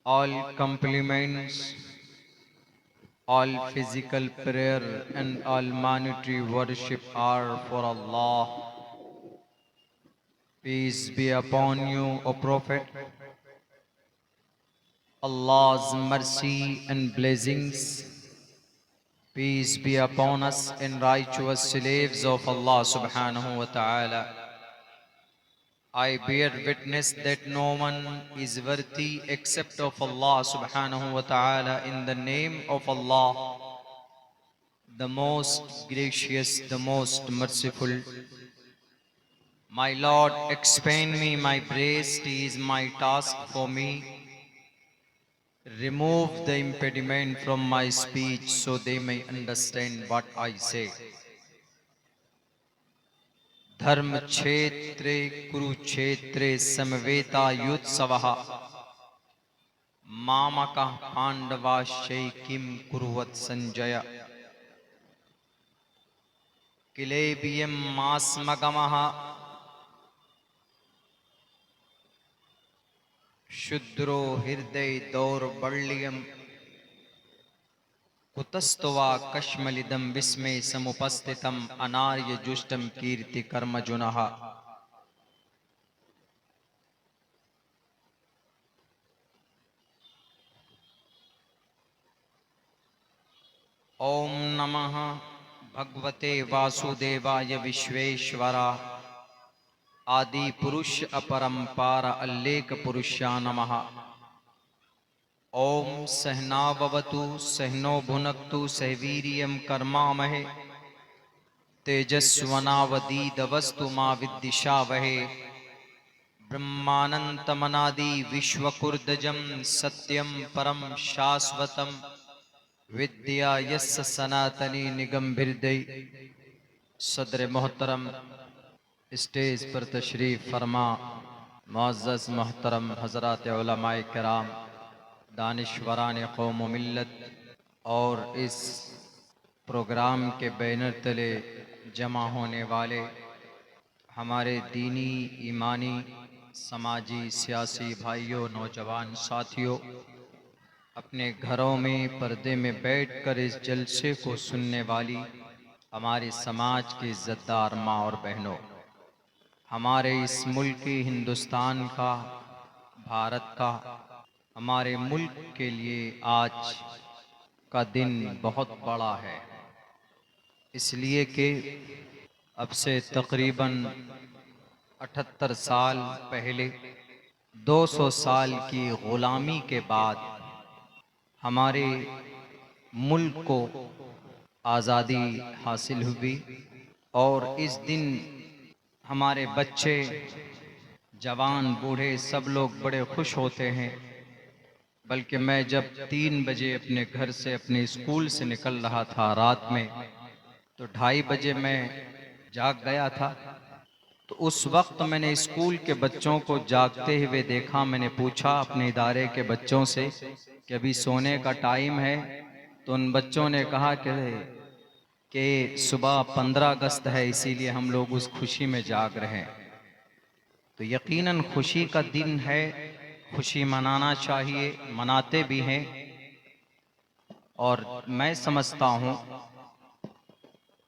All compliments, all physical prayer and all monetary worship are for Allah. Peace be upon you, O Prophet. Allah's mercy and blessings. Peace be upon us and righteous slaves of Allah subhanahu wa ta'ala. I bear witness that no one is worthy except of Allah subhanahu wa ta'ala. In the name of Allah, the most gracious, the most merciful. My Lord, expand me my breast is my task for me. Remove the impediment from my speech so they may understand what I say. धर्म क्षेत्रे कुरुक्षेत्रे समवेतायुत्सवः मामकः पांडवाश्चै किं कुर्वत् संजय किलेबियं मास्मगमः शुद्रो हृदय दौर्बल्यम् कुतस्तवा कश्मलिदं विस्मय समुपस्थितम् अनार्य जुष्टं कीर्ति कर्मजुनः। ओम नमः भगवते वासुदेवाय विश्वेश्वरा आदि पुरुष अपरंपार अल्लेख पुरुषा नमः। ओम सहनाववतु सहनो भुनक्तु सहवीर्यं कर्मामहे तेजस्वनावदीदवस्तु मा विद्विषावहे। ब्रह्मानंतमनादि विश्वकुर्दजं सत्यं परम शाश्वतं विद्या यस्य सनातनी निगम हृदय। सदर मोहतरम स्टेज पर तशरीफ फरमा मुअज़्ज़ज़ मोहतरम हज़रात उलमाए किराम, दानिशवरान कौम व मिल्लत और इस प्रोग्राम के बैनर तले जमा होने वाले हमारे दीनी, ईमानी, समाजी, सियासी भाइयों, नौजवान साथियों, अपने घरों में पर्दे में बैठकर इस जलसे को सुनने वाली हमारे समाज की इज़्ज़तदार माँ और बहनों, हमारे इस मुल्क हिंदुस्तान का, भारत का, हमारे मुल्क के लिए आज का दिन बहुत बड़ा है। इसलिए कि अब से तकरीबन 78 साल पहले 200 साल की ग़ुलामी के बाद हमारे मुल्क को आज़ादी हासिल हुई और इस दिन हमारे बच्चे, जवान, बूढ़े सब लोग बड़े खुश होते हैं। बल्कि मैं जब 3 बजे अपने घर से, अपने स्कूल से निकल रहा था रात में, तो 2:30 बजे मैं जाग गया था। तो उस वक्त मैंने स्कूल के बच्चों को जागते हुए देखा। मैंने पूछा अपने इदारे के बच्चों से कि अभी सोने का टाइम है, तो उन बच्चों ने कहा कि सुबह 15 अगस्त है, इसीलिए हम लोग उस खुशी में जाग रहे हैं। तो यकीनन खुशी का दिन है, खुशी मनाना चाहिए, मनाते भी हैं। और मैं समझता हूँ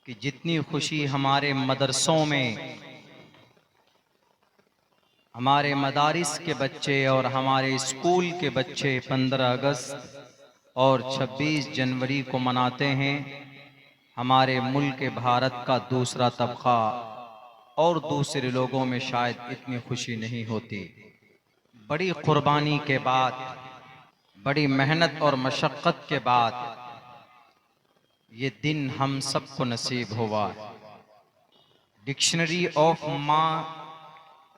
कि जितनी खुशी हमारे मदरसों में, हमारे मदारिस के बच्चे और हमारे स्कूल के बच्चे 15 अगस्त और 26 जनवरी को मनाते हैं, हमारे मुल्क भारत का दूसरा तबका और दूसरे लोगों में शायद इतनी खुशी नहीं होती। बड़ी कुर्बानी के बाद, बड़ी मेहनत और मशक्क़त के बाद ये दिन हम सबको नसीब हुआ। डिक्शनरी ऑफ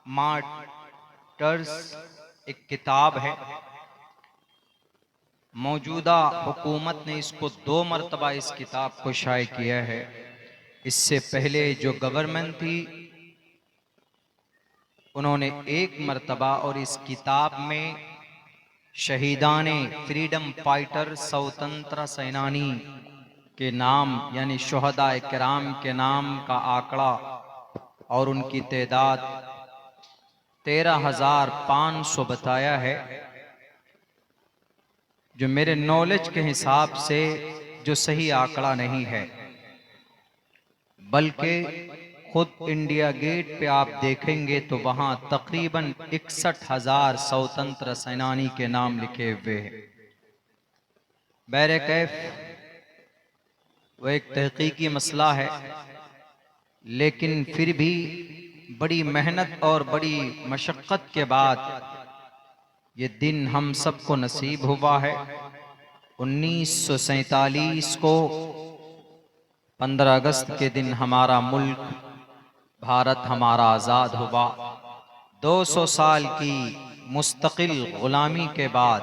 मार्टर्स एक किताब है। मौजूदा हुकूमत ने इसको 2 मरतबा इस किताब को शाये किया है। इससे पहले जो गवर्नमेंट थी उन्होंने 1 मरतबा, और इस किताब में शहीदाने फ्रीडम फाइटर, स्वतंत्र सेनानी के नाम यानी शुहदाए किराम के नाम का आंकड़ा और उनकी तादाद 13,500 बताया है। जो मेरे नॉलेज के हिसाब से जो सही आंकड़ा नहीं है, बल्कि खुद इंडिया गेट पे आप देखेंगे तो वहां तकरीबन 61,000 स्वतंत्र सेनानी के नाम लिखे हुए हैं। बहरकैफ वो एक तहकीकी मसला है, लेकिन फिर भी बड़ी मेहनत और बड़ी मशक्क़त के बाद ये दिन हम सबको नसीब हुआ है। 1947 को 15 अगस्त के दिन हमारा मुल्क भारत हमारा आज़ाद हुआ। 200 साल की मुस्तकिल गुलामी के बाद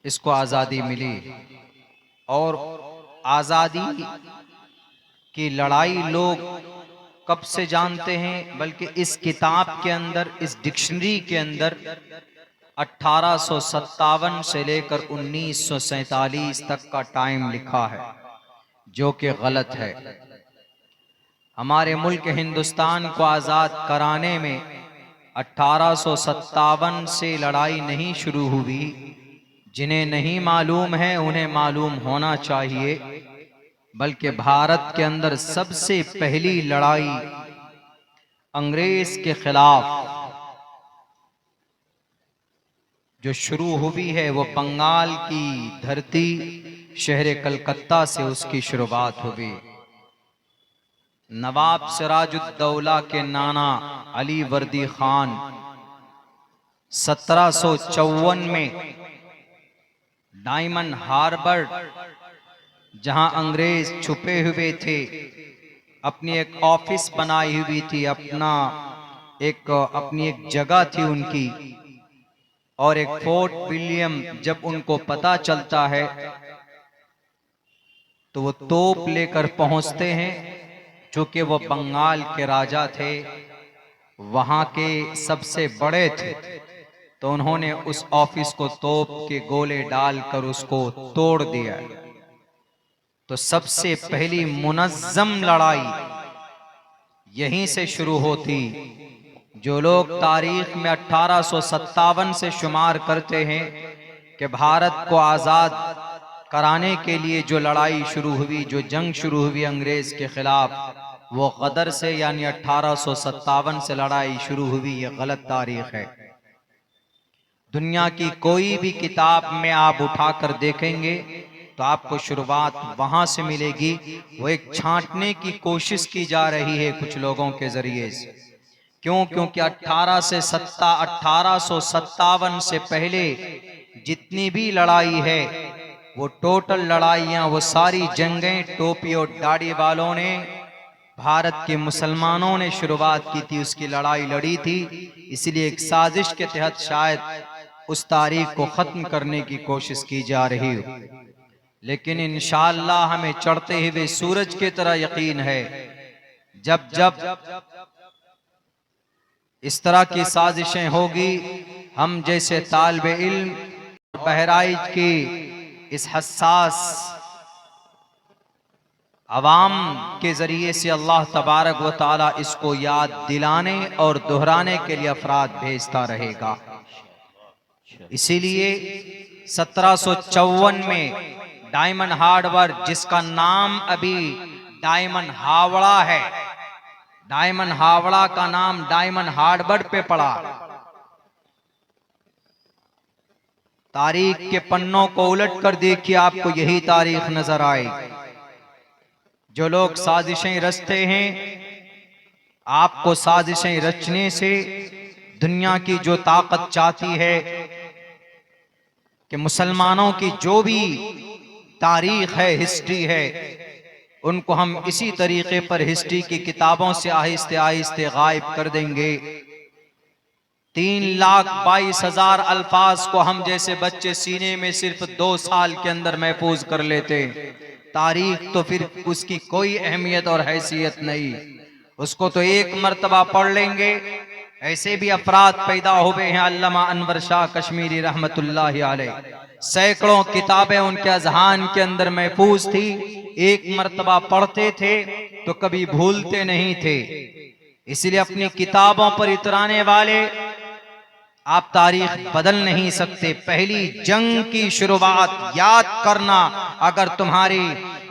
इसको आज़ादी मिली। और आज़ादी की लड़ाई लोग कब से जानते हैं, बल्कि इस किताब के अंदर, इस डिक्शनरी के अंदर 1857 से लेकर 1947 तक का टाइम लिखा है, जो कि गलत है। हमारे मुल्क हिंदुस्तान को आज़ाद कराने में 1857 से लड़ाई नहीं शुरू हुई। जिन्हें नहीं मालूम है उन्हें मालूम होना चाहिए, बल्कि भारत के अंदर सबसे पहली लड़ाई अंग्रेज के खिलाफ जो शुरू हुई है वो बंगाल की धरती शहर कलकत्ता से उसकी शुरुआत हुई। नवाब सिराजुद्दौला के नाना अली वर्दी खान 1754 में डायमंड हार्बर, जहां अंग्रेज छुपे हुए थे, अपनी एक ऑफिस बनाई हुई थी, अपनी एक जगह थी उनकी, और एक फोर्ट विलियम जब उनको पता चलता है तो वो तोप लेकर पहुंचते हैं। चूंकि वो बंगाल के राजा थे, वहां के सबसे बड़े थे, तो उन्होंने उस ऑफिस को तोप के गोले डालकर उसको तोड़ दिया। तो सबसे पहली मुनज़्ज़म लड़ाई यहीं से शुरू होती। जो लोग तारीख में 1857 से शुमार करते हैं कि भारत को आज़ाद कराने के लिए जो लड़ाई शुरू हुई, जो जंग शुरू हुई अंग्रेज के खिलाफ, वो गदर से यानी 1857 से लड़ाई शुरू हुई, ये गलत तारीख है। दुनिया की कोई भी किताब में आप उठाकर देखेंगे तो आपको शुरुआत वहां से मिलेगी। वो एक छांटने की कोशिश की जा रही है कुछ लोगों के जरिए से। क्यों? क्योंकि 1857 से पहले जितनी भी लड़ाई है, वो टोटल लड़ाइयां, वो सारी जंगें टोपी और दाढ़ी वालों ने, भारत के मुसलमानों ने शुरुआत की थी, उसकी लड़ाई लड़ी थी। इसलिए एक साजिश के तहत शायद उस तारीख को खत्म करने की कोशिश की जा रही हो, लेकिन इंशाअल्लाह हमें चढ़ते हुए सूरज की तरह यकीन है, जब जब इस तरह की साजिशें होगी, हम जैसे तालिबे इल्म और बहराइच की इस हसास अवाम के जरिए से अल्लाह तबारक व तआला इसको याद दिलाने और दोहराने के लिए अफराद भेजता रहेगा। इसीलिए 1754 में डायमंड हार्बर, जिसका नाम अभी डायमंड हावड़ा है, डायमंड हावड़ा का नाम डायमंड हार्बर पे पड़ा। तारीख के पन्नों को उलट कर देखिए, आपको यही तारीख नजर आएगी। जो लोग साजिशें रचते हैं, आपको साजिशें रचने से दुनिया की जो ताकत चाहती है कि मुसलमानों की जो भी तारीख है, हिस्ट्री है, उनको हम इसी तरीके पर हिस्ट्री की किताबों से आहिस्ते आहिस्ते गायब कर देंगे। 3,22,000 अल्फाज को हम जैसे बच्चे सीने में सिर्फ 2 साल के अंदर महफूज कर लेते। तारीख तो फिर उसकी कोई अहमियत और हैसियत नहीं, उसको तो एक मर्तबा पढ़ लेंगे। ऐसे भी अफराद पैदा हुए हैं, अल्लामा अनवर शाह कश्मीरी रहमतुल्लाह अलैह, सैकड़ों किताबें उनके अज़हान के अंदर महफूज थी, एक मर्तबा पढ़ते थे तो कभी भूलते नहीं थे। इसलिए अपनी किताबों पर इतराने वाले आप तारीख बदल नहीं सकते। पहली जंग की शुरुआत याद करना, अगर तुम्हारे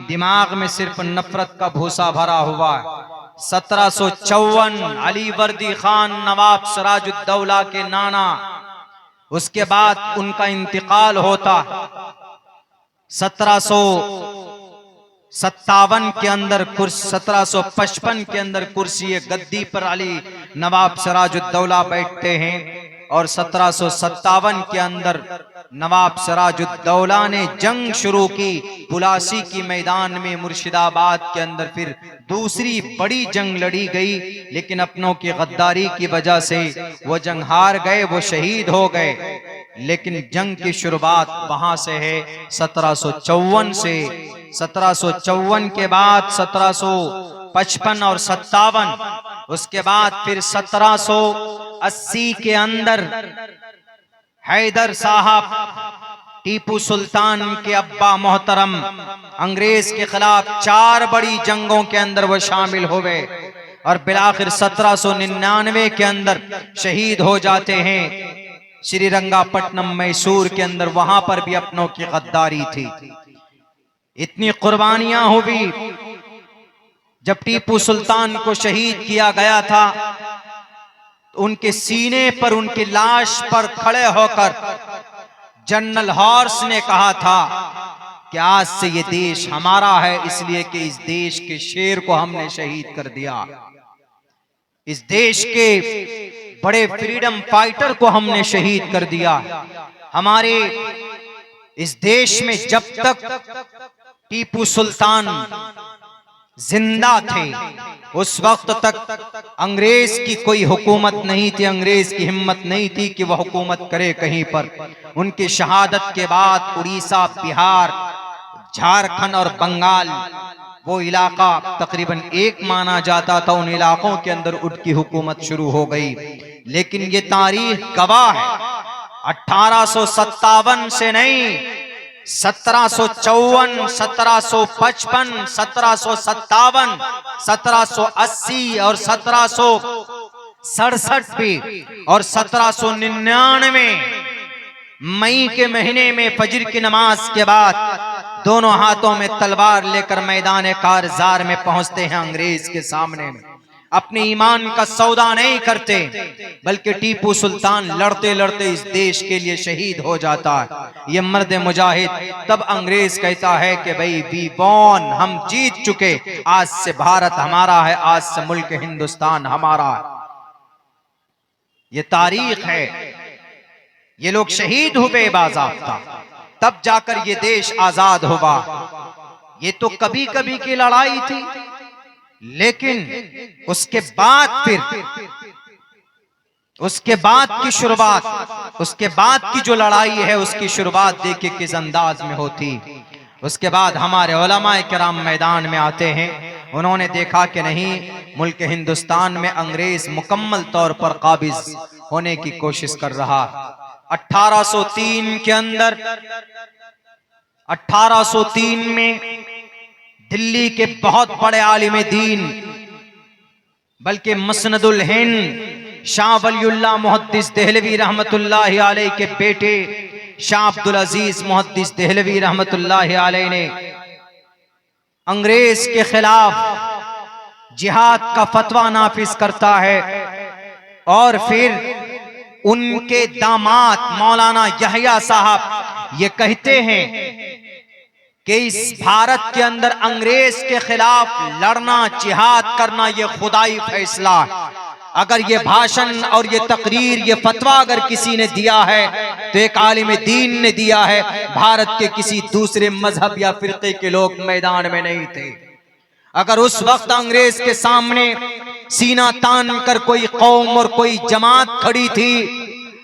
दिमाग में सिर्फ नफरत का भूसा भरा हुआ है। 1754 अली वर्दी खान नवाब सिराजुद्दौला के नाना, उसके बाद उनका इंतकाल होता। 1757 के अंदर 1755 के अंदर कुर्सी गद्दी पर अली नवाब सिराजुद्दौला बैठते हैं और 1757 के अंदर नवाब सिराजुद्दौला ने जंग शुरू की पुलासी की मैदान में मुर्शिदाबाद के अंदर। फिर दूसरी बड़ी जंग लड़ी गई, लेकिन अपनों की गद्दारी की वजह से वो जंग हार गए, वो शहीद हो गए। लेकिन जंग की शुरुआत वहां से है 1754 से। 1754 के बाद 1755 और 57, उसके बाद फिर 1780 के अंदर हैदर साहब टीपू सुल्तान के अब्बा मोहतरम अंग्रेज के खिलाफ 4 बड़ी जंगों के अंदर वो शामिल हो गए और बिलाखिर 1799 के अंदर शहीद हो जाते हैं श्रीरंगापट्टनम मैसूर के अंदर। वहां पर भी अपनों की गद्दारी थी, इतनी कुर्बानियां हुई। जब टीपू सुल्तान को शहीद किया गया था, उनके सीने पर, उनकी लाश पर खड़े होकर जनरल हॉर्स ने कहा था कि आज से ये देश हमारा है, इसलिए कि इस देश के शेर को हमने शहीद कर दिया, इस देश के बड़े फ्रीडम फाइटर को हमने शहीद कर दिया। हमारे इस देश में जब तक टीपू सुल्तान जिंदा थे, उस वक्त तक अंग्रेज की कोई हुकूमत नहीं थी, अंग्रेज की हिम्मत नहीं थी कि वह हुकूमत करे कहीं पर। उनकी शहादत के बाद उड़ीसा, बिहार, झारखंड और बंगाल, वो इलाका तकरीबन एक माना जाता था, उन इलाकों के अंदर उनकी हुकूमत शुरू हो गई। लेकिन ये तारीख गवाह है, 1857 से नहीं, 1754, 1755, 1757, 1780 और 1767 पे और 1799 मई के महीने में फजर की नमाज के बाद दोनों हाथों में तलवार लेकर मैदान कारजार में पहुंचते हैं अंग्रेज के सामने में। अपने ईमान का सौदा नहीं करते, बल्कि टीपू सुल्तान लड़ते लड़ते इस देश के लिए शहीद हो जाता है। ये मर्द मुजाहिद। तब अंग्रेज कहता है कि भाई वी वॉन, हम जीत चुके, आज से भारत हमारा है, आज से मुल्क हिंदुस्तान हमारा है। ये तारीख है। ये लोग शहीद हुए बाज़ाब्ता, तब जाकर ये देश आजाद हुआ। ये तो कभी कभी की लड़ाई थी, लेकिन उसके बाद फिर उसके बाद की शुरुआत, उसके बाद की जो लड़ाई है उसकी शुरुआत देखिए किस अंदाज में होती। उसके बाद हमारे उलमाए किराम मैदान में आते हैं। उन्होंने देखा कि नहीं, मुल्क हिंदुस्तान में अंग्रेज मुकम्मल तौर पर काबिज होने की कोशिश कर रहा। 1803 के अंदर, 1803 में दिल्ली के बहुत बड़े आलिम दीन, बल्कि मसनदुल हिंद शाह वलीउल्लाह मुहद्दिस देहलवी रहमतुल्लाहि अलैह के बेटे शाह अब्दुल अजीज मुहद्दिस देहलवी रहमतुल्लाहि अलैह ने अंग्रेज के खिलाफ जिहाद का फतवा नाफिज करता है। और फिर उनके दामाद मौलाना यहया साहब ये कहते हैं कि इस भारत के अंदर अंग्रेज के खिलाफ लड़ना, जिहाद करना, ये खुदाई फैसला। अगर ये भाषण और ये तकरीर, ये फतवा अगर किसी ने दिया है तो एक आलिम दीन ने दिया है। भारत के किसी दूसरे मजहब या फिरके के लोग मैदान में नहीं थे। अगर उस वक्त अंग्रेज के सामने सीना तान कर कोई कौम और कोई जमात खड़ी थी,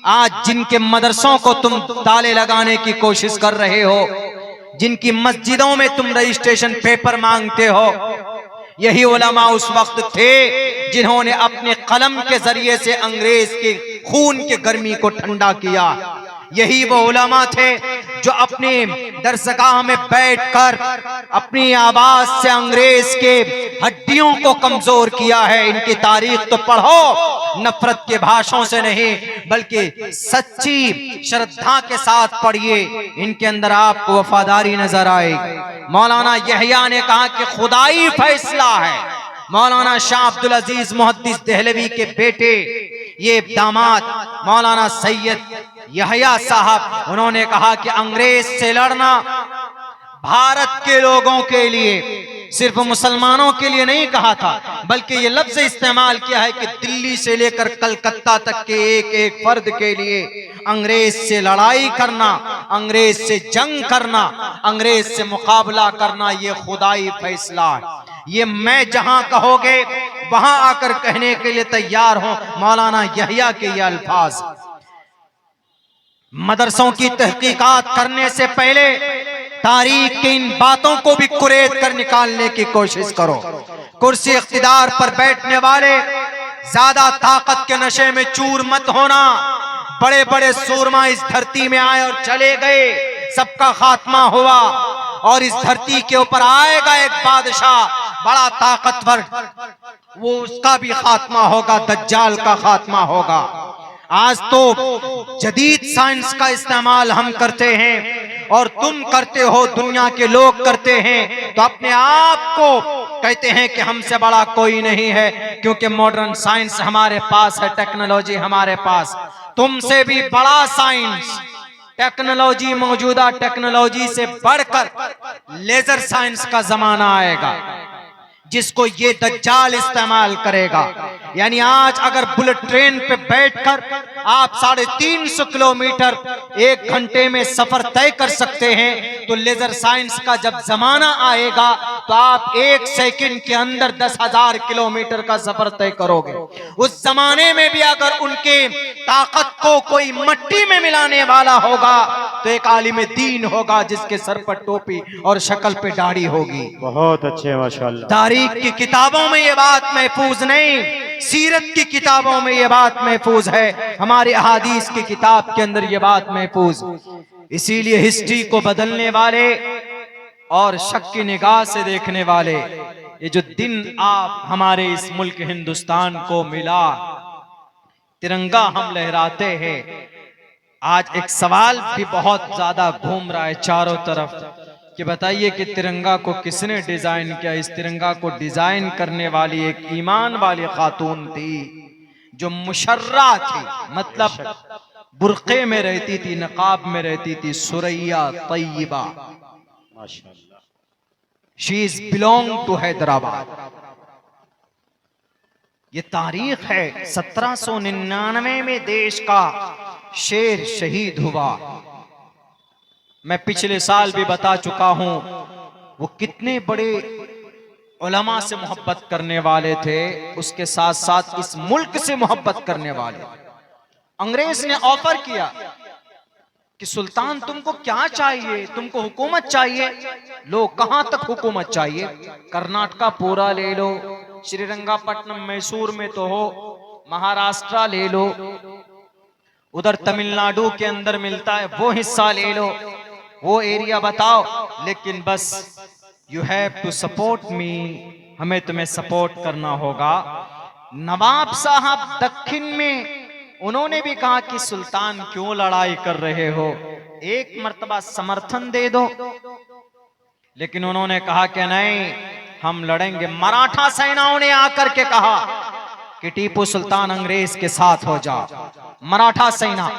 आज जिनके मदरसों को तुम ताले लगाने की कोशिश कर रहे हो, जिनकी मस्जिदों में तुम रजिस्ट्रेशन पेपर मांगते हो, यही उलमा उस वक्त थे जिन्होंने अपने कलम के जरिए से अंग्रेज के खून के गर्मी को ठंडा किया। यही वो उलमा थे जो अपने दरसगाह में बैठकर अपनी आवाज से अंग्रेज के हड्डियों को कमजोर किया है। इनकी तारीख तो पढ़ो, नफरत के भाषणों से नहीं बल्कि सच्ची श्रद्धा के साथ पढ़िए, इनके अंदर आपको वफादारी नजर आएगी। मौलाना यहया ने कहा कि खुदाई फैसला है। मौलाना शाह अब्दुल अजीज मुहद्दिस देहलवी के बेटे, ये दामाद मौलाना सैयद यहया साहब, उन्होंने कहा कि अंग्रेज से लड़ना भारत के लोगों के लिए, सिर्फ मुसलमानों के लिए नहीं कहा था, बल्कि ये लफ्ज इस्तेमाल किया है कि दिल्ली से लेकर कलकत्ता तक के एक एक फर्द के लिए अंग्रेज से लड़ाई करना, अंग्रेज से जंग करना, अंग्रेज से मुकाबला करना, ये खुदाई फैसला है। ये मैं जहां कहोगे वहां आकर कहने के लिए तैयार हूं। मौलाना यहया के ये अल्फाज। मदरसों की तहकीकात करने से पहले तारीख की इन बातों को भी कुरेद कर निकालने की कोशिश करो। कुर्सी इख्तिदार पर बैठने वाले ज्यादा ताकत के नशे में चूर मत होना। बड़े बड़े सूरमा इस धरती में आए और चले गए, सबका खात्मा हुआ, और इस धरती के ऊपर आएगा एक बादशाह बड़ा ताकतवर, वो उसका भी खात्मा होगा, दज्जाल का खात्मा होगा। आज तो जदीद साइंस का इस्तेमाल हम करते हैं और तुम करते हो, दुनिया के लोग करते हैं, तो अपने आप को कहते हैं कि हमसे बड़ा कोई नहीं है, क्योंकि मॉडर्न साइंस हमारे पास है, टेक्नोलॉजी हमारे पास। तुमसे भी बड़ा साइंस, टेक्नोलॉजी, मौजूदा टेक्नोलॉजी से बढ़कर लेजर साइंस का जमाना आएगा, जिसको ये दज्जाल इस्तेमाल करेगा। यानी आज अगर बुलेट ट्रेन पे बैठकर आप 350 किलोमीटर 1 घंटे में सफर तय कर सकते हैं, तो लेजर साइंस का जब जमाना आएगा तो आप 1 सेकंड के अंदर 10,000 किलोमीटर का सफर तय करोगे। उस जमाने में भी अगर उनके ताकत को कोई मट्टी में मिलाने वाला होगा तो एक आलिम दीन होगा जिसके सर पर टोपी और शक्ल पे दाढ़ी होगी। बहुत अच्छे, माशाअल्लाह। तारीख की किताबों में ये बात महफूज नहीं, सीरत की किताबों में ये बात महफूज है, हमारे अहादीस की किताब के अंदर ये बात महफूज। इसीलिए हिस्ट्री को बदलने वाले और शक की निगाह से देखने वाले, ये जो दिन आप हमारे इस मुल्क हिंदुस्तान को मिला, तिरंगा हम लहराते हैं। आज एक सवाल भी बहुत ज्यादा घूम रहा है चारों तरफ कि बताइए कि तिरंगा को किसने डिजाइन किया। इस तिरंगा को डिजाइन करने वाली एक ईमान वाली खातून थी जो मुशर्रा थी, मतलब बुर्के में रहती थी, नकाब में रहती थी, सुरैया तैयबा माशाअल्लाह। She is belong to Hyderabad. ये तारीख है। 1799 में देश का शेर शहीद हुआ। मैं पिछले साल भी बता चुका हूं वो कितने बड़े उलमा से मोहब्बत करने वाले थे, उसके साथ साथ इस मुल्क से मोहब्बत करने वाले। अंग्रेज ने ऑफर किया कि सुल्तान तुमको क्या चाहिए, तुमको हुकूमत चाहिए, लो कहां तक हुकूमत चाहिए, कर्नाटका पूरा ले लो, श्रीरंगापट्टनम मैसूर में तो हो, महाराष्ट्र ले लो, उधर तमिलनाडु के अंदर मिलता है वो हिस्सा ले लो, वो एरिया बताओ, लेकिन बस you have to support me, हमें तुम्हें सपोर्ट करना होगा। नवाब साहब दक्षिण में उन्होंने भी कहा कि सुल्तान क्यों लड़ाई कर रहे हो, एक मर्तबा समर्थन दे दो, लेकिन उन्होंने कहा कि नहीं हम लड़ेंगे। मराठा सेनाओं ने आकर के कहा कि टीपू सुल्तान अंग्रेज के साथ हो जाओ। मराठा सेना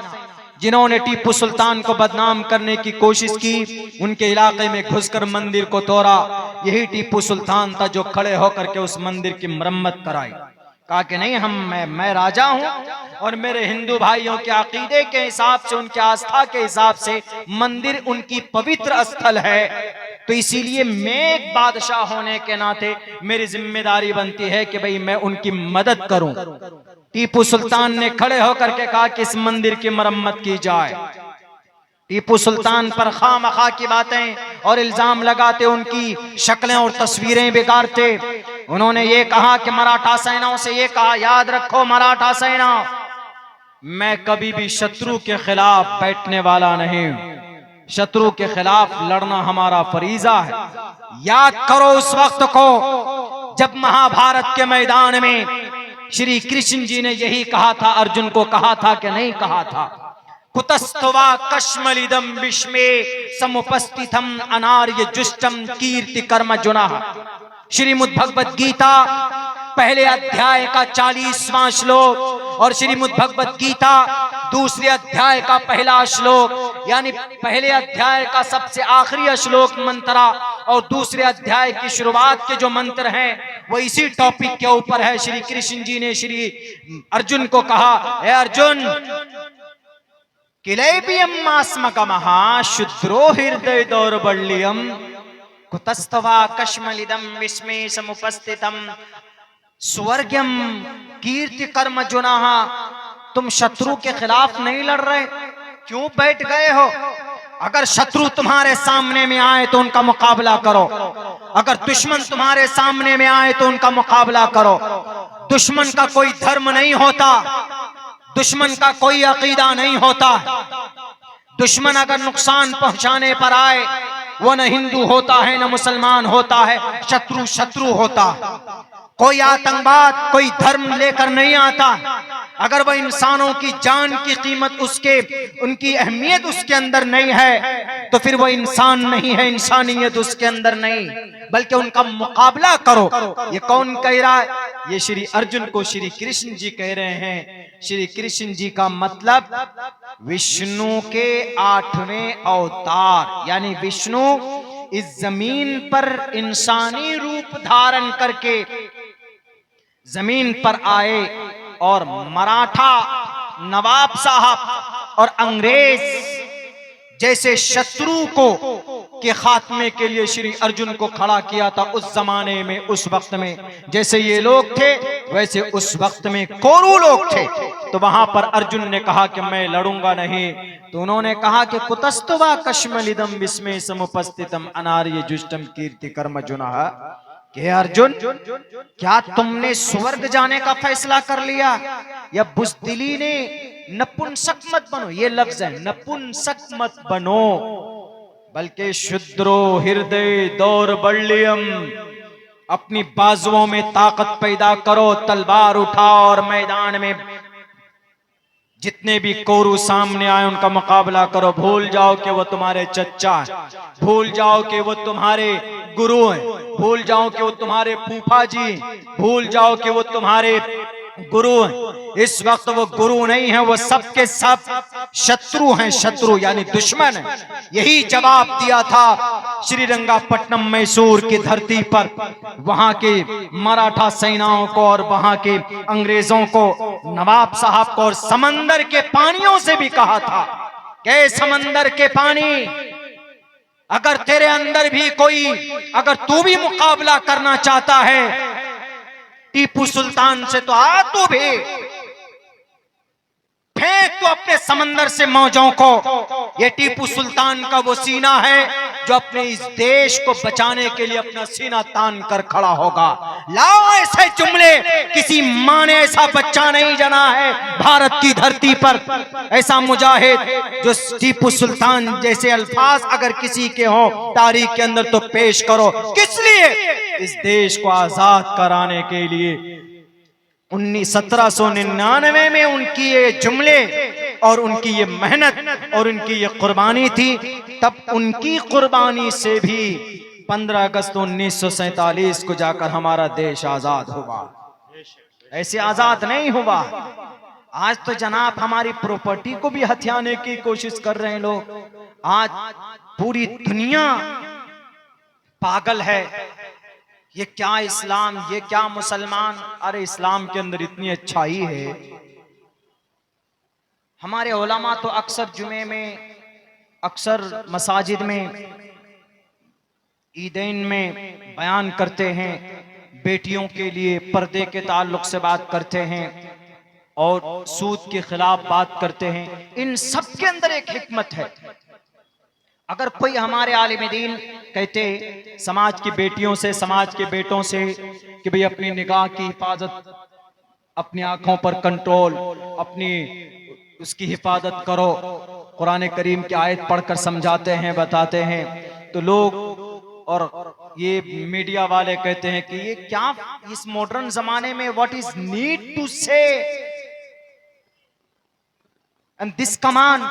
जिन्होंने टीपू सुल्तान को बदनाम करने की कोशिश की, उनके इलाके में घुसकर मंदिर को तोड़ा, यही टीपू सुल्तान था जो खड़े होकर के उस मंदिर की मरम्मत कराई। कहा कि नहीं मैं राजा हूं और मेरे हिंदू भाइयों के अकीदे के हिसाब से, उनकी आस्था के हिसाब से मंदिर उनकी पवित्र स्थल है, तो इसीलिए मैं एक बादशाह होने के नाते मेरी जिम्मेदारी बनती है कि भाई मैं उनकी मदद करूं। टीपू सुल्तान ने खड़े होकर के कहा कि इस मंदिर की मरम्मत की जाए। टीपू सुल्तान पर खामखा की बातें और इल्जाम लगाते, उनकी शक्लें और तस्वीरें बिगाड़ते। उन्होंने ये कहा कि मराठा सेनाओं से ये कहा, याद रखो मराठा सेना, मैं कभी भी शत्रु के खिलाफ बैठने वाला नहीं, शत्रु के खिलाफ लड़ना हमारा फरीजा है। याद करो उस वक्त को जब महाभारत के मैदान में श्री कृष्ण जी ने यही कहा था, अर्जुन को कहा था कि नहीं कहा था? कुतस्तवा कश्मलिदम विश्मे समुपस्थितम अनार्य जुष्टम कीर्ति कर्म जुना। श्रीमद् भगवत गीता पहले अध्याय का 40वां श्लोक और श्रीमद् भगवत गीता दूसरे अध्याय का पहला श्लोक, यानी पहले अध्याय का सबसे आखिरी श्लोक मंत्रा और दूसरे अध्याय की शुरुआत के जो मंत्र हैं वो इसी टॉपिक के ऊपर है। श्री कृष्ण जी ने श्री अर्जुन को कहा, हे अर्जुन, किलैबियमास्मकमहा शुद्रो हृदय दौर्बल्यम कुतस्तवा कश्मलिदम विस्मे समुपस्थितम स्वर्गम कीर्ति कर्म जुनाह। तुम शत्रु के खिलाफ नहीं लड़ रहे, क्यों बैठ गए हो? अगर शत्रु तुम्हारे सामने में आए तो उनका मुकाबला करो, अगर दुश्मन तुम्हारे सामने में आए तो उनका मुकाबला करो। दुश्मन का कोई धर्म नहीं होता, दुश्मन का कोई अकीदा नहीं होता। दुश्मन अगर नुकसान पहुंचाने पर आए, वो न हिंदू होता है न मुसलमान होता है, शत्रु शत्रु होता। कोई आतंकवाद कोई धर्म लेकर नहीं आता। अगर वह इंसानों की जान की कीमत, उसके उनकी अहमियत उसके अंदर नहीं है तो फिर वह इंसान नहीं है, इंसानियत उसके अंदर नहीं, बल्कि उनका मुकाबला करो। ये कौन कह रहा है? ये श्री अर्जुन को श्री कृष्ण जी कह रहे हैं। श्री कृष्ण जी का मतलब विष्णु के 8वें अवतार, यानी विष्णु इस जमीन पर इंसानी रूप धारण करके जमीन पर आए और मराठा नवाब साहब और अंग्रेज जैसे शत्रु को के खात्मे के लिए श्री अर्जुन को खड़ा किया था। उस जमाने में, उस वक्त में जैसे ये लोग थे वैसे उस वक्त में कोरु लोग थे। तो वहां पर अर्जुन ने कहा कि मैं लड़ूंगा नहीं, तो उन्होंने कहा कि कुतस्तवा कश्मलिदम विस्मे समुपस्थितम अनार्य जुष्टम कीर्ति कर्म जुनाह। कि अर्जुन, क्या तुमने स्वर्ग जाने का फैसला कर लिया? या बुज़दिली ने नपुंसक मत बनो, ये लफ्ज है, नपुंसक मत बनो, बल्कि शुद्रो हृदय दौर्बल्यम, अपनी बाजुओं में ताकत पैदा करो, तलवार उठाओ और मैदान में जितने भी कोरु सामने आए उनका मुकाबला करो। भूल जाओ कि वो तुम्हारे चचा हैं, भूल जाओ कि वो तुम्हारे गुरु हैं, भूल जाओ कि वो तुम्हारे फूफा जी, भूल जाओ कि वो तुम्हारे गुरु हैं। इस वक्त वो गुरु नहीं है, वो सबके सब शत्रु हैं, शत्रु यानी दुश्मन है। यही जवाब दिया था श्रीरंगापट्टनम मैसूर की धरती पर वहां के मराठा सेनाओं को और वहां के अंग्रेजों को, नवाब साहब को, और समंदर के पानियों से भी कहा था कि समंदर के पानी, अगर तेरे अंदर भी कोई, अगर तू भी मुकाबला करना चाहता है टीपू सुल्तान से, तो आ तू भी, फेंक तो अपने समंदर से मौजों को। ये टीपू सुल्तान का वो सीना है जो अपने इस देश को बचाने के लिए अपना सीना तान कर खड़ा होगा। लाओ ऐसे जुमले, किसी माँ ने ऐसा बच्चा नहीं जना है भारत की धरती पर, ऐसा मुजाहिद जो टीपू सुल्तान जैसे अल्फाज अगर किसी के हो तारीख के अंदर तो पेश करो। किस लिए? इस देश को आजाद कराने के लिए 1799 में उनकी ये जुमले और उनकी ये मेहनत और उनकी ये कुर्बानी थी। तब उनकी कुर्बानी से भी 15 अगस्त 1947 को जाकर हमारा देश आजाद हुआ, ऐसे आजाद नहीं हुआ। आज तो जनाब हमारी प्रॉपर्टी को भी हथियाने की कोशिश कर रहे हैं लोग। आज पूरी दुनिया पागल है, ये क्या इस्लाम, ये क्या मुसलमान। अरे इस्लाम के अंदर इतनी अच्छाई है। हमारे उलमा तो अक्सर जुमे में, अक्सर मसाजिद में, ईदैन में बयान करते हैं, बेटियों के लिए पर्दे के ताल्लुक से बात करते हैं और सूद के खिलाफ बात करते हैं। इन सब के अंदर एक हिकमत है। अगर कोई हमारे आलिम दीन कहते समाज की बेटियों से, समाज के बेटों से कि भाई अपनी निगाह की हिफाजत, अपनी आंखों पर कंट्रोल, अपनी उसकी हिफाजत करो, कुरान करीम की आयत पढ़कर समझाते हैं, बताते हैं, तो लोग और ये मीडिया वाले कहते हैं कि ये क्या इस मॉडर्न जमाने में व्हाट इज नीड टू से एंड दिस कमांड,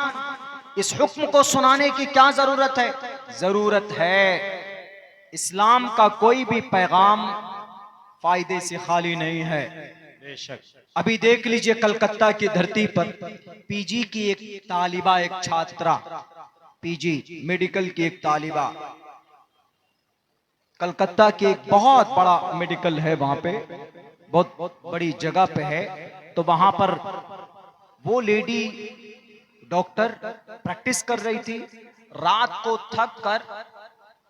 इस हुक्म को सुनाने की क्या जरूरत है? जरूरत है। इस्लाम का कोई भी पैगाम फायदे से खाली नहीं है। बेशक। अभी देख लीजिए कलकत्ता की धरती पर पीजी की एक तालिबा, एक छात्रा, पीजी मेडिकल की एक तालिबा, कलकत्ता की एक बहुत बड़ा मेडिकल है, वहां पे बहुत बड़ी जगह पे है। तो वहां पर वो लेडी डॉक्टर प्रैक्टिस कर रही थी। रात को थक कर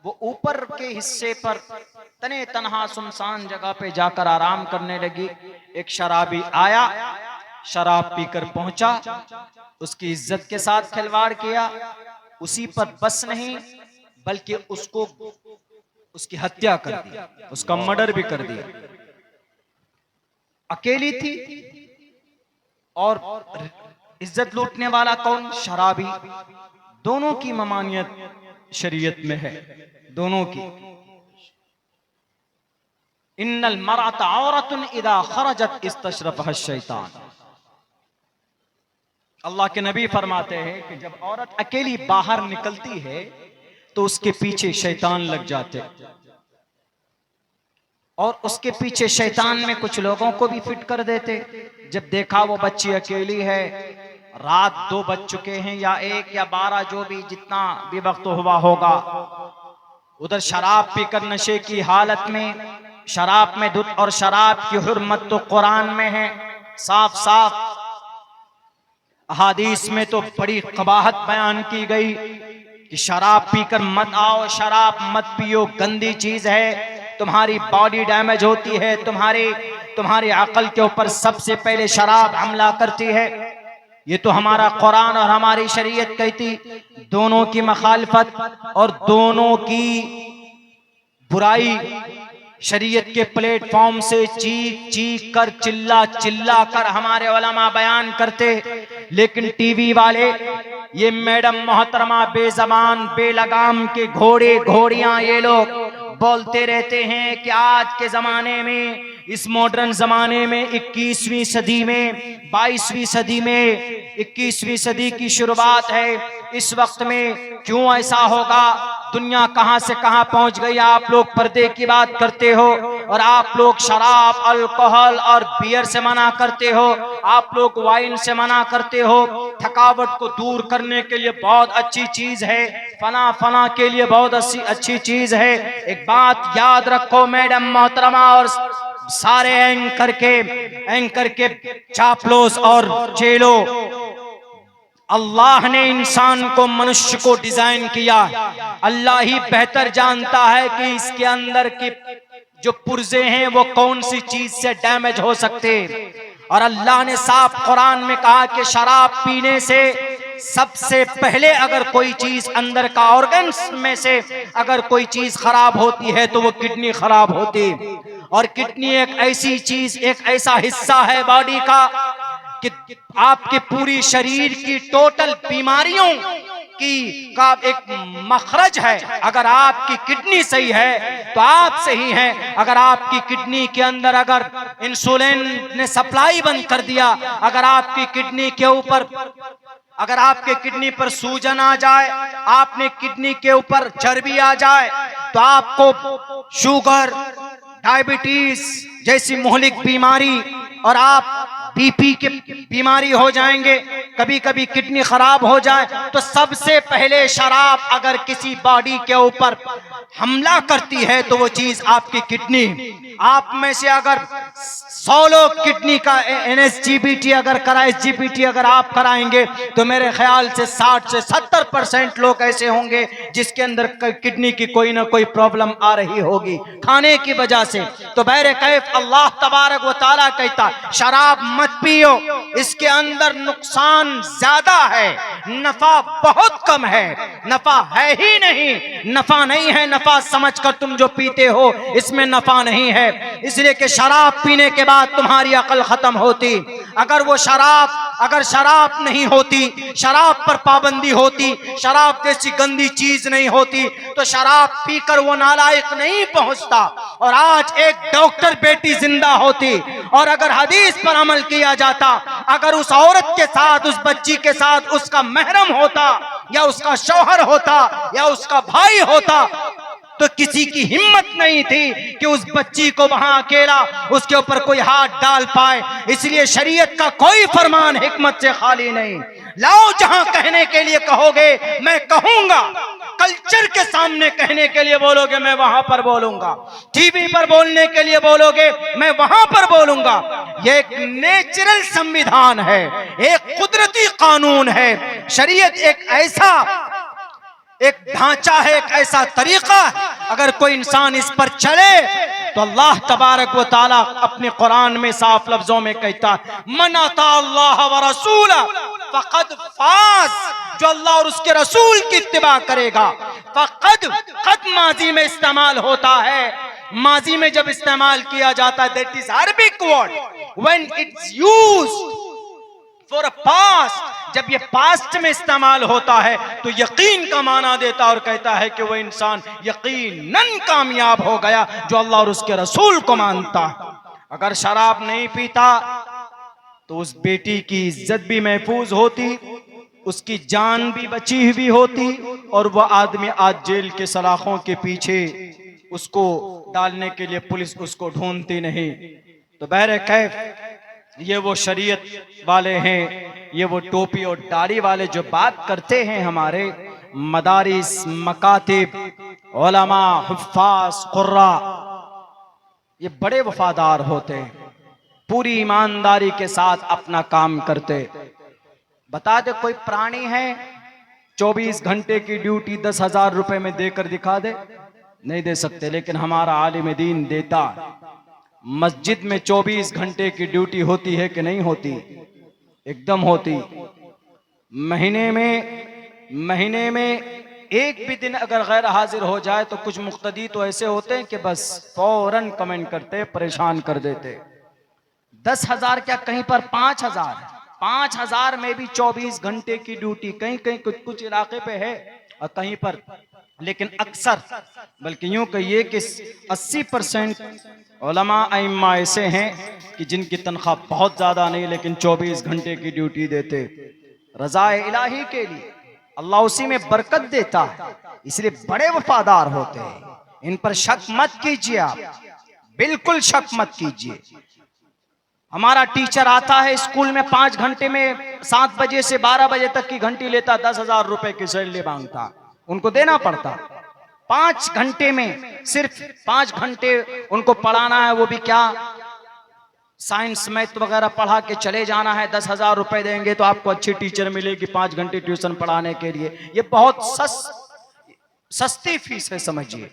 वो ऊपर के हिस्से पर तने तनहा सुनसान जगह पे जाकर आराम करने लगी। एक शराबी आया, शराब पीकर पहुंचा, उसकी इज्जत के साथ खिलवाड़ किया। उसी पर बस नहीं बल्कि उसको उसकी हत्या कर दी, उसका मर्डर भी कर दिया। अकेली थी और इज्जत लूटने वाला कौन? शराबी। दोनों की ममानियत शरीयत में है, दोनों की। इन्नल मरअत औरतुन इदा खरजत इस्तशरफहा शैतान। अल्लाह के नबी फरमाते हैं कि जब औरत अकेली बाहर निकलती है तो उसके पीछे शैतान लग जाते, और उसके पीछे शैतान में कुछ लोगों को भी फिट कर देते। जब देखा वो बच्ची अकेली है, रात 2 बज चुके हैं या 1 या 12, जो भी जितना भी वक्त हुआ होगा, उधर शराब पीकर नशे की हालत में, शराब में दूध, और शराब की हुर्मत तो कुरान में है साफ साफ, अहादीस में तो बड़ी कबाहत बयान की गई कि शराब पीकर मत आओ, शराब मत पियो, गंदी चीज है, तुम्हारी बॉडी डैमेज होती है, तुम्हारी अकल के ऊपर सबसे पहले शराब हमला करती है। ये तो हमारा कुरान और हमारी शरीयत कहती। दोनों की मखालफत और दोनों की बुराई शरीयत के प्लेटफॉर्म से चीख चीख कर, चिल्ला चिल्ला कर हमारे उलमा बयान करते। लेकिन टीवी वाले, ये मैडम मोहतरमा बेजबान बेलगाम के घोड़े घोड़ियां, ये लोग बोलते रहते हैं कि आज के जमाने में, इस मॉडर्न जमाने में, 21वीं सदी में, 22वीं सदी में, 21वीं सदी की शुरुआत है, इस वक्त में क्यों ऐसा होगा? दुनिया कहां से कहां पहुंच गई। आप लोग पर्दे की बात करते हो और आप लोग शराब, अल्कोहल और बियर से मना करते हो, आप लोग वाइन से मना करते हो। थकावट को दूर करने के लिए बहुत अच्छी चीज है, फना फना के लिए बहुत अच्छी चीज है। एक बात याद रखो मैडम मोहतरमा और सारे एंकर के चापलूस और चेलो, अल्लाह ने इंसान को, मनुष्य को डिजाइन किया। अल्लाह ही बेहतर जानता है कि इसके अंदर की जो पुर्जे हैं वो कौन सी चीज से डैमेज हो सकते। और अल्लाह ने साफ कुरान में कहा कि शराब पीने से सबसे पहले अगर कोई चीज अंदर का ऑर्गन्स में से अगर कोई चीज खराब होती है तो वो किडनी खराब होती। और किडनी एक ऐसी चीज, एक ऐसा हिस्सा है बॉडी का कि आपके पूरी शरीर की टोटल बीमारियों का एक मखरज है। अगर आपकी किडनी सही है तो आप सही हैं। अगर आपकी किडनी के अंदर अगर इंसुलिन ने सप्लाई बंद कर दिया, अगर आपकी किडनी के ऊपर, अगर आपके किडनी पर सूजन आ जाए, आपने किडनी के ऊपर चर्बी आ जाए, तो आपको शुगर, डायबिटीज जैसी मुहलिक बीमारी और आप बीपी के बीमारी हो जाएंगे। कभी कभी किडनी खराब हो जाए तो सबसे पहले शराब अगर किसी बॉडी के ऊपर हमला करती है तो वो चीज आपकी किडनी। आप में से अगर 100 लोग किडनी का NSGBT अगर SGBT अगर आप कराएंगे तो मेरे ख्याल से 60 से 70% लोग ऐसे होंगे जिसके अंदर किडनी की कोई ना कोई प्रॉब्लम आ रही होगी खाने की वजह से। तो बहरे कैफ अल्लाह तबारक व तआला कहता शराब मत पियो, इसके अंदर नुकसान ज्यादा है, नफा बहुत कम है। नफा है ही नहीं, नफा नहीं है, नफा समझकर तुम जो पीते हो इसमें नफा नहीं है। इसलिए कि शराब पीने के बाद तुम्हारी अकल खत्म होती। अगर वो शराब अगर शराब नहीं होती, शराब पर पाबंदी होती, शराब जैसी गंदी चीज नहीं होती, तो शराब पीकर वो नालायक नहीं पहुंचता। और आज एक डॉक्टर बेटी जिंदा होती, और अगर हदीस पर अमल किया जाता, अगर उस औरत के साथ, उस बच्ची के साथ उसका महरम होता, या उसका शौहर होता, या उसका भाई होता, तो किसी की हिम्मत नहीं थी कि उस बच्ची को वहां अकेला उसके ऊपर कोई हाथ डाल पाए। इसलिए शरीयत का कोई फरमान हिकमत से खाली नहीं। लाओ, जहां कहने के लिए कहोगे मैं कहूंगा, कल्चर के सामने कहने के लिए बोलोगे मैं वहां पर बोलूंगा, टीवी पर बोलने के लिए बोलोगे मैं वहां पर बोलूंगा। ये एक नेचुरल संविधान है, एक कुदरती कानून है। शरीयत एक ढांचा है, एक ऐसा तरीका है, अगर कोई इंसान इस पर चले तो अल्लाह तबारक व ताला अपने कुरान में साफ लफ्जों में कहता है, मन अता अल्लाह व रसूल फक़द फाज़, जो अल्लाह और उसके रसूल की इत्तिबा करेगा। फक़द कद माजी में इस्तेमाल होता है, माजी में जब इस्तेमाल किया जाता है, that is Arabic word when it's used for a past, जब ये पास्ट में इस्तेमाल होता है तो यकीन का माना देता और कहता है कि वह इंसान यकीनन कामयाब हो गया जो अल्लाह और उसके रसूल को मानता है। अगर शराब नहीं पीता तो उस बेटी की इज्जत भी महफूज होती, उसकी जान भी बची हुई होती, और वह आदमी आज जेल के सलाखों के पीछे उसको डालने के लिए पुलिस उसको ढूंढती नहीं। तो बहरे कैफ ये वो शरीयत वाले हैं, ये वो टोपी और दाढ़ी वाले जो बात करते हैं, हमारे मदारिस, मकातिब, उलमा, हुफ्फाज, कुर्रा, ये बड़े वफादार होते हैं, पूरी ईमानदारी के साथ अपना काम करते। बता दे कोई प्राणी है 24 घंटे की ड्यूटी 10,000 रुपए में देकर दिखा दे? नहीं दे सकते, लेकिन हमारा आलिम दीन देता है। मस्जिद में 24 घंटे की ड्यूटी होती है कि नहीं होती? एकदम होती। महीने में एक भी दिन अगर गैर हाजिर हो जाए तो कुछ मुक्तदी तो ऐसे होते हैं कि बस फौरन कमेंट करते, परेशान कर देते। 10,000 क्या, कहीं पर 5,000 में भी 24 घंटे की ड्यूटी, कहीं कहीं कुछ इलाके पे है और कहीं पर, लेकिन अक्सर, बल्कि यूं कहिए कि 80% उलमा अइम्मा ऐसे हैं कि जिनकी तनख्वाह बहुत ज्यादा नहीं, लेकिन 24 घंटे की ड्यूटी देते रज़ाए इलाही के लिए। अल्लाह उसी में बरकत देता है, इसलिए बड़े वफादार होते हैं। इन पर शक मत कीजिए, आप बिल्कुल शक मत कीजिए। हमारा टीचर आता है स्कूल में 5 घंटे में 7 बजे से 12 बजे तक की घंटी लेता, 10,000 रुपए की सैलरी मांगता, उनको देना पड़ता। 5 घंटे में सिर्फ 5 घंटे उनको पढ़ाना है, वो भी क्या, साइंस मैथ वगैरह पढ़ा के चले जाना है। 10,000 रुपए देंगे तो आपको अच्छी टीचर मिलेगी 5 घंटे ट्यूशन पढ़ाने के लिए। ये बहुत सस्ती फीस है समझिए,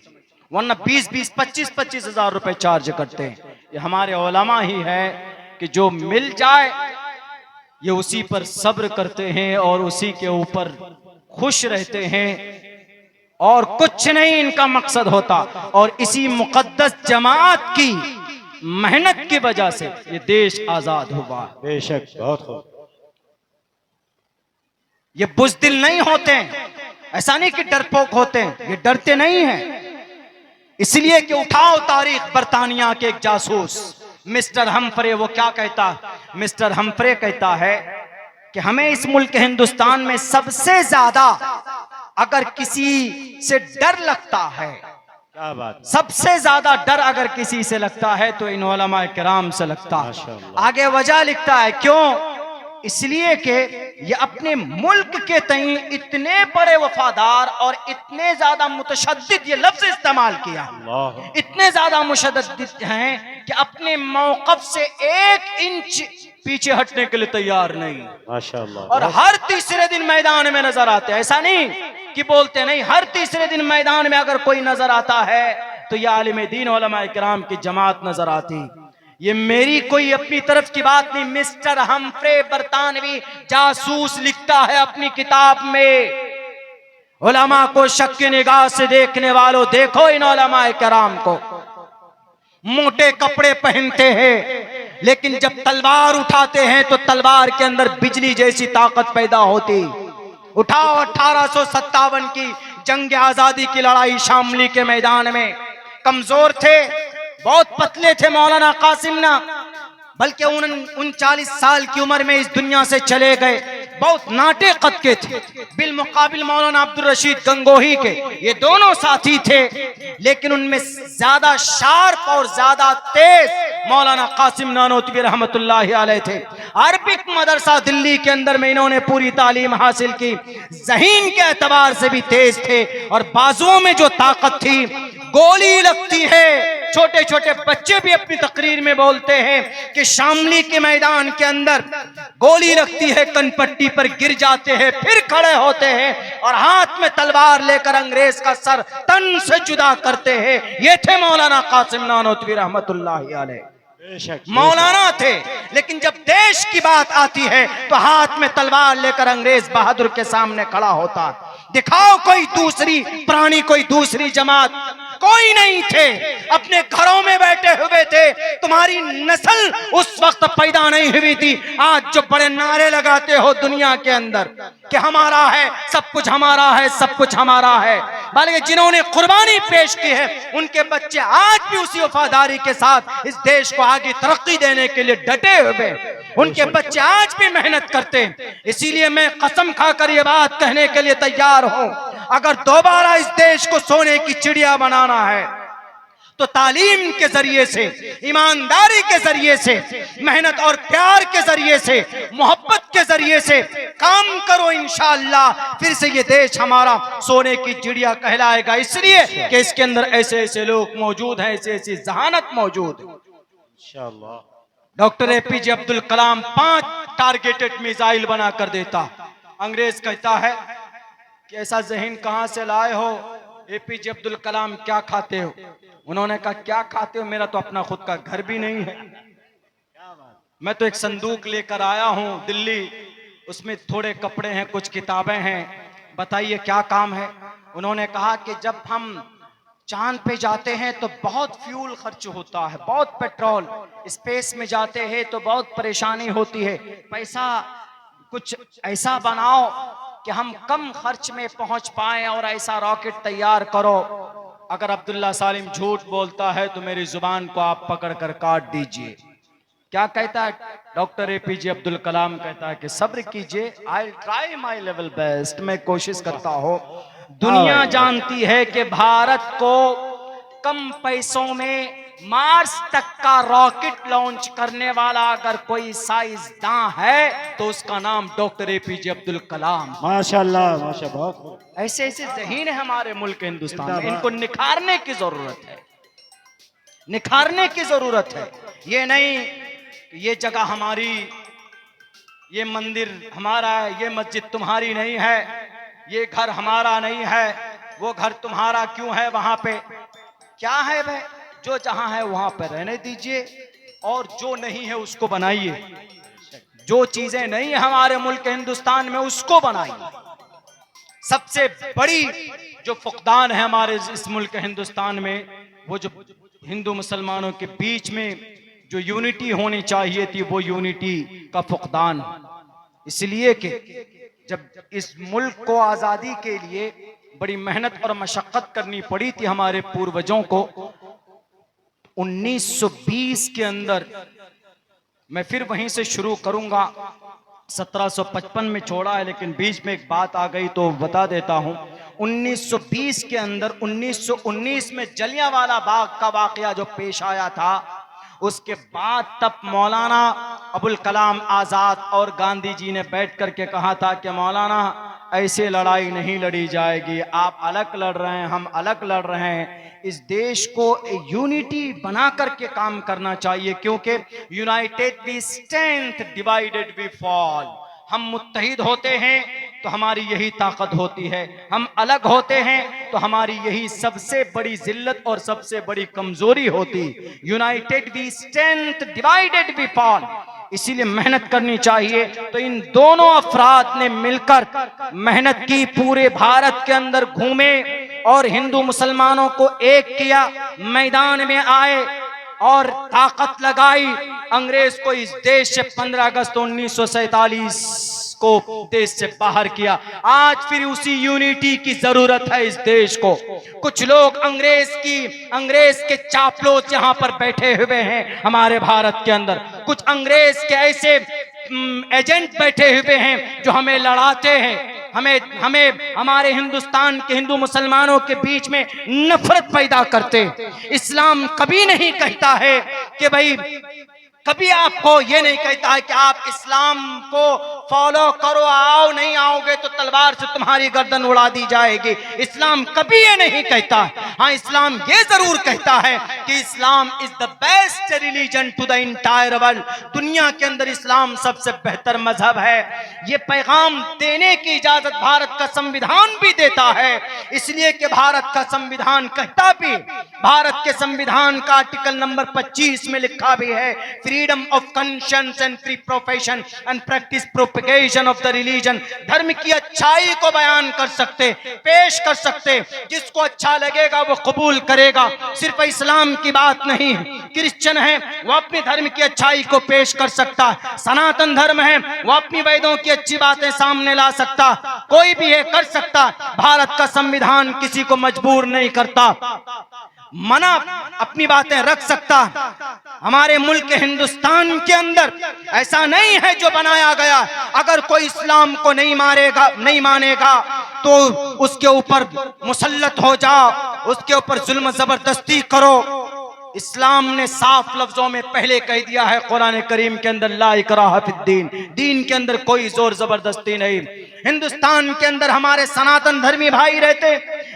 वरना 20-20, 25-25 हजार रुपए चार्ज करते हैं। ये हमारे उलमा ही है कि जो मिल जाए ये उसी पर सब्र करते हैं और उसी के ऊपर खुश रहते हैं, और कुछ नहीं इनका मकसद होता। और इसी मुकद्दस जमात की मेहनत की वजह से ये देश आजाद हुआ। बेशक, बहुत खूब। ये बुज़दिल नहीं होते हैं, ऐसा नहीं कि डरपोक होते हैं, ये डरते नहीं हैं। इसलिए कि उठाओ तारीख, बरतानिया के एक जासूस मिस्टर हम्फ्रे, वो क्या कहता है? मिस्टर हम्फ्रे कहता है कि हमें इस मुल्क हिंदुस्तान में सबसे ज्यादा अगर किसी से डर लगता है, क्या बात, सबसे ज्यादा डर अगर किसी से लगता है तो इन उलमा किराम से लगता है। आगे वजह लिखता है, क्यों? इसलिए कि ये अपने मुल्क के तई इतने बड़े वफादार और इतने ज्यादा मुतशद्दिद, ये लफ्ज इस्तेमाल किया, इतने ज्यादा मुशद्दिद हैं कि अपने मौक़िफ़ से 1 इंच पीछे हटने के लिए तैयार नहीं, माशाअल्लाह। और हर तीसरे दिन मैदान में नजर आते हैं। ऐसा नहीं कि बोलते नहीं, हर तीसरे दिन मैदान में अगर कोई नजर आता है तो यह आलिम दीन उलमा किराम की जमात नजर आती। ये मेरी कोई अपनी तरफ की बात नहीं, मिस्टर हम्फ्रे बरतानवी जासूस लिखता है अपनी किताब में। उलमा को शक की निगाह से देखने वालों, देखो इन उलमा किराम को, मोटे कपड़े पहनते हैं लेकिन जब तलवार उठाते हैं तो तलवार के अंदर बिजली जैसी ताकत पैदा होती। उठाओ 1857 की जंग आजादी की लड़ाई शामली के मैदान में, कमजोर थे, बहुत पतले थे मौलाना कासिम, बल्कि 39 साल की उम्र में इस दुनिया से चले गए। बहुत नाटे कद के थे, बिलमुकाबिल मौलाना अब्दुल रशीद गंगोही के ये दोनों साथी थे, लेकिन उनमें ज्यादा शार्प और ज्यादा तेज मौलाना कासिम नानोतवी रहमतुल्लाहि अलैह थे। अरबिक मदरसा दिल्ली के अंदर में इन्होंने पूरी तालीम हासिल की, ज़हीन के एतबार से भी तेज थे और बाजुओं में जो ताकत थी, गोली लगती है। छोटे छोटे बच्चे भी अपनी तकरीर में बोलते हैं कि शामली के मैदान के अंदर गोली लगती है, कनपट्टी पर गिर जाते हैं, फिर खड़े होते हैं और हाथ में तलवार लेकर अंग्रेज का सर तन से जुदा करते हैं। ये थे मौलाना कासिम नानोतवी रहमतुल्लाहि अलैह। मौलाना थे, लेकिन जब देश की बात आती है तो हाथ में तलवार लेकर अंग्रेज बहादुर के सामने खड़ा होता। दिखाओ कोई दूसरी प्राणी, कोई दूसरी जमात, कोई नहीं थे, अपने घरों में बैठे हुए थे। तुम्हारी नस्ल उस वक्त पैदा नहीं हुई थी। आज जो बड़े नारे लगाते हो दुनिया के अंदर कि हमारा है सब कुछ, हमारा है सब कुछ, हमारा है, बल्कि जिन्होंने कुर्बानी पेश की है उनके बच्चे आज भी उसी वफादारी के साथ इस देश को आगे तरक्की देने के लिए डटे हुए, उनके बच्चे आज भी मेहनत करते हैं। इसीलिए मैं कसम खाकर ये बात कहने के लिए तैयार हूं, अगर दोबारा इस देश को सोने की चिड़िया बनाना है तो तालीम के जरिए से, ईमानदारी के जरिए से, मेहनत और प्यार के जरिए से, मोहब्बत के जरिए से काम करो। इंशाअल्लाह फिर से ये देश हमारा सोने की चिड़िया कहलाएगा, इसलिए कि इसके अंदर ऐसे ऐसे लोग मौजूद हैं, ऐसी ऐसी जहानत मौजूद है। इंशाअल्लाह doctor APJ Abdul Kalam 5 targeted missile बना कर देता। अंग्रेज कहता है कि ऐसा ज़हन कहां से लाए हो एपीजे अब्दुल कलाम, क्या खाते हो? उन्होंने कहा क्या खाते हो, मेरा तो अपना खुद का घर भी नहीं है, मैं तो एक संदूक लेकर आया हूं दिल्ली, उसमें थोड़े कपड़े हैं, कुछ किताबें हैं, बताइए क्या काम है? उन्होंने कहा कि जब हम चांद पे जाते हैं तो बहुत फ्यूल खर्च होता है, बहुत पेट्रोल, स्पेस में जाते हैं तो बहुत परेशानी होती है, पैसा कुछ ऐसा बनाओ कि हम कम खर्च में पहुंच पाएं और ऐसा रॉकेट तैयार करो। अगर अब्दुल्ला सालिम झूठ बोलता है तो मेरी जुबान को आप पकड़ कर काट दीजिए। क्या कहता है डॉक्टर एपीजे अब्दुल कलाम? कहता है कि सब्र कीजिए, I try my level best, मैं कोशिश करता हूं। दुनिया जानती है कि भारत को कम पैसों में मार्स तक का रॉकेट लॉन्च करने वाला अगर कोई साइंसदान है तो उसका नाम डॉक्टर एपीजे अब्दुल कलाम। माशाअल्लाह, माशाअल्लाह, बहुत ऐसे ऐसे ज़हीन है हमारे मुल्क हिंदुस्तान में, इनको निखारने की जरूरत है, निखारने की जरूरत है। ये नहीं ये जगह हमारी, ये मंदिर हमारा है, ये मस्जिद तुम्हारी नहीं है, ये घर हमारा नहीं है, वो घर तुम्हारा क्यों है? वहां पे क्या है भाई? जो जहां है वहां पर रहने दीजिए और जो नहीं है उसको बनाइए। जो चीजें नहीं है हमारे मुल्क हिंदुस्तान में उसको बनाइए। सबसे बड़ी जो फुकदान है हमारे इस मुल्क हिंदुस्तान में, वो जो हिंदू मुसलमानों के बीच में जो यूनिटी होनी चाहिए थी, वो यूनिटी का फुकदान। इसलिए कि जब इस मुल्क को आजादी के लिए बड़ी मेहनत और मशक्कत करनी पड़ी थी हमारे पूर्वजों को, 1920 के अंदर, मैं फिर वहीं से शुरू करूंगा, 1755 में छोड़ा है लेकिन बीच में एक बात आ गई तो बता देता हूं। 1920 के अंदर 1919 में जलियांवाला बाग का वाकया जो पेश आया था, उसके बाद तब मौलाना अबुल कलाम आज़ाद और गांधी जी ने बैठ करके कहा था कि मौलाना ऐसे लड़ाई नहीं लड़ी जाएगी, आप अलग लड़ रहे हैं, हम अलग लड़ रहे हैं, इस देश को यूनिटी बना करके काम करना चाहिए, क्योंकि united we strength, divided we fall. हम मुत्तहिद होते हैं तो हमारी यही ताकत होती है, हम अलग होते हैं तो हमारी यही सबसे बड़ी जिल्लत और सबसे बड़ी कमजोरी होती। United we strength, divided we fall. इसीलिए मेहनत करनी चाहिए। तो इन दोनों अफराद ने मिलकर मेहनत की, पूरे भारत के अंदर घूमे और हिंदू मुसलमानों को एक किया, मैदान में आए और ताकत लगाई, अंग्रेज को इस देश से 15 अगस्त 1947 को देश से बाहर किया। आज फिर उसी यूनिटी की जरूरत है इस देश को। कुछ लोग अंग्रेज के चापलूस यहाँ पर बैठे हुए हैं हमारे भारत के अंदर। कुछ अंग्रेज के ऐसे एजेंट बैठे हुए हैं जो हमें लड़ाते हैं, हमें हमारे हिंदुस्तान के हिंदू मुसलमानों के बीच में नफरत पैदा करते। इस्लाम कभी नहीं कहता है कि भाई, कभी आपको ये नहीं कहता है कि आप इस्लाम को फॉलो करो, आओ, नहीं आओगे तो तलवार से तुम्हारी गर्दन उड़ा दी जाएगी। इस्लाम कभी ये नहीं कहता। हाँ, इस्लाम ये जरूर कहता है कि Islam is the best religion to the entire world. दुनिया के अंदर इस्लाम सबसे बेहतर मजहब है। ये पैगाम देने की इजाजत भारत का संविधान भी देता है, इसलिए कि भारत का संविधान कहता भी, भारत के संविधान का आर्टिकल नंबर 25 में लिखा भी है, freedom of conscience and free profession and practice propagation of the religion. धर्म की अच्छाई को बयान कर सकते, पेश कर सकते, जिसको अच्छा लगेगा वो कबूल करेगा। सिर्फ इस्लाम की बात नहीं, क्रिश्चियन है वो अपने धर्म की अच्छाई को पेश कर सकता, सनातन धर्म है वो अपनी वेदों की अच्छी बातें सामने ला सकता, कोई भी है कर सकता। भारत का संविधान किसी को मजबूर नहीं करता, मना अपनी बातें रख सकता। हमारे मुल्क हिंदुस्तान के अंदर ऐसा नहीं है जो बनाया गया, अगर कोई इस्लाम को नहीं मानेगा तो उसके ऊपर मुसल्लत हो जाओ, उसके ऊपर जुल्म जबरदस्ती करो। इस्लाम ने साफ लफ्जों में पहले कह दिया है कुरान करीम के अंदर, ला इकराह फिद्दीन, दीन के अंदर कोई जोर जबरदस्ती नहीं। हिंदुस्तान के अंदर हमारे सनातन धर्मी भाई रहते,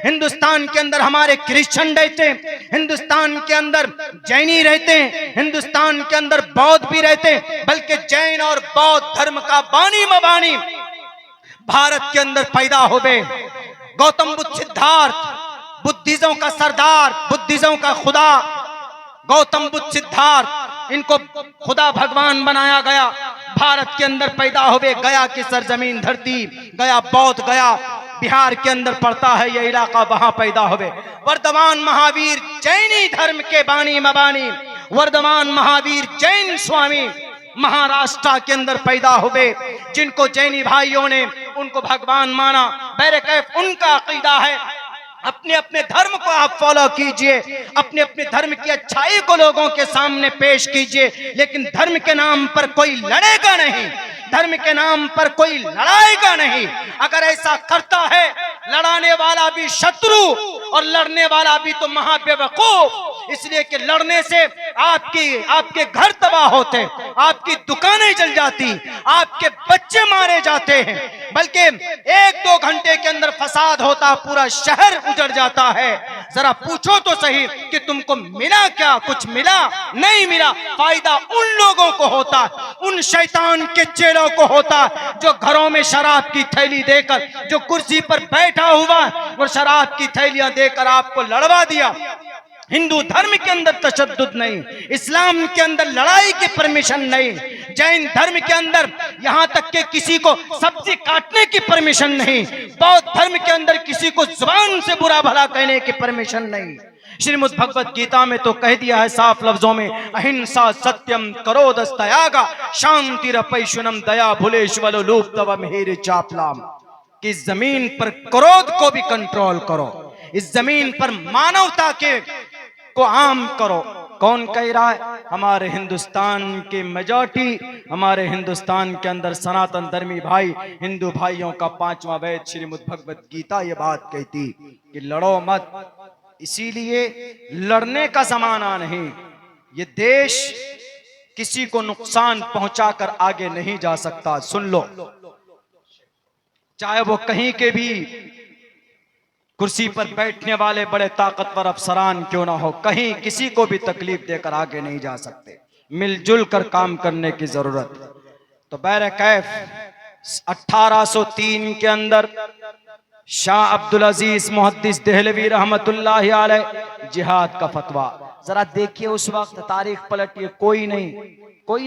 हिंदुस्तान के अंदर हमारे क्रिश्चियन रहते, हिंदुस्तान के अंदर जैनी रहते, हिंदुस्तान के अंदर बौद्ध भी रहते, बल्कि जैन और बौद्ध धर्म का बानी मबानी भारत के अंदर पैदा हो गए। गौतम बुद्ध सिद्धार्थ, बुद्धिज्म का सरदार, बुद्धिज्म का खुदा गौतम बुद्ध सिद्धार्थ, इनको खुदा भगवान बनाया गया, भारत के अंदर पैदा हुए। गया की सरजमीन धरती, गया बौद्ध गया बिहार के अंदर पड़ता है ये इलाका, वहां पैदा हुए। वर्धमान महावीर जैनी धर्म के बानी मबानी, वर्धमान महावीर जैन स्वामी महाराष्ट्र के अंदर पैदा हुए, जिनको जैनी भाइयों ने उनको भगवान माना। बैरकैफ उनका अकीदा है। अपने अपने धर्म को आप फॉलो कीजिए, अपने अपने धर्म की अच्छाई को लोगों के सामने पेश कीजिए, लेकिन धर्म के नाम पर कोई लड़ेगा नहीं, धर्म के नाम पर कोई लड़ाएगा नहीं। अगर ऐसा करता है, लड़ाने वाला भी शत्रु और लड़ने वाला भी तो महाबेवकूफ, इसलिए कि लड़ने से आपके घर तबाह होते, आपकी दुकानें जल जाती, आपके बच्चे मारे जाते हैं, बल्कि 1-2 घंटे के अंदर फसाद होता, पूरा शहर उजड़ जाता है। जरा पूछो तो सही कि तुमको मिला क्या? कुछ मिला नहीं मिला। फायदा उन लोगों को होता, उन शैतान के चेलों को होता जो घरों में शराब की थैली देकर, जो कुर्सी पर बैठा हुआ और शराब की थैलियां देकर आपको लड़वा दिया। हिंदू धर्म के अंदर तशद्दुद नहीं, इस्लाम के अंदर लड़ाई की परमिशन नहीं, जैन धर्म के अंदर यहां तक कि किसी को सब्जी काटने की परमिशन नहीं, बौद्ध धर्म के अंदर किसी को जुबान से बुरा भला कहने की परमिशन नहीं। श्रीमद् भगवत गीता में तो कह दिया है साफ लफ्जों में, अहिंसा सत्यम करोदस्तयागा शांतिरपैशुनम दया भुलेश्वलो लूप तव मेरे चापलाम। कि इस जमीन पर क्रोध को भी कंट्रोल करो, इस जमीन पर मानवता को आम करो। कौन कह रहा है? हमारे हिंदुस्तान के मेजॉरिटी, हमारे हिंदुस्तान के अंदर सनातन धर्मी भाई, हिंदू भाइयों का 5वां वेद श्रीमद् भगवत गीता ये बात कहती कि लड़ो मत। इसीलिए लड़ने का जमाना नहीं, ये देश किसी को नुकसान पहुंचाकर आगे नहीं जा सकता। सुन लो, चाहे वो कहीं के भी कुर्सी पर बैठने वाले बड़े ताकतवर अफसरान क्यों ना हो, कहीं किसी को भी तकलीफ देकर आगे नहीं जा सकते। मिलजुल कर काम करने की जरूरत। तो बैरकैफ 1803 के अंदर शाह अब्दुल अजीज मुहद्दिस देहलवी रहमतुल्लाह अलैह जिहाद का फतवा। जरा देखिए उस वक्त तारीख पलटिए, कोई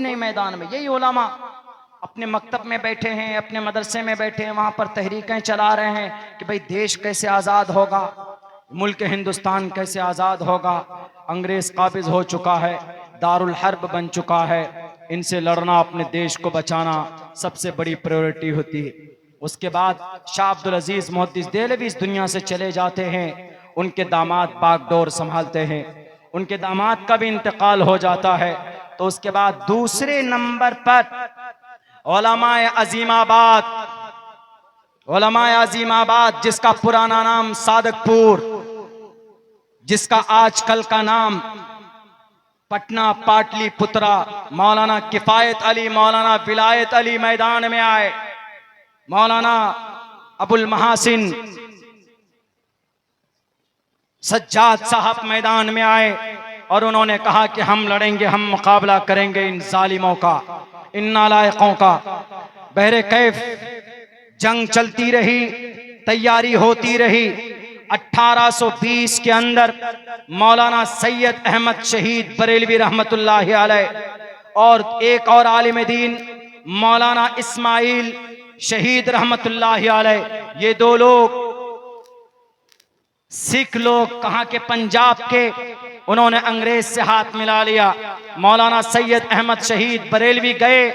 नहीं मैदान में। यही उलमा अपने मकतब में बैठे हैं, अपने मदरसे में बैठे हैं, वहां पर तहरीकें चला रहे हैं कि भाई देश कैसे आजाद होगा, मुल्क हिंदुस्तान कैसे आजाद होगा। अंग्रेज काबिज हो चुका है, दारुल हर्ब बन चुका है, इनसे लड़ना, अपने देश को बचाना सबसे बड़ी प्रायोरिटी होती है। उसके बाद शाह अब्दुल अजीज मुहद्दिस देहलवी इस दुनिया से चले जाते हैं, उनके दामाद बागडोर संभालते हैं, उनके दामाद का भी इंतकाल हो जाता है। तो उसके बाद दूसरे नंबर पर उलमाए अजीमाबाद, उलमाए अजीमाबाद जिसका पुराना नाम सादकपुर, जिसका आजकल का नाम पटना पाटलिपुत्रा, मौलाना किफायत अली, मौलाना विलायत अली मैदान में आए, मौलाना अबुल महासिन सज्जाद साहब मैदान में आए और उन्होंने कहा कि हम लड़ेंगे, हम मुकाबला करेंगे इन जालिमों का, इन नालायकों का। बहरे कैफ जंग चलती रही, तैयारी होती रही। 1820 के अंदर मौलाना सैयद अहमद शहीद बरेलवी रहमतुल्लाहि अलैह और एक और आलिम दीन मौलाना इस्माइल शहीद रहमतुल्लाहि अलैह, ये दो लोग सिख लोग कहां के, पंजाब के, उन्होंने अंग्रेज से हाथ मिला लिया। मौलाना सैयद अहमद शहीद बरेलवी गए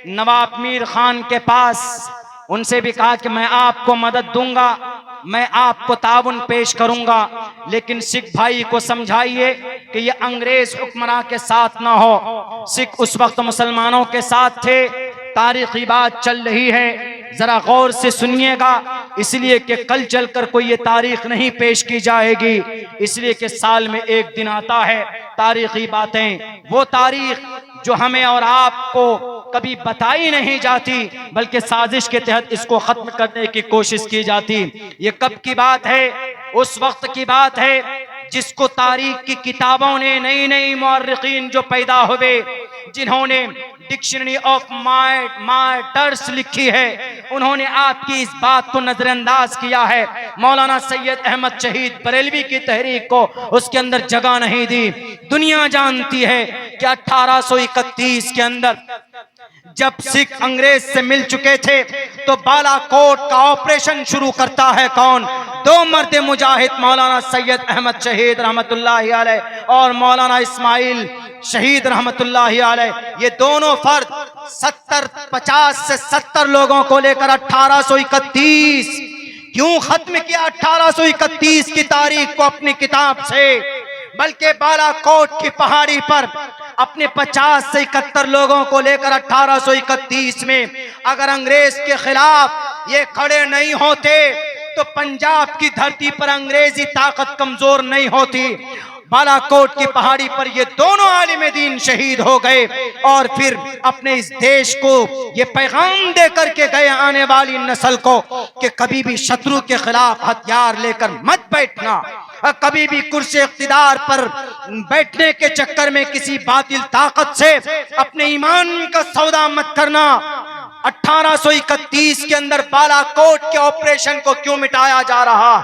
नवाब मीर खान के पास, उनसे भी कहा कि मैं आपको मदद दूंगा, मैं आपको ताउन पेश करूंगा, लेकिन सिख भाई को समझाइए कि ये अंग्रेज हुक्मरान के साथ ना हो। सिख उस वक्त मुसलमानों के साथ थे। तारीखी बात चल रही है, जरा गौर से सुनिएगा, इसलिए कि कल चलकर कोई ये तारीख नहीं पेश की जाएगी, इसलिए कि साल में एक दिन आता है तारीखी बातें, वो तारीख जो हमें और आपको कभी बताई नहीं जाती, बल्कि साजिश के तहत इसको खत्म करने की कोशिश की जाती। ये कब की बात है? उस वक्त की बात है जिसको तारीख की किताबों ने, नई नई मुअर्रिखीन जो पैदा हुए, जिन्होंने डिक्शनरी ऑफ मार्टर्स लिखी है, उन्होंने आपकी इस बात को नजरअंदाज किया है। मौलाना सैयद अहमद शहीद बरेलवी की तहरीक को उसके अंदर जगह नहीं दी। दुनिया जानती है कि 1831 के अंदर जब सिख अंग्रेज से मिल चुके थे तो बालाकोट का ऑपरेशन शुरू करता है कौन? दो मर्द मुजाहिद, मौलाना सैयद अहमद शहीद रहमतुल्लाहि अलैह और मौलाना इस्माइल शहीद रहमतुल्लाहि अलैह। ये दोनों फर्द 50 से 70 लोगों को लेकर 1831 क्यों खत्म किया 1831 की तारीख को अपनी किताब से? बल्कि बालाकोट की पहाड़ी पर अपने 50 से 71 लोगों को लेकर 1831 में अगर अंग्रेज के खिलाफ ये खड़े नहीं होते तो पंजाब की धरती पर अंग्रेजी ताकत कमजोर नहीं होती। बालाकोट की पहाड़ी पर ये दोनों आलिम दीन शहीद हो गए और फिर अपने इस देश को ये पैगाम दे करके गए आने वाली नस्ल को कि कभी भी शत्रु के खिलाफ हथियार लेकर मत बैठना, कभी भी कुर्सी इख्तिदार पर बैठने के चक्कर में किसी बातिल ताकत से अपने ईमान का सौदा मत करना। 1831 के अंदर बालाकोट के ऑपरेशन को क्यों मिटाया जा रहा?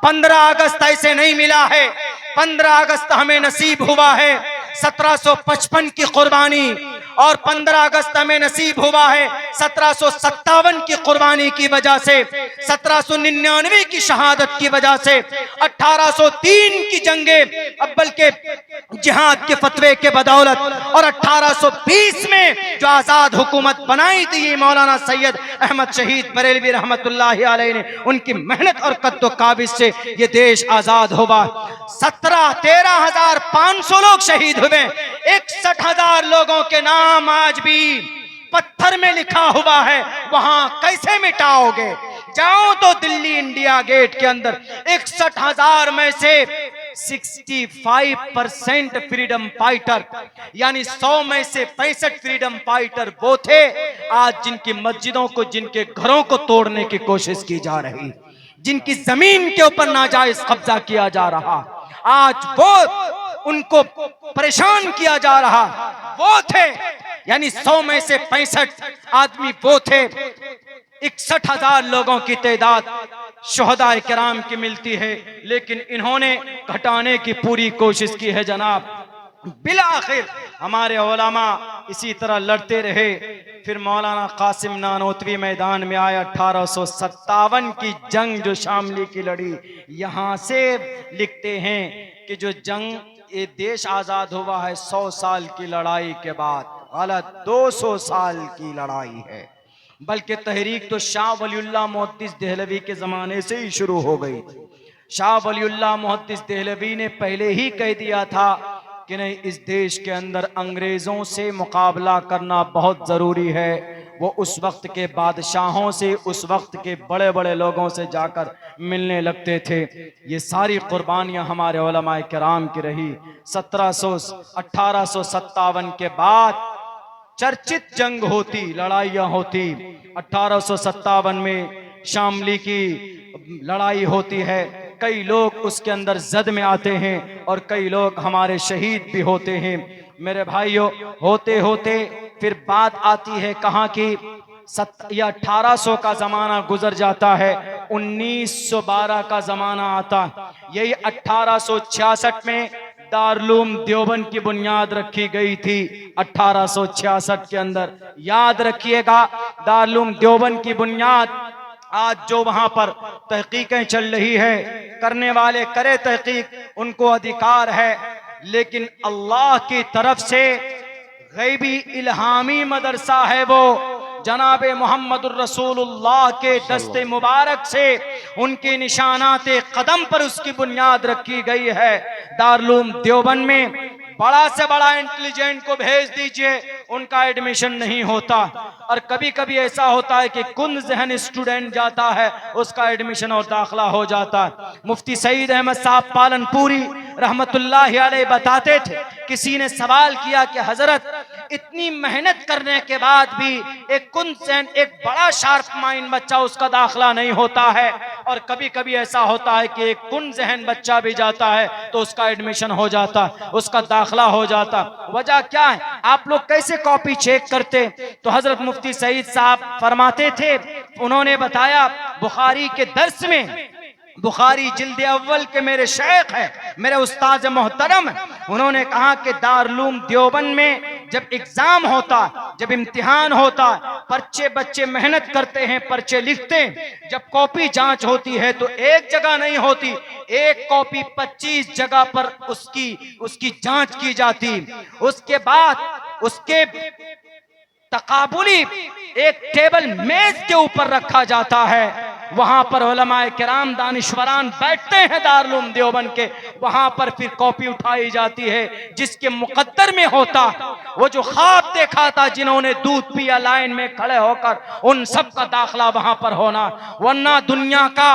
15 अगस्त ऐसे नहीं मिला है, 15 अगस्त हमें नसीब हुआ है 1755 की कुर्बानी, और 15 अगस्त हमें नसीब हुआ है 1757 की कुर्बानी की वजह से, 1799 की शहादत की वजह से, 1803 की जंगे अव्वल के जिहाद के फतवे के बदौलत, और 1820 में जो आजाद हुकूमत बनाई थी मौलाना सैयद अहमद शहीद बरेलवी रहमतुल्लाहि अलैह ने, उनकी मेहनत और कद्दो काबिज से ये देश आजाद हुआ। 13,500 लोग शहीद हुए, 61,000 लोगों के नाम आज भी पत्थर में लिखा हुआ है, वहां कैसे मिटाओगे? जाओ तो दिल्ली इंडिया गेट के अंदर 61,000 में से 65% फ्रीडम फाइटर, यानी 100 में से 65 फ्रीडम फाइटर वो थे आज जिनकी मस्जिदों को, जिनके घरों को तोड़ने की कोशिश की जा रही, जिनकी जमीन के ऊपर नाजायज कब्जा किया जा रहा, आज वो उनको परेशान किया जा रहा, वो थे। यानी 100 में से 65 आदमी वो थे। 61,000 लोगों की तादाद शुहदाए किराम की मिलती है, लेकिन इन्होंने घटाने की पूरी कोशिश की है जनाब। बिलाखिर हमारे उलमा इसी तरह लड़ते रहे। फिर मौलाना कासिम नानोतवी मैदान में आया, 1857 की जंग जो शामली की लड़ी, यहाँ से लिखते हैं कि जो जंग ये देश आजाद हुआ है 100 साल की लड़ाई के बाद, गलत, 200 साल की लड़ाई है। बल्कि तहरीक तो शाह वलीउल्लाह मुहद्दिस देहलवी के जमाने से ही शुरू हो गई थी। शाह वलीउल्लाह मुहद्दिस देहलवी ने पहले ही कह दिया था कि नहीं, इस देश के अंदर अंग्रेजों से मुकाबला करना बहुत जरूरी है। वो उस वक्त के बादशाहों से, उस वक्त के बड़े बड़े लोगों से जाकर मिलने लगते थे। ये सारी कुर्बानियां हमारे उलमाए किराम की रही। 1857 के बाद चर्चित जंग होती, लड़ाइयां होती। 1857 में शामली की लड़ाई होती है। कई लोग उसके अंदर जद में आते हैं और कई लोग हमारे शहीद भी होते हैं। मेरे भाइयों, होते होते फिर बात आती है कहाँ की, 1800 का जमाना गुजर जाता है, 1912 का जमाना आता। यही 1866 में दारुल देवबंद की बुनियाद रखी गई थी। 1866 के अंदर याद रखिएगा, दारुल देवबंद की बुनियाद। आज जो वहां पर तहकीकें चल रही है, करने वाले करे तहकीक, उनको अधिकार है। लेकिन अल्लाह की तरफ से गैबी इल्हामी मदरसा है वो। जनाबे मोहम्मदुर रसूलुल्लाह के दस्ते मुबारक से उनके निशानाते कदम पर उसकी बुनियाद रखी गई है। दारुल देवबंद में बड़ा से बड़ा इंटेलिजेंट को भेज दीजिए, उनका एडमिशन नहीं होता। और कभी कभी ऐसा होता है कि कुन जहन स्टूडेंट जाता है, उसका एडमिशन और दाखला हो जाता है। मुफ्ती सईद अहमद साहब पालनपुरी रहमतुल्लाह अलैह बताते थे, किसी ने सवाल किया कि हजरत, इतनी मेहनत करने के बाद भी एक कुन जहन, एक बड़ा शार्प माइंड बच्चा, उसका दाखला नहीं होता है। और कभी कभी ऐसा होता है कि एक कुन जहन बच्चा भी जाता है तो उसका एडमिशन हो जाता, उसका दाखला हो जाता। वजह क्या है? आप लोग कैसे कॉपी चेक करते? तो हजरत मुफ्ती सईद साहब फरमाते थे, उन्होंने बताया बुखारी के दर्स में, बुखारी जिल्द अव्वल के मेरे शेख है, मेरे उस्ताद मोहतरम, उन्होंने कहा कि दारुल देवबंद में जब एग्जाम होता, जब इम्तिहान होता, पर्चे बच्चे मेहनत करते हैं, पर्चे लिखते हैं। जब कॉपी जांच होती है तो एक जगह नहीं होती, एक कॉपी 25 जगह पर उसकी जांच की जाती। उसके बाद उसके तकाबुली एक टेबल मेज के ऊपर रखा जाता है। वहां पर उलमाए किराम दानिश्वरान बैठते हैं दारुल देवबंद के, वहां पर फिर कॉपी उठाई जाती है। जिसके मुकद्दर में होता, वो जो ख्वाब देखा था, जिन्होंने दूध पिया लाइन में खड़े होकर, उन सब का दाखला वहां पर होना। वरना दुनिया का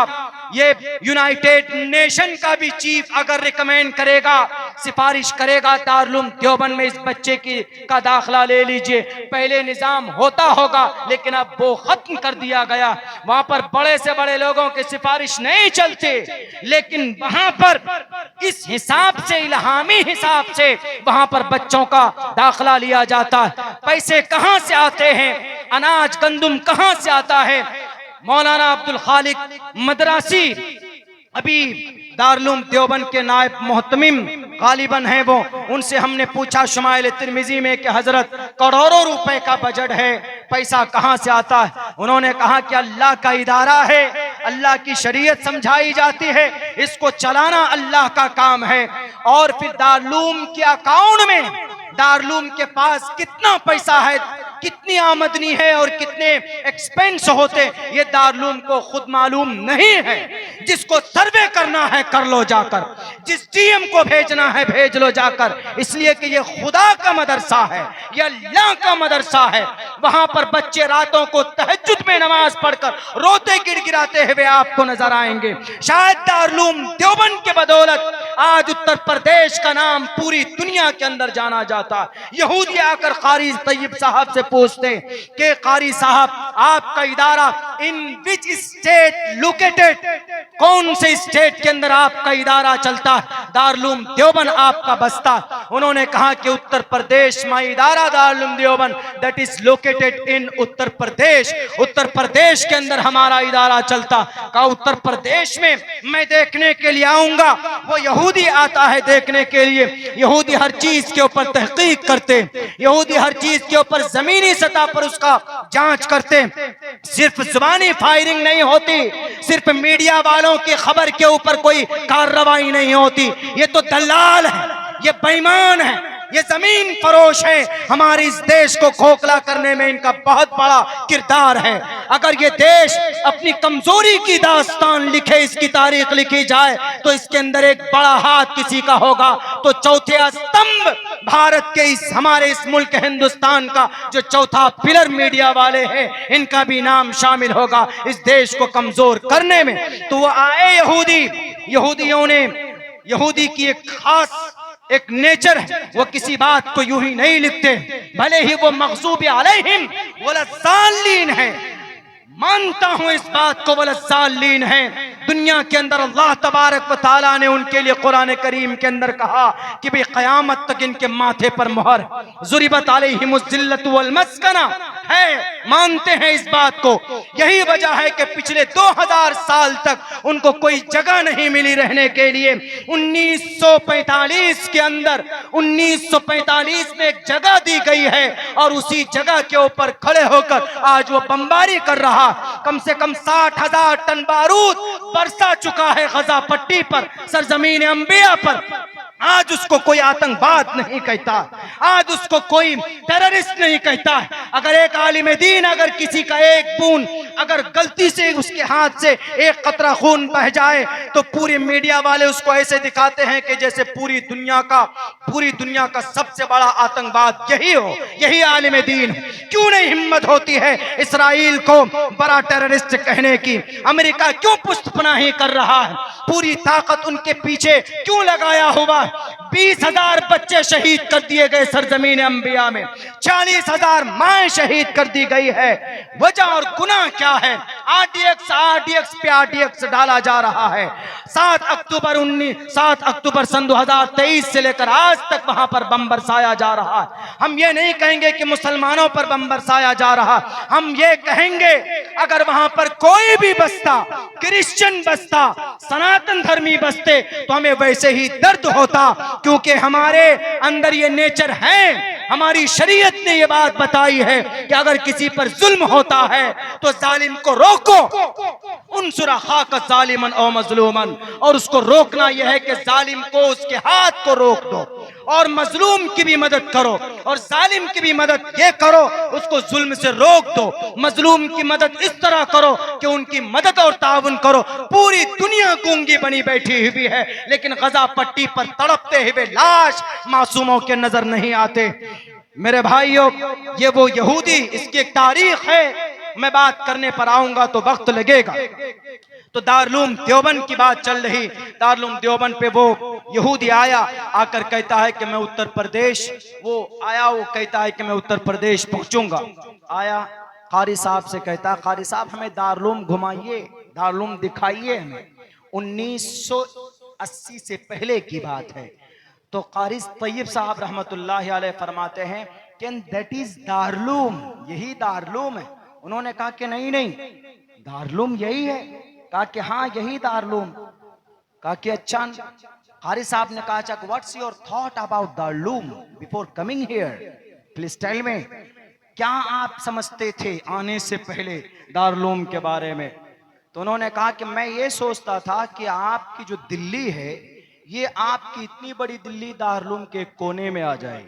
ये यूनाइटेड नेशन का भी चीफ अगर रिकमेंड करेगा, सिफारिश करेगा दारुल देवबंद में इस बच्चे का दाखला ले लीजिए, पहले निजाम होता होगा, लेकिन अब वो खत्म कर दिया गया। वहां पर बड़े से बड़े लोगों की सिफारिश नहीं चलते, लेकिन वहां पर इस हिसाब से, इल्हामी हिसाब से वहां पर बच्चों का दाखला लिया जाता है। पैसे कहां से आते हैं? अनाज गंदुम कहां से आता है? मौलाना अब्दुल खालिक मदरासी अभी दारुल देवबंद के नायब मोहतमिम गालिबन है वो, उनसे हमने पूछा शुमाइल तिरमिजी में कि हजरत, करोड़ों रुपए का बजट है, पैसा कहां से आता है? उन्होंने कहा कि अल्लाह का इदारा है, अल्लाह की शरीयत समझाई जाती है, इसको चलाना अल्लाह का काम है। और फिर दारुल के अकाउंट में, दारुल के पास कितना पैसा है, कितनी आमदनी है और कितने एक्सपेंस होते, ये दारुल को खुद मालूम नहीं है। जिसको सर्वे करना है कर लो जाकर, जिस डीएम को भेजना है भेज लो जाकर, इसलिए कि ये खुदा का मदरसा है, ये अल्लाह का मदरसा है। वहां पर बच्चे रातों को तहज्जुद में नमाज पढ़कर रोते गिड़गिड़ाते हुए आपको नजर आएंगे। शायद दारुल देवबंद के बदौलत आज उत्तर प्रदेश का नाम पूरी दुनिया के अंदर जाना जाता। यहूदी आकर कारी तैयब साहब से पूछते कि कारी साहब, आपका इदारा इन विच स्टेट लोकेटेड, कौन से स्टेट के अंदर आपका इदारा चलता? दारुल देवबंद आपका बस्ता। उन्होंने कहा कि उत्तर प्रदेश में इदारा Darul Deoband, that is located in Uttar Pradesh, Uttar Pradesh के अंदर हमारा इदारा चलता। कहा उत्तर प्रदेश में मैं देखने के लिए आऊंगा, वो यहूदी आता है देखने के लिए। यहूदी हर चीज के ऊपर तहकीक करते, यहूदी हर चीज के ऊपर जमीनी सतह पर उसका जांच करते। सिर्फ जुबानी फायरिंग नहीं होती, सिर्फ मीडिया वालों की खबर के ऊपर कोई कार्रवाई नहीं होती। ये तो दलाल है, ये बेईमान है, ये जमीन फरोश है, हमारे इस देश को खोखला करने में इनका बहुत बड़ा किरदार है। अगर ये देश अपनी कमजोरी की दास्तान लिखे, इसकी तारीख लिखी जाए, तो इसके अंदर एक बड़ा हाथ किसी का होगा। तो चौथे स्तंभ भारत के इस हमारे इस मुल्क हिंदुस्तान का जो चौथा पिलर मीडिया वाले हैं, इनका भी नाम शामिल होगा इस देश को कमजोर करने में। तो वो आए यहूदियों ने, यहूदी की एक खास एक नेचर है, वो किसी बात को यूं ही नहीं लिखते, भले ही वो मग़ज़ूब अलैहिम वलद्दाल्लीन है। मानता हूं इस बात को, वलद्दाल्लीन है। दुनिया के अंदर अल्लाह तबारक व तआला ने उनके लिए कुरान करीम के अंदर कहा कि भाई क़यामत तक इनके माथे पर मोहर, ज़ुरिबत अलैहिमुज़ ज़िल्लतु वल मस्कना है। मानते हैं इस बात को। यही वजह है कि पिछले 2000 साल तक उनको कोई जगह नहीं मिली रहने के लिए। 1945 के अंदर 1945 में एक जगह दी गई है और उसी जगह के ऊपर खड़े होकर आज वो बमबारी कर रहा। कम से कम 60,000 टन बारूद बरसा चुका है गजा पट्टी पर, सरजमीन अंबिया पर। आज उसको कोई आतंकवाद नहीं कहता, आज उसको कोई टेररिस्ट नहीं कहता। अगर एक आलिम दीन, अगर किसी का एक बूंद अगर गलती से उसके हाथ से एक कतरा खून बह जाए, तो पूरे मीडिया वाले उसको ऐसे दिखाते हैं कि जैसे पूरी दुनिया का सबसे बड़ा आतंकवाद यही हो, यही आलिम दीन। क्यों नहीं हिम्मत होती है इसराइल को बड़ा टेररिस्ट कहने की? अमेरिका क्यों पुष्टपनाही कर रहा है? पूरी ताकत उनके पीछे क्यों लगाया हुआ? 20,000 बच्चे शहीद कर दिए गए सरजमीन अंबिया में, 40,000 माएं शहीद कर दी गई है। वजह और गुनाह क्या है? RDX पे RDX डाला जा रहा है। 7 अक्टूबर सन 2023 से लेकर आज तक वहां पर बम बरसाया जा रहा है। हम ये नहीं कहेंगे कि मुसलमानों पर बम बरसाया जा रहा, हम ये कहेंगे अगर वहां पर कोई भी बसता, क्रिश्चियन बसता, सनातन धर्मी बसते, तो हमें वैसे ही दर्द होता, क्योंकि हमारे अंदर ये नेचर है। हमारी शरीयत ने ये बात बताई है कि अगर किसी पर जुल्म होता है तो जालिम को रोको, उनसुर अखाक जालिमन औ मजलूमन, और उसको रोकना यह है कि जालिम को उसके हाथ को रोक दो और मजलूम की भी मदद करो, और जालिम की भी मदद ये करो, उसको जुल्म से रोक दो। मजलूम की मदद इस तरह करो कि उनकी मदद और ताउन करो। पूरी दुनिया गूंगी बनी बैठी हुई है, लेकिन गजा पट्टी पर तड़पते हुए लाश मासूमों के नजर नहीं आते। मेरे भाइयों, ये वो यहूदी, इसकी एक तारीख है, मैं बात करने पर आऊंगा तो वक्त लगेगा। तो दारुल देवबंद की बात चल रही, दारुल देवबंद पे वो यहूदी आया, आकर कहता है कि मैं उत्तर प्रदेश, वो कहता है कि मैं उत्तर प्रदेश पहुंचूंगा। आया कारी साहब से कहता, कारी साहब हमें दारुल घुमाइए, दारुल दिखाइए हमें। 1980 से पहले की बात है। तो कारी तैयब साहब रहमतुल्लाह अलैह फरमाते हैं कि दैट इज दारुल, यही दारुल है। उन्होंने कहा कि नहीं दारुल यही है। कहा कि हाँ यही दारुल। कहा कि अच्छा। कारी साहब ने कहा, what's your thought about Darul before coming here, please tell me. क्या आप समझते थे आने से पहले दारुल के बारे में? तो उन्होंने कहा कि मैं ये सोचता था कि आपकी जो दिल्ली है, ये आपकी इतनी बड़ी दिल्ली दारुल के कोने में आ जाए,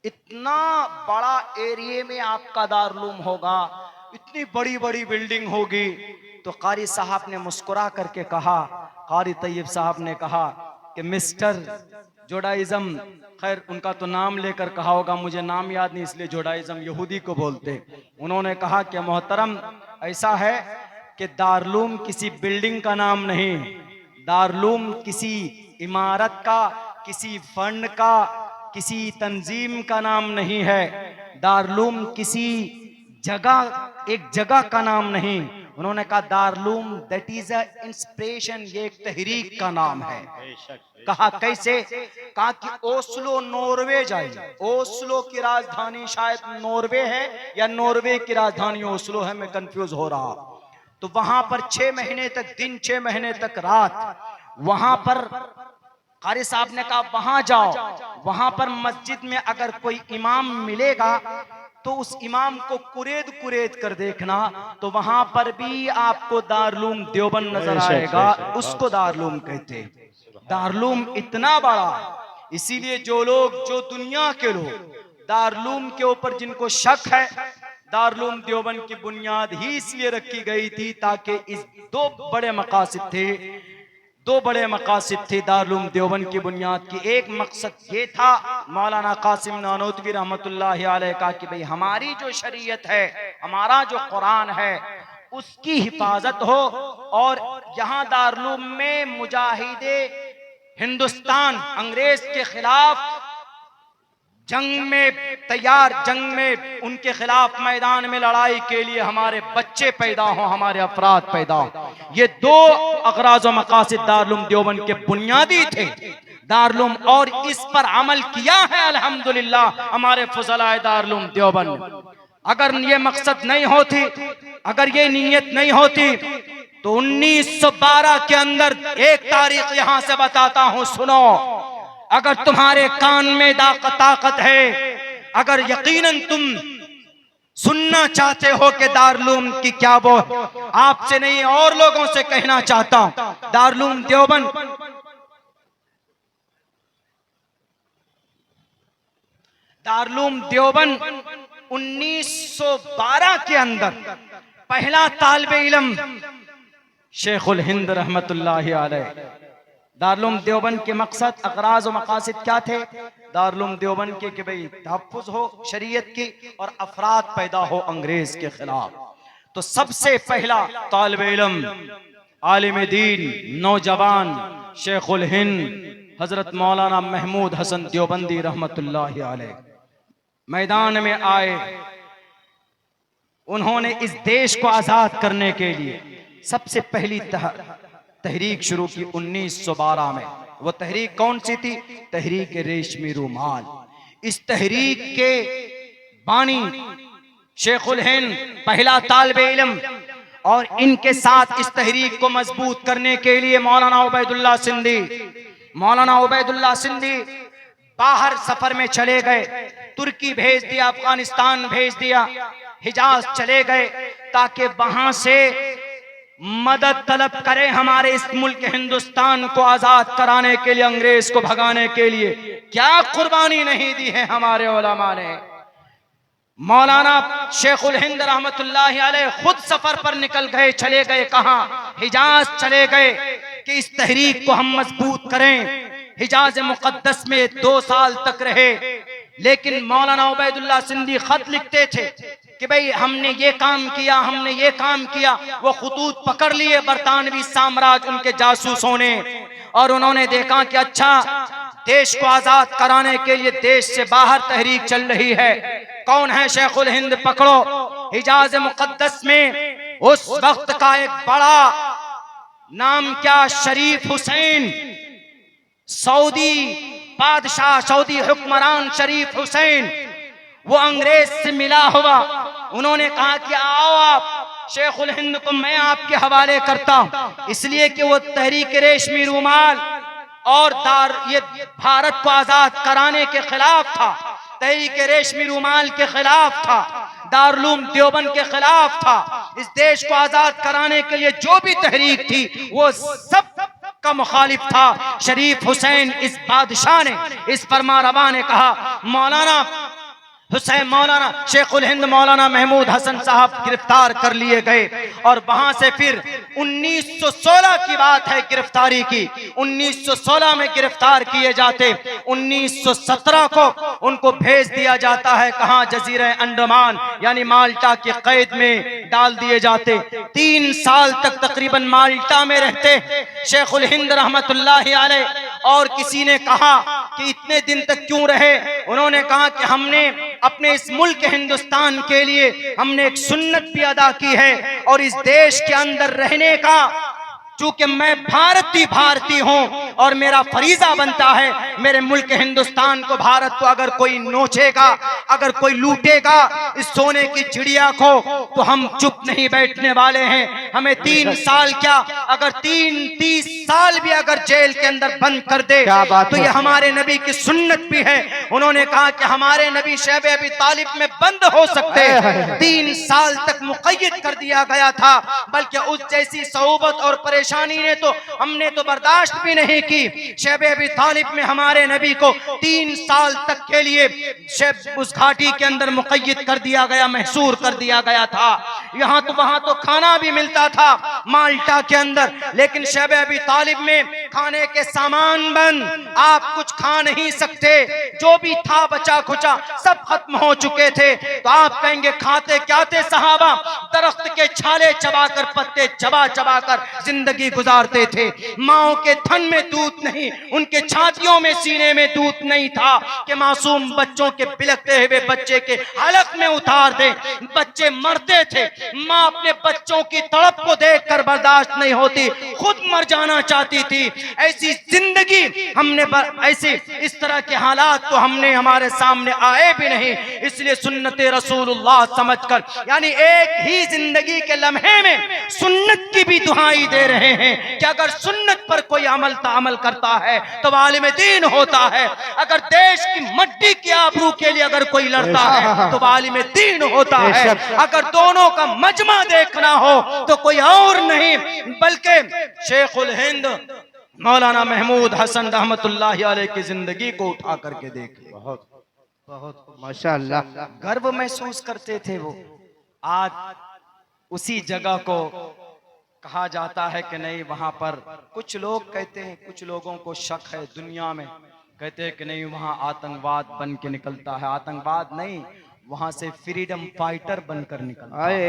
इतना बड़ा एरिया में आपका दारुल होगा, इतनी बड़ी बड़ी बिल्डिंग होगी। तो कारी साहब ने मुस्कुरा करके कहा, कारी तैयब साहब ने कहा कि मिस्टर जुडाइज्म, खैर उनका तो नाम लेकर कहा होगा, मुझे नाम याद नहीं इसलिए जुडाइज्म यहूदी को बोलते। उन्होंने कहा कि मोहतरम ऐसा है कि दारुल किसी बिल्डिंग का नाम नहीं, दारुल किसी इमारत का, किसी फंड का, किसी तंजीम का नाम नहीं है। दारुल किसी जगह, एक जगह का नाम नहीं। उन्होंने कहा Darul that is a inspiration, ये एक तहरीक का नाम है। कहा कैसे? कहा कि ओस्लो नॉर्वे जाइए, ओस्लो की राजधानी शायद नॉर्वे है या नॉर्वे की राजधानी ओस्लो है, मैं कंफ्यूज हो रहा। तो वहां पर 6 महीने तक दिन, 6 महीने तक रात, वहां पर कारी साहब ने कहा वहां जाओ, वहां पर मस्जिद में अगर कोई इमाम मिलेगा तो उस इमाम को कुरेद कर देखना, तो वहां पर भी आपको दारुल देवबंद नजर आएगा, उसको दारुल कहते हैं। दारुल इतना बड़ा, इसीलिए जो लोग, जो दुनिया के लोग दारुल के ऊपर जिनको शक है, दारुल देवबंद की बुनियाद ही इसलिए रखी गई थी ताकि इस दो बड़े मकासद थे दारुल देवबंद की बुनियाद की। एक मकसद ये था, मौलाना कासिम नानोतवी रहमतुल्लाहि अलैह का, कि भाई हमारी जो शरीयत है, हमारा जो कुरान है, उसकी हिफाजत हो। और यहाँ दारुल में मुजाहिदे हिंदुस्तान अंग्रेज के खिलाफ जंग में उनके खिलाफ मैदान में लड़ाई के लिए हमारे बच्चे पैदा हों, हमारे अफराद पैदा हों। ये दो अगराज व मकासद दारुल देवबंद के बुनियादी थे। दारुल और इस पर अमल किया है अल्हम्दुलिल्लाह हमारे फुज़लाए दारुल देवबंद। अगर ये मकसद नहीं होती, अगर ये नीयत नहीं होती, तो 1912 के अंदर एक तारीख यहां से बताता हूं, सुनो। अगर तुम्हारे कान में ताकत है, अगर यकीनन तुम सुनना चाहते हो कि दारुल की क्या, वो आपसे नहीं और लोगों से कहना चाहता हूं, दारुल देवबंद 1912 के अंदर पहला तालिबे इल्म शेखुल हिंद रहमतुल्लाहि अलैह। दारुल देवबंद के मकसद, अगराज व मकासद क्या थे दारुल देवबंद के, कि भाई तहफ़्फ़ुज़ हो शरीयत की और अफराद पैदा हो अंग्रेज के खिलाफ। तो सबसे पहला तालिबे इल्म, आलिम दीन, नौजवान शेखुल हिंद हजरत मौलाना महमूद हसन देवबंदी रहमतुल्लाहि अलैह मैदान में आए। उन्होंने इस देश को आजाद करने के लिए सबसे पहली तहरीक शुरू की 1912 में। वो तहरीक कौन सी थी? तहरीक रेशमी रूमाल। इस तहरीक के बानी शेखुल हिंद पहला तालिबे इल्म, और इनके साथ इस तहरीक को मजबूत करने के लिए मौलाना उबैदुल्लाह सिंधी बाहर सफर में चले गए। तुर्की भेज दिया, अफगानिस्तान भेज दिया, हिजाज चले गए, ताकि वहां से मदद तलब करें हमारे इस मुल्क हिंदुस्तान को आजाद कराने के लिए, अंग्रेज को भगाने के लिए। क्या कुर्बानी नहीं दी है हमारे उलमा ने। मौलाना शेखुल हिंद रहमतुल्लाहि अलैह खुद सफर पर निकल गए, चले गए कहां? हिजाज चले गए कि इस तहरीक को हम मजबूत करें। हिजाज मुकद्दस में 2 साल तक रहे, लेकिन मौलाना उबैदुल्लाह सिंधी खत लिखते थे कि भाई हमने ये काम किया, हमने ये काम किया। वो खुतूत पकड़ लिए बरतानवी साम्राज्य, उनके जासूसों ने, और उन्होंने देखा कि अच्छा, देश को आजाद कराने के लिए देश से बाहर तहरीक चल रही है। कौन है शेखुल हिंद? पकड़ो। हिजाज मुकद्दस में उस वक्त का एक बड़ा नाम क्या, शरीफ हुसैन, सऊदी बादशाह, सऊदी हुक्मरान शरीफ हुसैन, वो अंग्रेज से मिला हुआ। उन्होंने कहा कि आओ आप, शेखुल हिंद को मैं आपके हवाले करता हूं, इसलिए कि वो तहरीक रेशमी रूमाल और ये भारत को आजाद कराने के खिलाफ था, तहरीक रेशमी रूमाल के खिलाफ था, दारुल देवबंद के खिलाफ था। इस देश को आजाद कराने के लिए जो भी तहरीक थी, वो सब का मुखालिफ था। शरीफ हुसैन इस बादशाह ने, इस फरमारवा ने कहा, मौलाना शेखुल हिंद मौलाना महमूद हसन साहब गिरफ्तार कर लिए गए। और वहां से फिर 1916 की बात है गिरफ्तारी की। 1916 में गिरफ्तार किए जाते, 1917 को उनको भेज दिया जाता है कहां? जजीरा अंडमान यानी माल्टा की कैद में डाल दिए जाते। 3 साल तक तकरीबन माल्टा में रहते शेखुल हिंद रहमतुल्लाहि अलैह। और किसी ने कहा कि इतने दिन तक क्यों रहे? उन्होंने कहा कि हमने अपने इस मुल्क हिंदुस्तान के लिए हमने एक सुन्नत भी अदा की है, और इस देश के अंदर रहने का, चूंकि मैं भारतीय हूं और मेरा फरीजा बनता है मेरे मुल्क हिंदुस्तान को, भारत को अगर कोई नोचेगा, अगर कोई लूटेगा इस सोने की चिड़िया को, तो हम चुप नहीं बैठने वाले हैं। हमें 3 साल क्या, अगर 30 साल भी अगर जेल के अंदर बंद कर दे तो ये हमारे नबी की सुन्नत भी है। उन्होंने कहा कि हमारे नबी शैब अबी तालिब में बंद हो सकते, 3 साल तक मुक़य्यद कर दिया गया था। बल्कि उस जैसी सऊबत और परेशानी ने तो हमने तो बर्दाश्त भी नहीं की। शैब अबी तालिब में हमारे हमारे नबी को 3 साल तक के लिए उस घाटी के अंदर मुक़य्यद कर दिया गया, महसूर कर दिया गया था। यहाँ तो वहां तो खाना भी मिलता था माल्टा के अंदर, लेकिन शैब अबी तालिब में खाने के सामान बंद, आप कुछ खा नहीं सकते, जो भी था बचा खुचा सब खत्म हो चुके थे। तो आप कहेंगे खाते क्या थे सहाबा? दरख्त के छाले चबाकर, पत्ते चबा चबा कर जिंदगी गुजारते थे। माओ के थन में दूध नहीं, उनके छातियों में, सीने में दूध नहीं था कि मासूम बच्चों के बिलखते हुए बच्चे के हलक में उतार दे। बच्चे मरते थे, माँ अपने बच्चों की तड़प को देखकर बर्दाश्त नहीं होती, खुद मर जाना चाहती थी। ऐसी जिंदगी हमने ऐसे इस तरह के हालात तो हमने हमारे सामने आए भी नहीं। इसलिए सुन्नत रसूलुल्लाह समझकर, यानी एक ही जिंदगी के लम्हे में सुन्नत की भी दुहाई दे रहे हैं कि अगर सुन्नत पर कोई अमल करता है तो आलिम दीन होता है। अगर देश की मट्टी की आबरू के लिए अगर कोई लड़ता है तो आलिम दीन होता है। अगर दोनों का मजमा देखना हो तो कोई और नहीं बल्कि शेखुल हिंद मौलाना महमूद हसन रहमतुल्लाहि अलैह की जिंदगी को उठा करके देख ले। बहुत बहुत माशाअल्लाह। गर्व महसूस करते थे वो। आज उसी जगह को कहा जाता है कि नहीं, वहां पर कुछ लोग कहते हैं, कुछ लोगों को शक है दुनिया में, कहते हैं कि नहीं वहां आतंकवाद बन के निकलता है। आतंकवाद नहीं, वहां से फ्रीडम फाइटर बनकर निकलता है,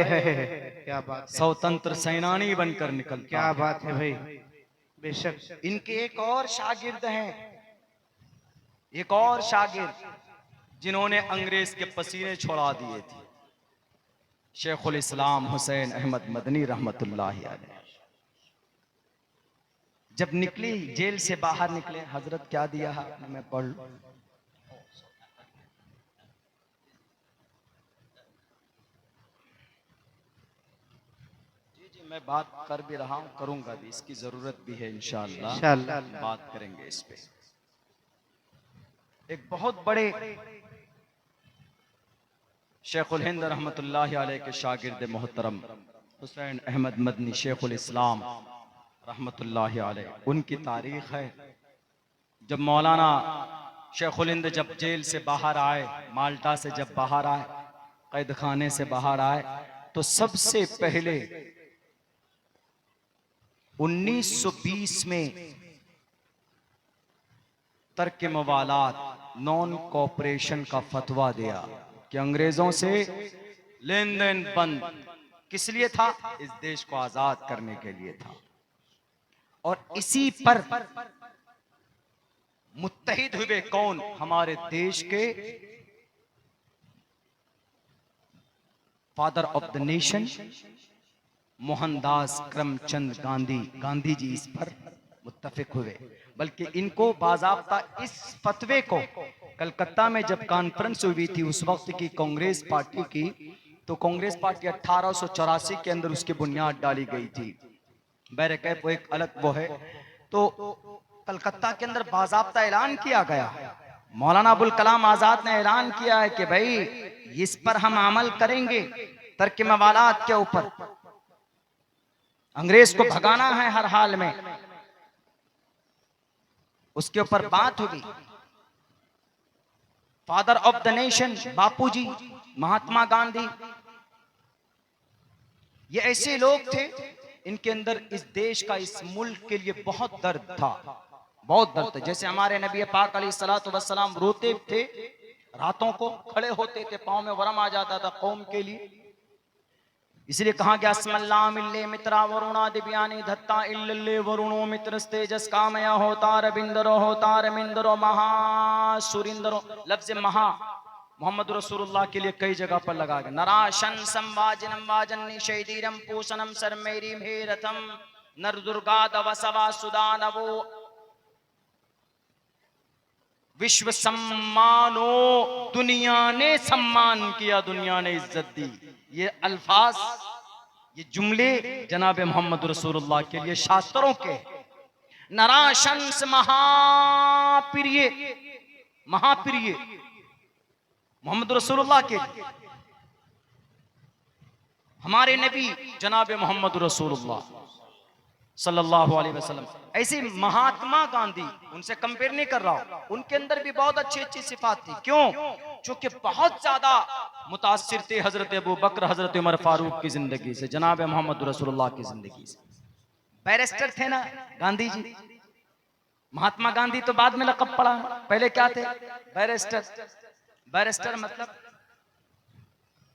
क्या बात है, स्वतंत्र सेनानी बनकर निकलता क्या है। बात है भाई, बेशक। इनके एक और शागिर्द हैं, एक और शागिर्द जिन्होंने अंग्रेज के पसीने छोड़ा दिए थे, शेखुल इस्लाम हुसैन अहमद मदनी रहमतुल्लाहि अलैह। जब निकली, जेल से बाहर निकले, हजरत क्या दिया है आपने, मैं पढ़ लूं। जी मैं बात कर भी रहा हूं, करूंगा भी, इसकी जरूरत भी है इंशाअल्लाह, बात करेंगे इस पे। एक बहुत बड़े शेखुल हिंद रहमतुल्लाहि अलैह के शागिर्द मोहतरम हुसैन अहमद मदनी शेखुल इस्लाम रहमतुल्लाहि अलैह, उनकी तारीख है। जब मौलाना शेखुल हिंद जब जेल से बाहर आए, माल्टा से जब बाहर आए, कैद खाने से बाहर आए, तो सबसे पहले 1920 में तर्क मवालात, नॉन कोऑपरेशन का फतवा दिया कि अंग्रेजों से लेन देन बंद। किस लिए था? इस देश को आजाद करने के लिए था। और इसी पर मुत्तहिद हुए कौन? हमारे देश के father of the nation Mohandas Karamchand Gandhi, Gandhi ji इस पर मुत्तफिक हुए। बल्कि इनको बाज़ाब्ता इस फतवे को कलकत्ता में जब कॉन्फ्रेंस हुई थी उस वक्त की कांग्रेस पार्टी की, तो कांग्रेस पार्टी 1884 के अंदर उसकी बुनियाद डाली गई थी। बैरकैफ वो एक अलग वो है। तो कलकत्ता के अंदर बाज़ाब्ता ऐलान किया गया, मौलाना अबुल कलाम आजाद ने ऐलान किया है कि भाई इस पर हम अमल करेंगे, तर्क मवालात के ऊपर। अंग्रेज को भगाना है हर हाल में, उसके ऊपर बात होगी। फादर ऑफ द नेशन बापूजी, महात्मा गांधी, ये ऐसे लोग थे, इनके अंदर इस देश का, इस मुल्क के लिए बहुत दर्द था, बहुत दर्द था। जैसे हमारे नबी पाक अलैहिस्सलातु वस्सलाम रोते थे, रातों को खड़े होते थे, पांव में वरम आ जाता था कौम के लिए। इसलिए कहा गया अस्मल्लाह मिल्ले मित्रा वरुणा दिव्यानि धत्ता इल्लल्ले वरुणो मित्रस्ते जस कामया होता रविंदरो होता रमिंदरो महासुरिंदरो। लफ्ज महा मोहम्मद रसूलुल्लाह के लिए कई जगह पर लगा गया। नराशन संवाजनम वाजन्नी शैदीरम पूषणम सरमेरी भेरथम नर दुर्गा दवसवा सुदानवो विश्व सम्मानो, दुनिया ने सम्मान किया, दुनिया ने इज्जत दी। ये अल्फाज, ये जुमले जनाब मोहम्मद रसूलुल्लाह के लिए शास्त्रों के। नराशंस महाप्रिय, महाप्रिय मोहम्मद रसूलुल्लाह के लिए, हमारे नबी जनाब मोहम्मद रसूलुल्लाह सल्लल्लाहु अलैहि वसल्लम। ऐसे महात्मा गांधी, उनसे कंपेयर नहीं कर रहा हूं, उनके अंदर भी बहुत अच्छी अच्छी सिफात थी। क्यों? क्योंकि बहुत ज्यादा मुतासिर थे हजरत अबू बकर, हजरत उमर फारूक की जिंदगी से, जनाब मोहम्मद रसूलुल्लाह की जिंदगी से। बैरिस्टर थे ना गांधी जी। महात्मा गांधी तो बाद में लक़ब पड़ा, पहले क्या थे? बैरिस्टर। बैरिस्टर मतलब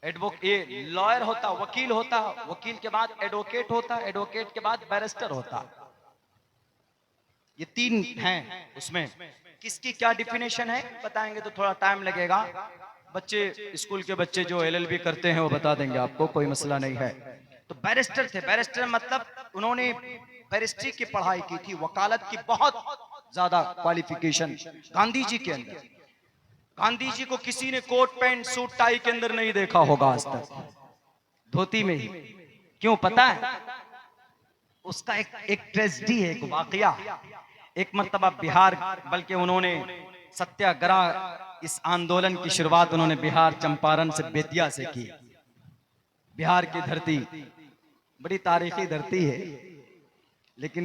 एडवोकेट, लॉयर होता, वकील होता, वकील के बाद एडवोकेट होता, एडवोकेट के बाद बैरिस्टर होता। ये तीन हैं। उसमें किसकी क्या डिफिनेशन है बताएंगे तो थोड़ा टाइम लगेगा। बच्चे, स्कूल के बच्चे जो एलएलबी करते हैं वो बता देंगे आपको, कोई मसला नहीं है। तो बैरिस्टर थे। बैरिस्टर मतलब उन्होंने बैरिस्ट्री की पढ़ाई की थी, वकालत की बहुत ज्यादा क्वालिफिकेशन गांधी जी के अंदर। गांधी जी को किसी ने कोट पैंट सूट टाई के अंदर नहीं देखा होगा आज तक, धोती में ही। क्यों पता है? उसका एक ट्रेजेडी है, एक वाकया। एक मर्तबा बिहार, बल्कि उन्होंने सत्याग्रह, इस आंदोलन की शुरुआत उन्होंने बिहार चंपारण से, बेतिया से की। बिहार की धरती बड़ी तारीखी धरती है, लेकिन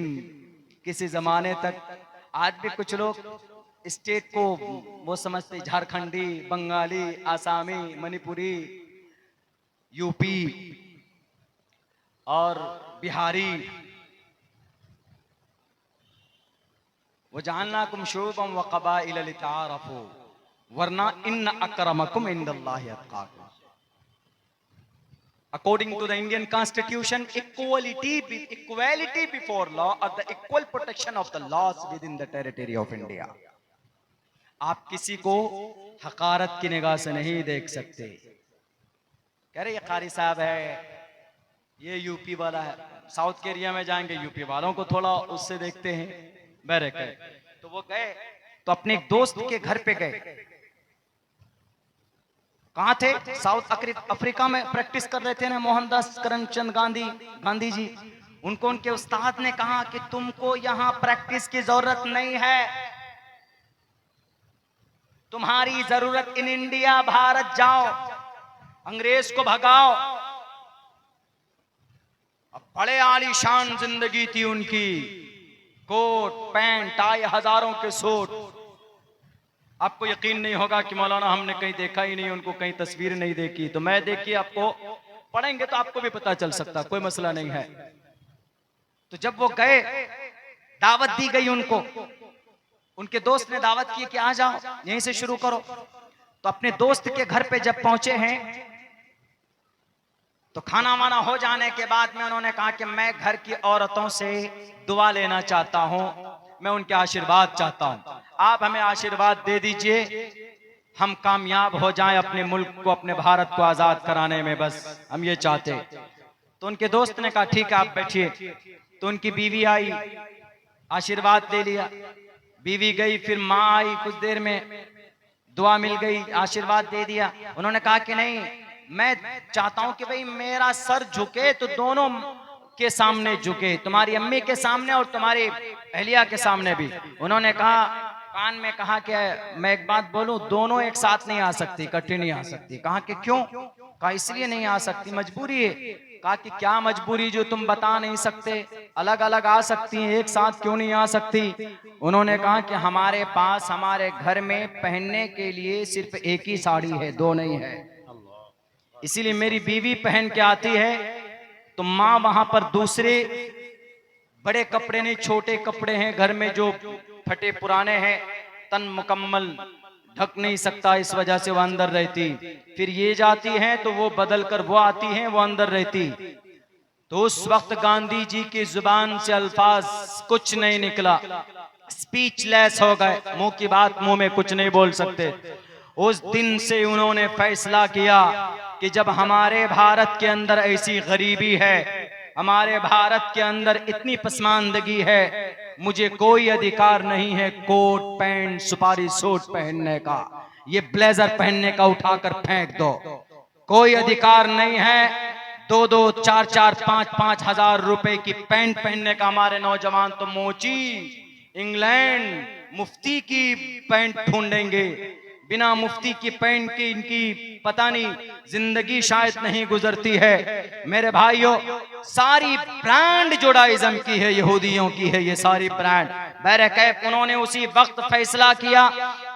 किसी जमाने तक आज भी कुछ लोग स्टेट को वो समझते झारखंडी, बंगाली, आसामी, मणिपुरी, यूपी और बिहारी। वो जानना कुम शुबम व कबाइल लितारफू वरना इन्न अकरमकुम इंदल्लाहि अत्काकुम। According to the Indian Constitution, equality before law or the equal protection of the laws within the territory of India. आप किसी को हकारत की निगाह से नहीं देख सकते। कह रहे ये कारी साहब है, ये यूपी वाला है। साउथ के एरिया में जाएंगे, यूपी वालों को थोड़ा उससे देखते हैं, बैरक है। तो वो गए तो अपने एक दोस्त के घर पे गए। कहाँ थे? साउथ अफ्रीका में प्रैक्टिस कर रहे थे ना मोहनदास करमचंद गांधी जी। उनको उनके उस्ताद ने कहा कि तुमको यहाँ प्रैक्टिस की जरूरत नहीं है, तुम्हारी जरूरत इन इंडिया, भारत जाओ, अंग्रेज को भगाओ। अब बड़े आलीशान जिंदगी थी उनकी, कोट पैंट टाई, हजारों के सूट। आपको यकीन नहीं होगा कि मौलाना हमने कहीं देखा ही नहीं, उनको कहीं तस्वीर नहीं देखी। तो मैं देखी, आपको पढ़ेंगे तो आपको भी पता चल सकता, कोई मसला नहीं है। तो जब वो गए, दावत दी गई उनको, उनके दोस्त ने दावत की कि आ जाओ, यहीं से शुरू करो। तो अपने दोस्त के घर पे जब पहुंचे हैं तो खाना वाना हो जाने के बाद में उन्होंने कहा कि मैं घर की औरतों से दुआ लेना चाहता हूं, मैं उनके आशीर्वाद चाहता हूं, आप हमें आशीर्वाद दे दीजिए, हम कामयाब हो जाएं अपने मुल्क को, अपने भारत को आजाद कराने में, बस हम ये चाहते। तो उनके दोस्त ने कहा ठीक है आप बैठिए। तो उनकी बीवी आई, आशीर्वाद दे लिया। बीवी गई, फिर माँ आई, कुछ देर में दुआ मिल गई, आशीर्वाद दे दिया। उन्होंने कहा कि नहीं, मैं चाहता हूं कि भाई मेरा सर झुके तो दोनों के सामने झुके, तुम्हारी अम्मी के सामने और तुम्हारी अहलिया के सामने भी। उन्होंने कहा, कान में कहा कि मैं एक बात बोलूं, दोनों एक साथ नहीं आ सकती, इकट्ठी नहीं आ सकती। कहा कि क्यों? कहा इसलिए नहीं आ सकती, मजबूरी है। कहा कि क्या मजबूरी जो तुम बता नहीं सकते? अलग अलग आ सकती हैं, एक साथ क्यों नहीं आ सकती? उन्होंने कहा कि हमारे पास, हमारे घर में पहनने के लिए सिर्फ एक ही साड़ी है, दो नहीं है, इसीलिए मेरी बीवी पहन के आती है तो माँ वहां पर दूसरे बड़े कपड़े नहीं, छोटे कपड़े हैं घर में जो फटे पुराने हैं, तन मुकम्मल ढक नहीं सकता, इस वजह से वो अंदर रहती। फिर ये जाती हैं तो वो बदल कर वो आती हैं, वो अंदर रहती। तो उस वक्त गांधी जी की जुबान से अल्फाज कुछ नहीं निकला, स्पीचलेस हो गए, मुंह की बात मुंह में कुछ नहीं बोल सकते। उस दिन से उन्होंने फैसला किया कि जब हमारे भारत के अंदर ऐसी गरीबी है, हमारे भारत के अंदर इतनी पसमानदगी है, मुझे कोई अधिकार नहीं है कोट पैंट सुपारी सूट पहनने का, ये ब्लेजर पहनने का उठाकर फेंक दो, कोई अधिकार नहीं है। 2-2, 4-4, 5-5 हजार रुपए की पैंट पहनने का। हमारे नौजवान तो मोची, इंग्लैंड, मुफ्ती की पैंट ढूंढेंगे, बिना मुफ्ती की पैंट की इनकी पता नहीं जिंदगी शायद नहीं गुजरती है। मेरे भाइयों, सारी ब्रांड जुडाइज्म की है, यहूदियों की है ये सारी ब्रांड। बहरकैफ उन्होंने उसी वक्त फैसला किया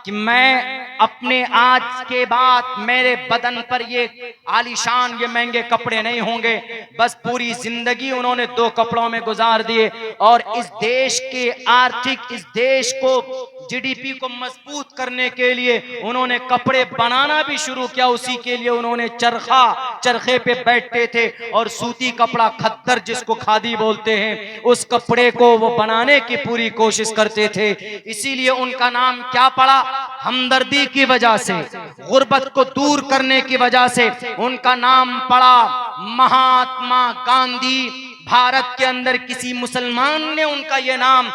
कि मैं अपने आज के बाद मेरे बदन पर ये आलीशान ये महंगे कपड़े नहीं होंगे। बस पूरी जिंदगी उन्होंने 2 कपड़ों में गुजार दिए और इस देश के आर्थिक, इस देश को जीडीपी को मजबूत करने के लिए उन्होंने कपड़े बनाना भी शुरू किया। उसी के लिए उन्होंने चरखे पे बैठते थे और सूती कपड़ा खद्दर जिसको खादी बोलते हैं उस कपड़े को वो बनाने की पूरी कोशिश करते थे। इसीलिए उनका नाम क्या पड़ा? हमदर्दी की वजह से, गुर्बत को दूर करने की वजह से उनका नाम पड़ा महात्मा गांधी। भारत के अंदर किसी मुसलमान ने उनका ये नाम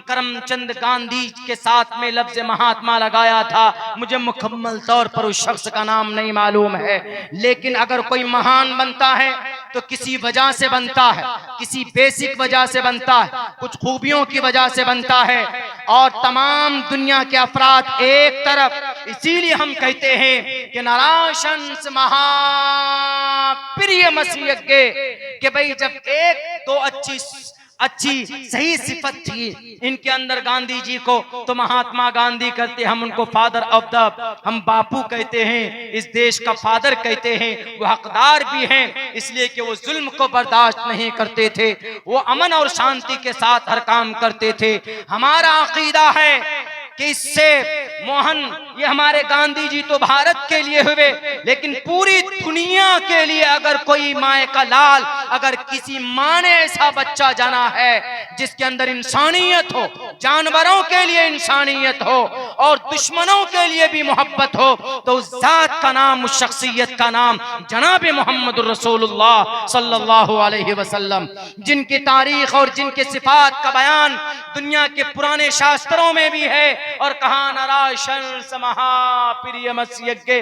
करमचंद गांधी के साथ में लफ्ज महात्मा लगाया था। मुझे मुकम्मल तौर पर उस शख्स का नाम नहीं मालूम है, लेकिन अगर कोई महान बनता है तो किसी वजह से बनता है, किसी बेसिक वजह से बनता है, कुछ खूबियों की वजह से बनता है। और तमाम दुनिया के अफराद एक तरफ, इसीलिए हम कहते हैं कि नाराशंस महाप्रिय मसीह के भाई जब एक दो अच्छी सही सिफत थी इनके अंदर गांधी जी को, तो महात्मा गांधी कहते, हम उनको फादर ऑफ द, हम बापू कहते हैं, इस देश का फादर कहते हैं। वो हकदार भी हैं इसलिए कि वो जुल्म को बर्दाश्त नहीं करते थे, वो अमन और शांति के साथ हर काम करते थे। हमारा अकीदा है कि इससे मोहन, ये हमारे गांधी जी तो भारत के लिए हुए, लेकिन पूरी दुनिया के लिए अगर कोई माए का लाल, अगर किसी माँ ने ऐसा बच्चा जाना है जिसके अंदर इंसानियत हो, जानवरों के लिए इंसानियत हो और दुश्मनों के लिए भी मोहब्बत हो, तो उस जात का नाम, उस शख्सियत का नाम जनाब मोहम्मद रसूलुल्लाह सल्लल्लाहु अलैहि वसल्लम, जिनकी तारीख और जिनके सिफात का बयान दुनिया के पुराने शास्त्रों में भी है। और कहा नाराशंस महाप्रिय मसीह के,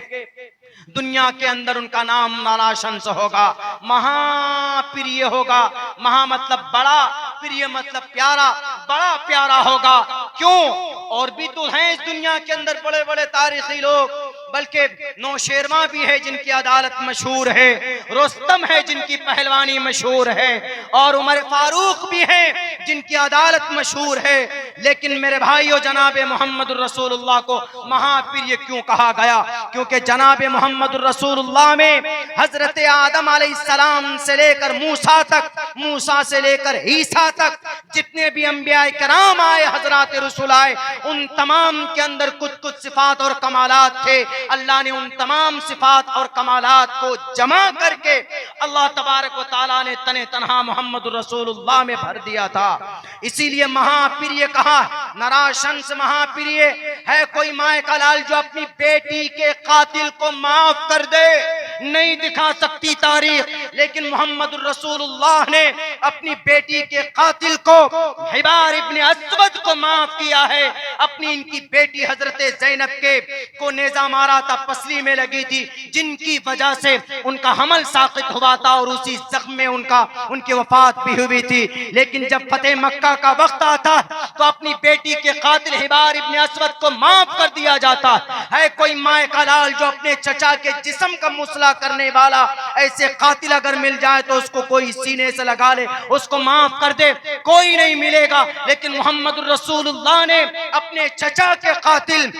दुनिया के अंदर उनका नाम नाराशंस होगा, महाप्रिय होगा। महा मतलब बड़ा, प्रिय मतलब प्यारा, बड़ा प्यारा होगा। क्यों? और भी तो हैं इस दुनिया के अंदर बड़े बड़े तारीखी लोग, बल्कि नौशेरवा भी है जिनकी अदालत मशहूर है, रुस्तम है जिनकी पहलवानी मशहूर है, और उमर फारूक भी है जिनकी अदालत मशहूर है। लेकिन मेरे भाइयों, जनाब मोहम्मद रसूलुल्लाह को महाप्रिय क्यों कहा गया? क्योंकि जनाब मोहम्मद रसूलुल्लाह में हजरत आदम अलैहिस्सलाम से लेकर मूसा तक, मूसा से लेकर ईसा तक जितने भी अंबिया कराम आए, हजरत रसूल आए, उन तमाम के अंदर कुछ कुछ सिफात और कमालात थे। अल्लाह ने उन तमाम सिफात और कमालात को जमा करके अल्लाह तबारक व तआला ने तने तनहा मोहम्मद रसूलुल्लाह में भर दिया था। इसीलिए महाप्रिय कहा, नाराशंस महाप्रिय है कोई माए का लाल जो अपनी बेटी के कातिल को माफ कर दे। नहीं दिखा सकती तारीख, लेकिन मोहम्मद रसूलुल्लाह ने अपनी बेटी के कातिल को, हिबार इब्ने अस्वद को माफ किया है। अपनी इनकी बेटी हजरत ज़ैनब के को नेजा मारा था, पसली में लगी थी, जिनकी वजह से उनका हमल साकित हुआ था और उसी जख्म में उनकी वफात भी हुई थी। लेकिन जब फतेह मक्का का वक्त आता तो अपनी बेटी के कातिल हिबार इब्ने अस्वद को माफ कर दिया जाता है। कोई माए का लाल जो अपने चचा के जिस्म का मुसला करने वाला ऐसे कातिल अगर मिल जाए तो उसको कोई सीने से लगा ले, उसको माफ कर दे, कोई नहीं मिलेगा। लेकिन मोहम्मद रसूलुल्लाह ने अपने चचा के कातिल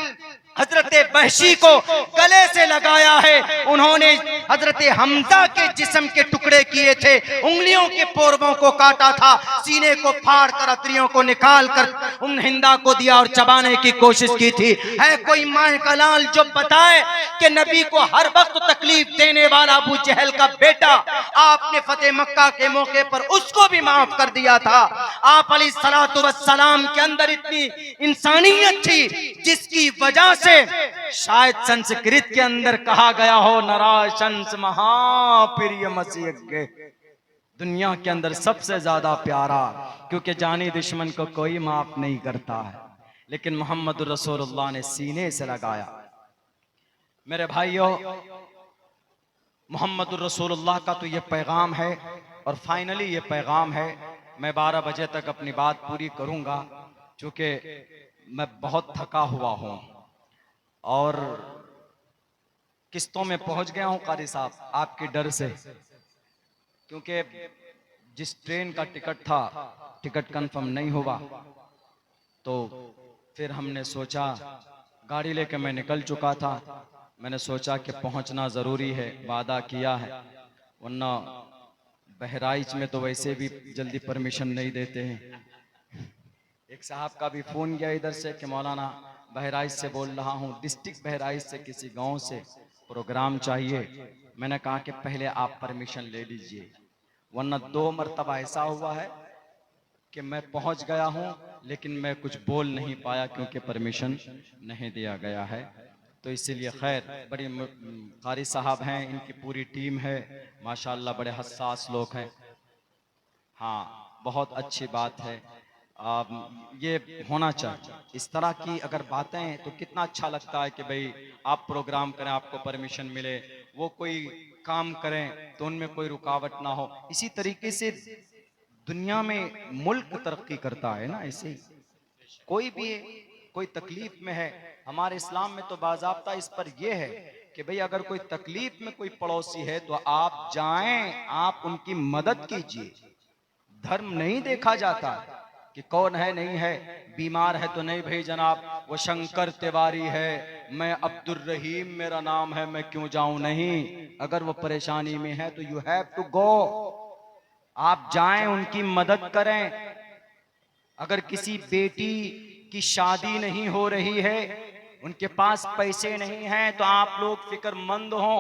हजरत बहशी को गले से लगाया है। उन्होंने हजरत हमजा के जिस्म के टुकड़े किए थे, उंगलियों के पोरबों को काटा था, सीने को फाड़ कर अतरियों को निकाल कर उन हिंदा को दिया और चबाने की कोशिश की थी। है कोई माए का लाल जो बताए कि नबी को हर वक्त तकलीफ देने वाला अबू जहल का बेटा, आपने फतेह मक्का के मौके पर उसको भी माफ कर दिया था। आप अलैहिस्सलातु वस्सलाम के अंदर इतनी इंसानियत थी जिसकी वजह से शायद संस्कृत के अंदर कहा गया हो नाराशंस महाप्रिय मसीह के, दुनिया के अंदर सबसे ज्यादा प्यारा, क्योंकि जानी दुश्मन को कोई माफ नहीं करता है, लेकिन मोहम्मद रसूलुल्लाह ने सीने से लगाया। मेरे भाइयों, मोहम्मद रसूलुल्लाह का तो ये पैगाम है और फाइनली ये पैगाम है। मैं 12 बजे तक अपनी बात पूरी करूंगा, क्योंकि मैं बहुत थका हुआ हूं। और किस्तों में पहुंच गया हूं कारी साहब आपके डर से, क्योंकि जिस ट्रेन का टिकट था टिकट कंफर्म नहीं हुआ, तो फिर हमने सोचा, गाड़ी लेके मैं निकल चुका था, मैंने सोचा कि पहुंचना ज़रूरी है, वादा किया है, वरना बहराइच में तो वैसे भी जल्दी परमिशन नहीं देते हैं। एक साहब का भी फ़ोन गया इधर से कि मौलाना बहराइच से बोल रहा हूँ, डिस्ट्रिक्ट बहराइच से किसी गांव से प्रोग्राम चाहिए। मैंने कहा कि पहले आप परमिशन ले लीजिए, वरना 2 मरतबा ऐसा हुआ है कि मैं पहुंच गया हूं लेकिन मैं कुछ बोल नहीं पाया क्योंकि परमिशन नहीं दिया गया है। तो इसीलिए खैर, बड़ी कारी साहब हैं, इनकी पूरी टीम है माशाल्लाह, बड़े हसास लोग हैं। हाँ, बहुत अच्छी बात है, ये होना चाहिए इस तरह की अगर बातें, तो कितना अच्छा लगता है कि भाई आप प्रोग्राम करें, आपको परमिशन मिले, वो कोई काम करें तो उनमें कोई रुकावट ना हो। इसी तरीके से दुनिया में मुल्क तरक्की करता है ना, ऐसे ही कोई भी कोई तकलीफ में है, हमारे इस्लाम में तो बाज़ाब्ता इस पर यह है कि भाई अगर कोई तकलीफ में कोई पड़ोसी है तो आप जाएं, आप उनकी मदद कीजिए। धर्म नहीं देखा जाता कि कौन है नहीं है, बीमार है तो नहीं भाई जनाब वो शंकर तिवारी है, मैं अब्दुल रहीम मेरा नाम है, मैं क्यों जाऊं, नहीं। अगर वो परेशानी में है तो यू हैव टू गो, आप जाएं, उनकी मदद करें। अगर किसी बेटी की शादी नहीं हो रही है, उनके पास पैसे नहीं हैं, तो आप लोग फिक्रमंद हो।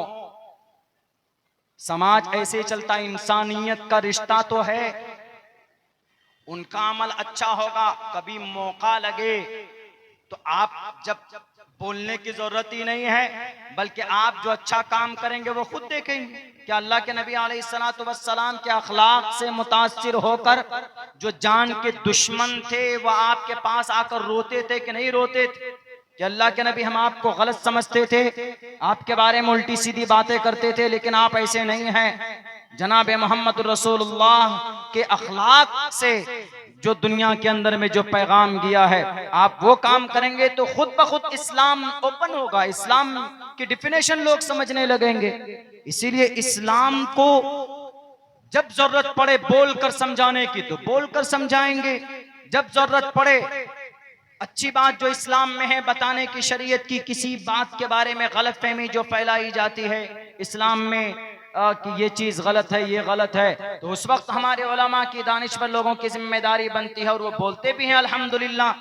समाज ऐसे चलता, इंसानियत का रिश्ता तो है, उनका अमल अच्छा होगा, कभी मौका लगे तो आप जब बोलने की जरूरत ही नहीं है, बल्कि आप जो अच्छा काम करेंगे वो खुद देखेंगे। क्या अल्लाह के नबी अलैहिस्सलातु वस्सलाम के अखलाक से मुतासिर होकर जो जान के दुश्मन थे वो आपके पास आकर रोते थे कि नहीं रोते थे? कि अल्लाह के नबी हम आपको गलत समझते थे, आपके बारे में उल्टी सीधी बातें करते थे, लेकिन आप ऐसे नहीं हैं। जनाब मोहम्मद रसूलुल्लाह के अखलाक से जो दुनिया के अंदर में जो पैगाम दिया है, आप वो काम करेंगे तो खुद ब खुद इस्लाम ओपन होगा, इस्लाम की डिफिनेशन लोग समझने लगेंगे। इसीलिए इस्लाम को जब जरूरत पड़े बोलकर समझाने की तो बोलकर समझाएंगे, जब जरूरत पड़े अच्छी बात जो इस्लाम में है बताने की, शरीयत की किसी बात के बारे में गलतफहमी जो फैलाई जाती है इस्लाम में कि ये चीज गलत है, ये गलत है, तो उस वक्त हमारे उलमा की, दानिशवर लोगों की जिम्मेदारी बनती है, और वो बोलते भी हैं अल्हम्दुलिल्लाह।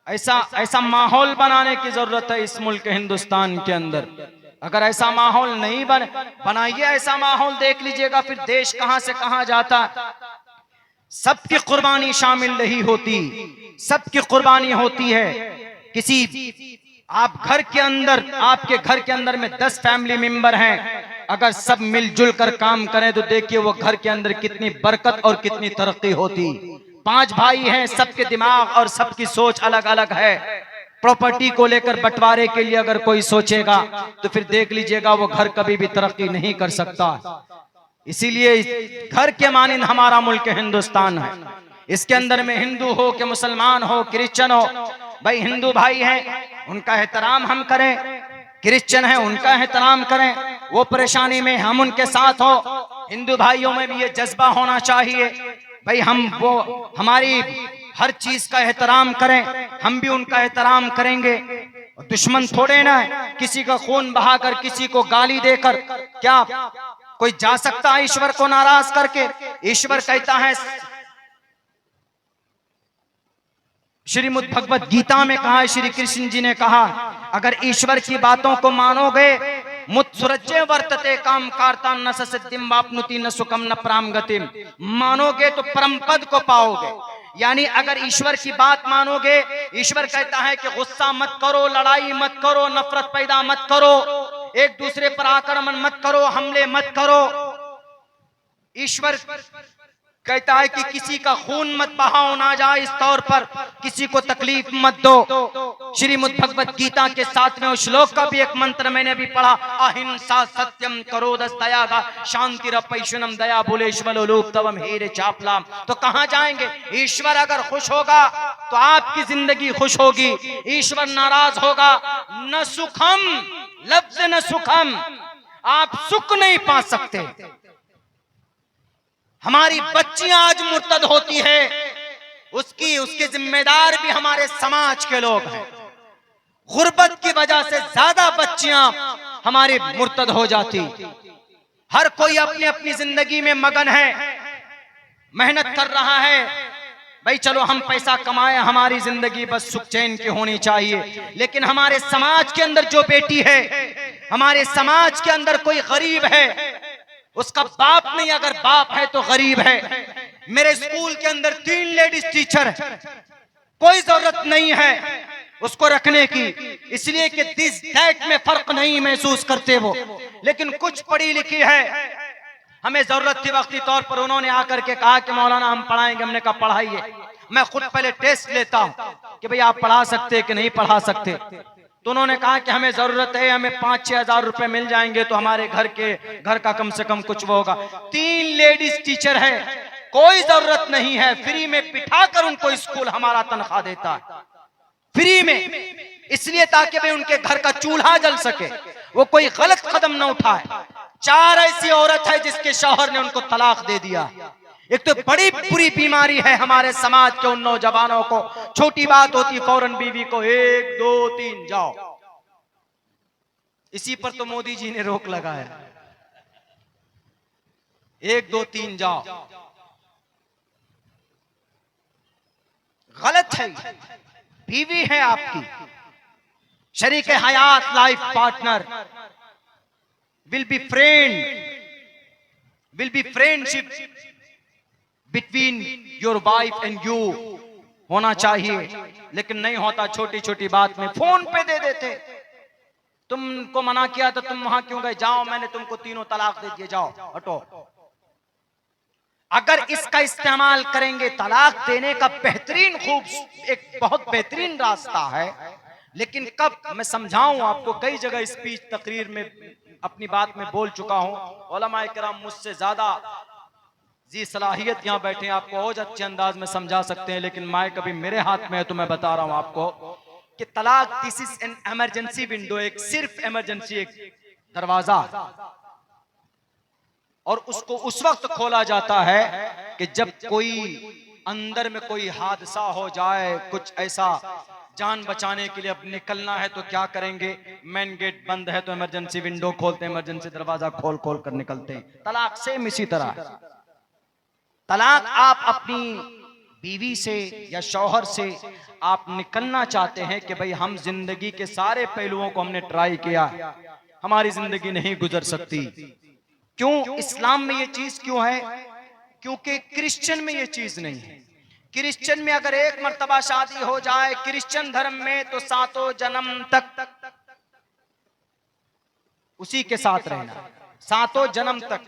ऐसा माहौल बनाने की जरूरत है इस मुल्क हिंदुस्तान के अंदर। अगर ऐसा माहौल नहीं बनाइए, ऐसा माहौल देख लीजिएगा फिर देश कहां से कहां जाता। सबकी कुर्बानी शामिल नहीं होती, सबकी कुर्बानी होती है। किसी आप घर के अंदर, आपके घर के अंदर में 10 फैमिली मेंबर हैं, अगर सब मिलजुल कर काम करें तो देखिए वो घर के अंदर कितनी बरकत और कितनी तरक्की होती। 5 भाई हैं, सबके दिमाग और सबकी सोच अलग अलग है। प्रॉपर्टी को लेकर बंटवारे के लिए अगर कोई सोचेगा तो फिर देख लीजिएगा वो घर कभी भी तरक्की नहीं कर सकता। इसीलिए घर के मानिंद हमारा मुल्क हिंदुस्तान है। इसके अंदर में हिंदू हो कि मुसलमान हो, क्रिश्चियन हो, भाई हिंदू भाई हैं उनका एहतराम हम करें, क्रिश्चियन है उनका एहतराम करें, वो परेशानी में हम उनके साथ हो। हिंदू भाइयों में भी ये जज्बा होना चाहिए, भाई हम वो हमारी हर चीज का एहतराम करें, हम भी उनका एहतराम करेंगे। दुश्मन थोड़े ना किसी का खून बहाकर, किसी को गाली देकर क्या कोई जा सकता है ईश्वर को नाराज करके? ईश्वर कहता है, श्रीमद् भगवत गीता में कहा है, श्री कृष्ण जी ने कहा, अगर ईश्वर की बातों को मानोगे, मुत्सुरज्जे वर्तते काम कार्ता न सिद्धिम वाप्नुति न सुखम न प्राम गतिम, मानोगे तो परम पद को पाओगे। यानी अगर ईश्वर की बात मानोगे, ईश्वर कहता है कि गुस्सा मत करो, लड़ाई मत करो, नफरत पैदा मत करो, एक दूसरे पर आक्रमण मत करो, हमले मत करो। ईश्वर कहता है कि किसी का खून मत बहाओ, नाजायज तौर पर किसी को तकलीफ मत दो। श्रीमद् भगवत गीता के 7वें श्लोक का भी एक मंत्र मैंने भी पढ़ा, अहिंसा सत्यम करोदस दयागा शांतिरपैशुनम दया भूलेश्वलो लोक तवम हेरे चापलाम। तो कहां जाएंगे? ईश्वर अगर खुश होगा तो आपकी जिंदगी खुश होगी, ईश्वर नाराज होगा। न सुखम, लफ्ज न सुखम, आप सुख नहीं पा सकते। हमारी बच्चियां आज मुर्तद होती है, उसके जिम्मेदार भी हमारे समाज के लोग हैं। गुर्बत की वजह से ज्यादा बच्चियां हमारी मुर्तद हो जाती। हर कोई अपनी अपनी जिंदगी में मगन है, मेहनत कर रहा है। भाई चलो हम पैसा कमाए, हमारी जिंदगी बस सुख चैन की होनी चाहिए। लेकिन हमारे समाज के अंदर जो बेटी है, हमारे समाज के अंदर कोई गरीब है, उसका बाप नहीं, अगर बाप है तो गरीब है। मेरे स्कूल के अंदर 3 लेडीज टीचर है, कोई जरूरत नहीं है उसको रखने की, इसलिए कि दिस दैट में फर्क नहीं महसूस करते वो। लेकिन कुछ पढ़ी लिखी है, हमें जरूरत थी वक्ती तौर पर, उन्होंने आकर के कहा कि मौलाना हम पढ़ाएंगे। हमने कहा पढ़ाइए। मैं खुद पहले टेस्ट लेता हूं कि भाई आप पढ़ा सकते कि नहीं पढ़ा सकते। तो उन्होंने कहा कि हमें जरूरत है, हमें 5-6 हजार रुपए मिल जाएंगे तो हमारे घर का कम से कम कुछ वो होगा। 3 लेडीज टीचर है, कोई जरूरत नहीं है, फ्री में बिठाकर उनको स्कूल हमारा तनख्वाह देता है, फ्री में, इसलिए ताकि भाई उनके घर का चूल्हा जल सके, वो कोई गलत कदम न उठाए। 4 ऐसी औरत है जिसके शौहर ने उनको तलाक दे दिया। एक तो बड़ी बुरी बीमारी है हमारे समाज के उन नौजवानों को, छोटी बात होती फौरन बीवी को 1 2 3 जाओ। इसी पर तो मोदी जी ने रोक लगाया, 1 2 3 जाओ। गलत है। बीवी है आपकी, शरीक हयात, life partner, will be friendship between your wife and you होना चाहिए। लेकिन नहीं होता, छोटी छोटी बात में फोन पे दे देते। तुमको मना किया तो तुम वहां क्यों गए, जाओ मैंने तुमको 3 तलाक दे दिए, जाओ हटो। अगर इसका इस्तेमाल करेंगे, तलाक देने का बेहतरीन एक बहुत बेहतरीन रास्ता है। लेकिन कब, मैं समझाऊं आपको, कई जगह स्पीच तकरीर में अपनी बात में बोल चुका हूं। उलमाए किराम मुझसे ज्यादा जी सलाहियत यहाँ बैठे हैं, आपको और अच्छे अंदाज में समझा सकते हैं। लेकिन माइक अभी मेरे हाथ में है तो मैं बता रहा हूं आपको कि तलाक this is an emergency window, एक सिर्फ इमरजेंसी एक दरवाजा, और उसको उस वक्त खोला जाता है कि जब कोई अंदर में कोई हादसा हो जाए, कुछ ऐसा जान बचाने के लिए अब निकलना है तो क्या करेंगे, मेन गेट बंद है तो इमरजेंसी विंडो खोलते हैं, इमरजेंसी दरवाजा खोल खोल कर निकलते हैं। तलाक सेम इसी तरह। तलाक आप अपनी बीवी से या शौहर से आप निकलना चाहते हैं कि भाई हम जिंदगी के सारे पहलुओं को हमने ट्राई किया, हमारी जिंदगी नहीं गुजर सकती। क्यों इस्लाम में ये चीज क्यों है? क्योंकि क्रिश्चियन में ये चीज नहीं है। क्रिश्चियन में अगर एक मर्तबा शादी हो जाए क्रिश्चियन धर्म में, तो 7 जन्म तक उसी के साथ रहना, 7 जन्म तक।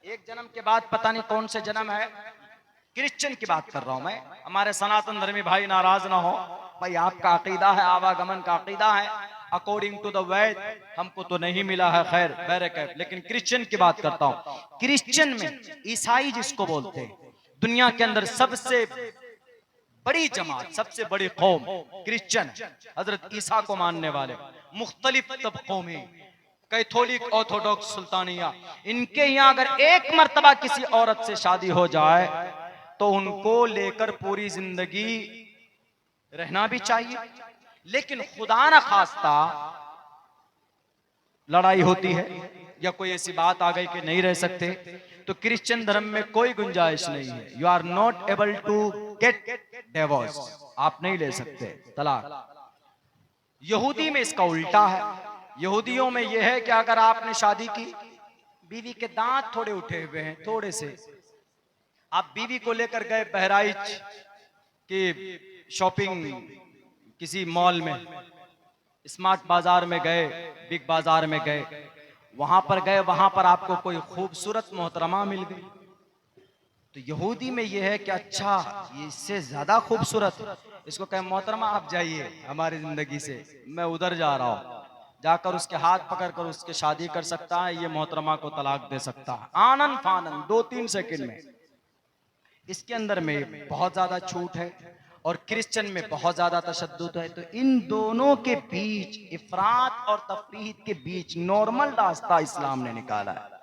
एक जन्म के बाद पता नहीं कौन से जन्म है, क्रिश्चियन की बात कर रहा हूं मैं। हमारे सनातन धर्मी भाई नाराज ना हो, भाई आपका अकीदा है, आवागमन का अकीदा है, अकॉर्डिंग टू द वेद हमको तो नहीं मिला है, खैर बैरकैफ। लेकिन क्रिश्चियन की बात करता हूं। क्रिश्चियन में ईसाई जिसको बोलते हैं, दुनिया के अंदर सबसे बड़ी जमात, सबसे बड़ी कौम क्रिश्चियन, हजरत ईसा को मानने वाले मुख्तलिफ तबकों में, कैथोलिक, ऑर्थोडॉक्स, सुल्तानिया, इनके यहाँ अगर एक मर्तबा किसी औरत से शादी हो जाए तो उनको लेकर पूरी जिंदगी रहना भी चाहिए। लेकिन खुदा न खास्ता लड़ाई होती है या कोई ऐसी बात आ गई कि नहीं रह सकते, तो क्रिश्चियन धर्म में कोई गुंजाइश नहीं है। You are not able to get divorce, आप नहीं ले सकते तलाक। यहूदी में इसका उल्टा है। यहूदियों में यह है कि अगर आपने शादी की, बीवी के दांत थोड़े उठे हुए हैं थोड़े से, आप बीवी को लेकर गए बहराइच की शॉपिंग, किसी मॉल में, स्मार्ट बाजार में गए, बिग बाजार में गए, वहां पर आपको कोई खूबसूरत मोहतरमा मिल गई, तो यहूदी में यह है कि अच्छा ये इससे ज्यादा खूबसूरत, इसको कहे मोहतरमा आप जाइए हमारी जिंदगी से, मैं उधर जा रहा हूं, जाकर उसके हाथ पकड़कर उसके शादी कर सकता है, ये मोहतरमा को तलाक दे सकता है आनन फानन 2-3 सेकंड में। इसके अंदर में बहुत ज्यादा छूट है। और क्रिश्चियन में बहुत ज्यादा तशद्दुद है। तो इन दोनों के बीच, इफरात और तफरीद के बीच नॉर्मल रास्ता इस्लाम ने निकाला है।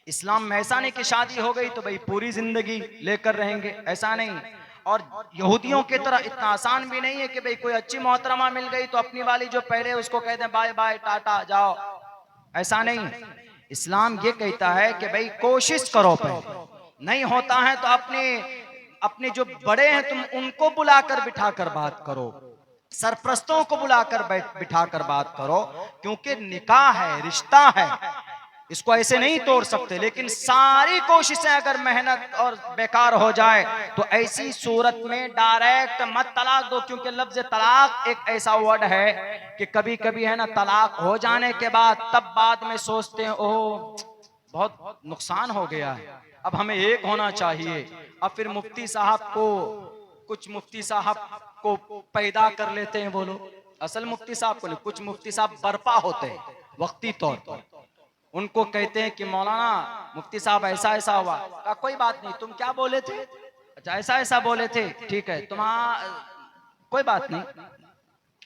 इस्लाम में ऐसा नहीं कि शादी हो गई तो भाई पूरी जिंदगी लेकर रहेंगे, ऐसा नहीं। और यहूदियों की तरह इतना आसान भी नहीं है कि भाई कोई अच्छी मोहतरमा मिल गई तो अपनी वाली जो पहले उसको कह दें बाय बाय टाटा जाओ, ऐसा नहीं। इस्लाम ये कहता है कि भाई कोशिश करो, पहले नहीं होता है तो अपने जो बड़े हैं तुम उनको बुलाकर बिठाकर बात करो, सरप्रस्तों को बुलाकर बिठाकर बात करो, क्योंकि निकाह है, रिश्ता है, इसको ऐसे नहीं तोड़ सकते। लेकिन सारी कोशिशें अगर मेहनत और बेकार हो जाए तो ऐसी सूरत में डायरेक्ट मत तलाक दो, क्योंकि लफ्ज तलाक एक ऐसा वर्ड है कि कभी कभी है ना तलाक हो जाने के बाद तब बाद में सोचते हैं ओह बहुत नुकसान हो गया है, अब हमें एक होना चाहिए। अब फिर मुफ्ती साहब को, कुछ मुफ्ती साहब को पैदा कर लेते हैं वो लोग, असल मुफ्ती साहब को नहीं, कुछ मुफ्ती साहब बर्पा होते हैं वक्ती तौर पर, उनको कहते हैं कि मौलाना मुफ्ती साहब ऐसा ऐसा हुआ, कहा कोई बात नहीं, तुम क्या बोले थे, अच्छा ऐसा ऐसा बोले थे, ठीक है तुम्हारा कोई बात नहीं,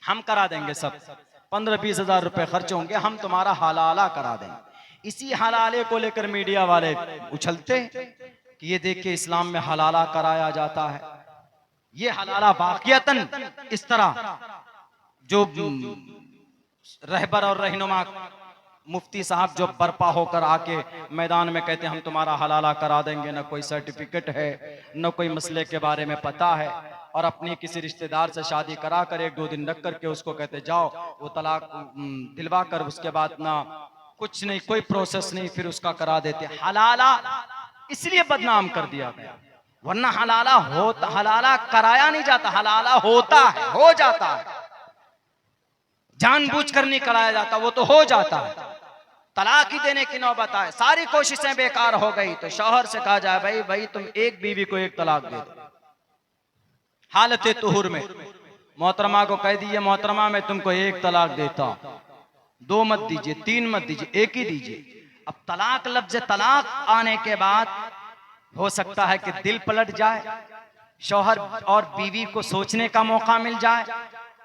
हम करा देंगे, सब 15-20 हजार रुपए खर्च होंगे, हम तुम्हारा हलाला करा देंगे। इसी हलाले को लेकर मीडिया वाले उछलते कि ये देखिए इस्लाम में हलाला कराया जाता है। ये हलाला वाक़ियतन इस तरह जो रहबर और रहनुमा मुफ्ती साहब जो बर्पा होकर आके मैदान में कहते हैं हम तुम्हारा हलाला करा देंगे, न कोई सर्टिफिकेट है न कोई मसले के बारे में पता है, और अपनी किसी रिश्तेदार से शादी करा कर 1-2 दिन रख करके उसको कहते जाओ वो तलाक दिलवा कर, उसके बाद ना कुछ नहीं, कोई प्रोसेस नहीं, फिर उसका करा देते। हलाला इसलिए बदनाम कर दिया गया, वरना हलाला कराया नहीं जाता, हलाला होता है, हो जाता है, जानबूझकर नहीं कराया जाता, वो तो हो जाता है। तलाक ही देने की नौबत आए, सारी कोशिशें बेकार हो गई तो शौहर से कहा जाए भाई तुम एक बीवी को एक तलाक दे दो, हालत तुहुर में मोहतरमा को कह दिए मोहतरमा मैं तुमको एक तलाक देता हूं, 2 मत दीजिए, 3 मत दीजिए, एक ही दीजिए। अब तलाक, लफ्ज तलाक आने के बाद हो सकता है कि दिल पलट जाए, शौहर और बीवी को सोचने का मौका मिल जाए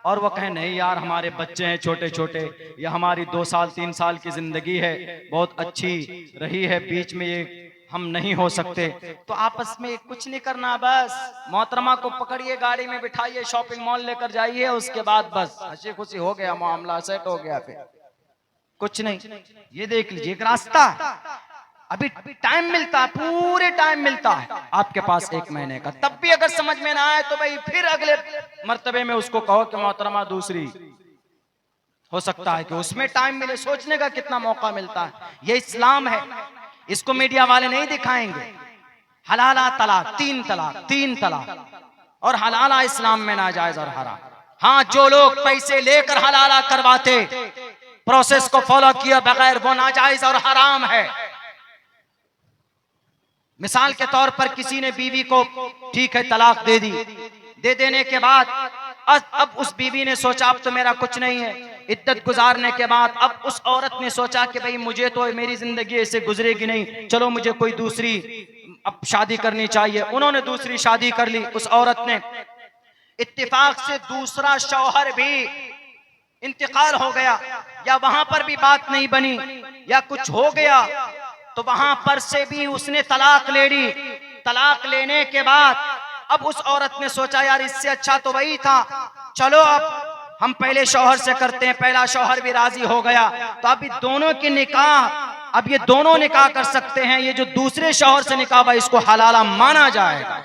और वो कहे नहीं यार हमारे बच्चे हैं छोटे छोटे, या हमारी 2 साल 3 साल की जिंदगी है बहुत अच्छी रही है, बीच में ये हम नहीं हो सकते, तो आपस में कुछ नहीं करना, बस मोहतरमा को पकड़िए, गाड़ी में बिठाइए, शॉपिंग मॉल लेकर जाइए, उसके बाद बस हंसी खुशी हो गया, मामला सेट हो गया, फिर कुछ नहीं। ये देख लीजिए एक रास्ता है, अभी टाइम मिलता है, पूरे टाइम मिलता है आपके पास 1 महीने का, तब भी अगर समझ में ना आए तो भाई फिर अगले मर्तबे में उसको कहो कि मोहतरमा दूसरी, हो सकता है कि उसमें टाइम मिले, सोचने का कितना मौका मिलता है। ये इस्लाम है, इसको मीडिया वाले नहीं दिखाएंगे। हलाला तलाक, 3 तलाक, 3 तलाक, और हलाला इस्लाम में नाजायज और हराम। हाँ, जो लोग पैसे लेकर हलाला करवाते, प्रोसेस को फॉलो किया बगैर, वो नाजायज और हराम है। मिसाल के तौर पर किसी ने बीवी को ठीक है तलाक दे दी, दे देने के बाद अब उस बीवी ने सोचा अब तो मेरा कुछ नहीं है, इद्दत गुजारने के बाद अब उस औरत ने सोचा कि भाई मुझे तो मेरी जिंदगी ऐसे गुजरेगी नहीं, चलो मुझे कोई दूसरी अब शादी करनी चाहिए। उन्होंने दूसरी शादी कर ली, उस औरत ने, इत्तेफाक से दूसरा शौहर भी इंतकाल हो गया, या वहां पर भी बात नहीं बनी, या कुछ हो गया तो वहां पर से भी उसने तलाक ले ली। तलाक लेने के बाद अब उस औरत ने सोचा यार इससे अच्छा तो वही था, चलो अब हम पहले शौहर से करते हैं, पहला शौहर भी राजी हो गया, तो अब दोनों की निकाह, अब ये दोनों निकाह कर सकते हैं। ये जो दूसरे शौहर से निकाह हुआ इसको हलाला माना जाएगा।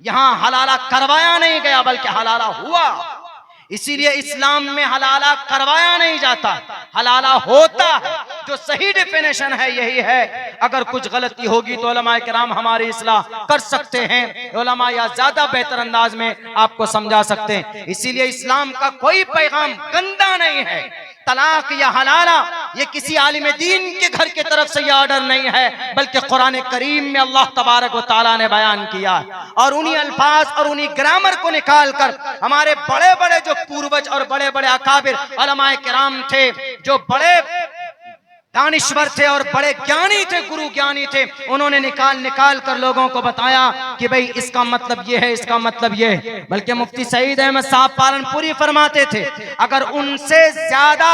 यहां हलाला करवाया नहीं गया बल्कि हलाला हुआ। इसीलिए इस्लाम में हलाला करवाया नहीं जाता, हलाला होता है। जो सही डेफिनेशन है यही है। अगर कुछ गलती होगी तो उलमाए किराम हमारी इस्लाह कर सकते हैं, उलमा या ज्यादा बेहतर अंदाज में आपको समझा सकते हैं। इसीलिए इस्लाम का कोई पैगाम गंदा नहीं है। तलाक या हलाला ये किसी आलिम दीन के घर की तरफ से यह ऑर्डर नहीं है, बल्कि कुरान करीम में अल्लाह तबारक व तआला ने बयान किया, और उन्हीं अल्फाज और उन्हीं ग्रामर को निकाल कर हमारे बड़े बड़े जो पूर्वज और बड़े बड़े अकाबिर उलमाए किराम थे, जो बड़े दानिश्वर थे और बड़े ज्ञानी थे, गुरु ज्ञानी थे। उन्होंने निकाल निकाल कर लोगों को बताया कि भाई इसका मतलब ये है, इसका मतलब ये है। बल्कि मुफ्ती सईद अहमद साहब पालनपुरी फरमाते थे, अगर उनसे ज्यादा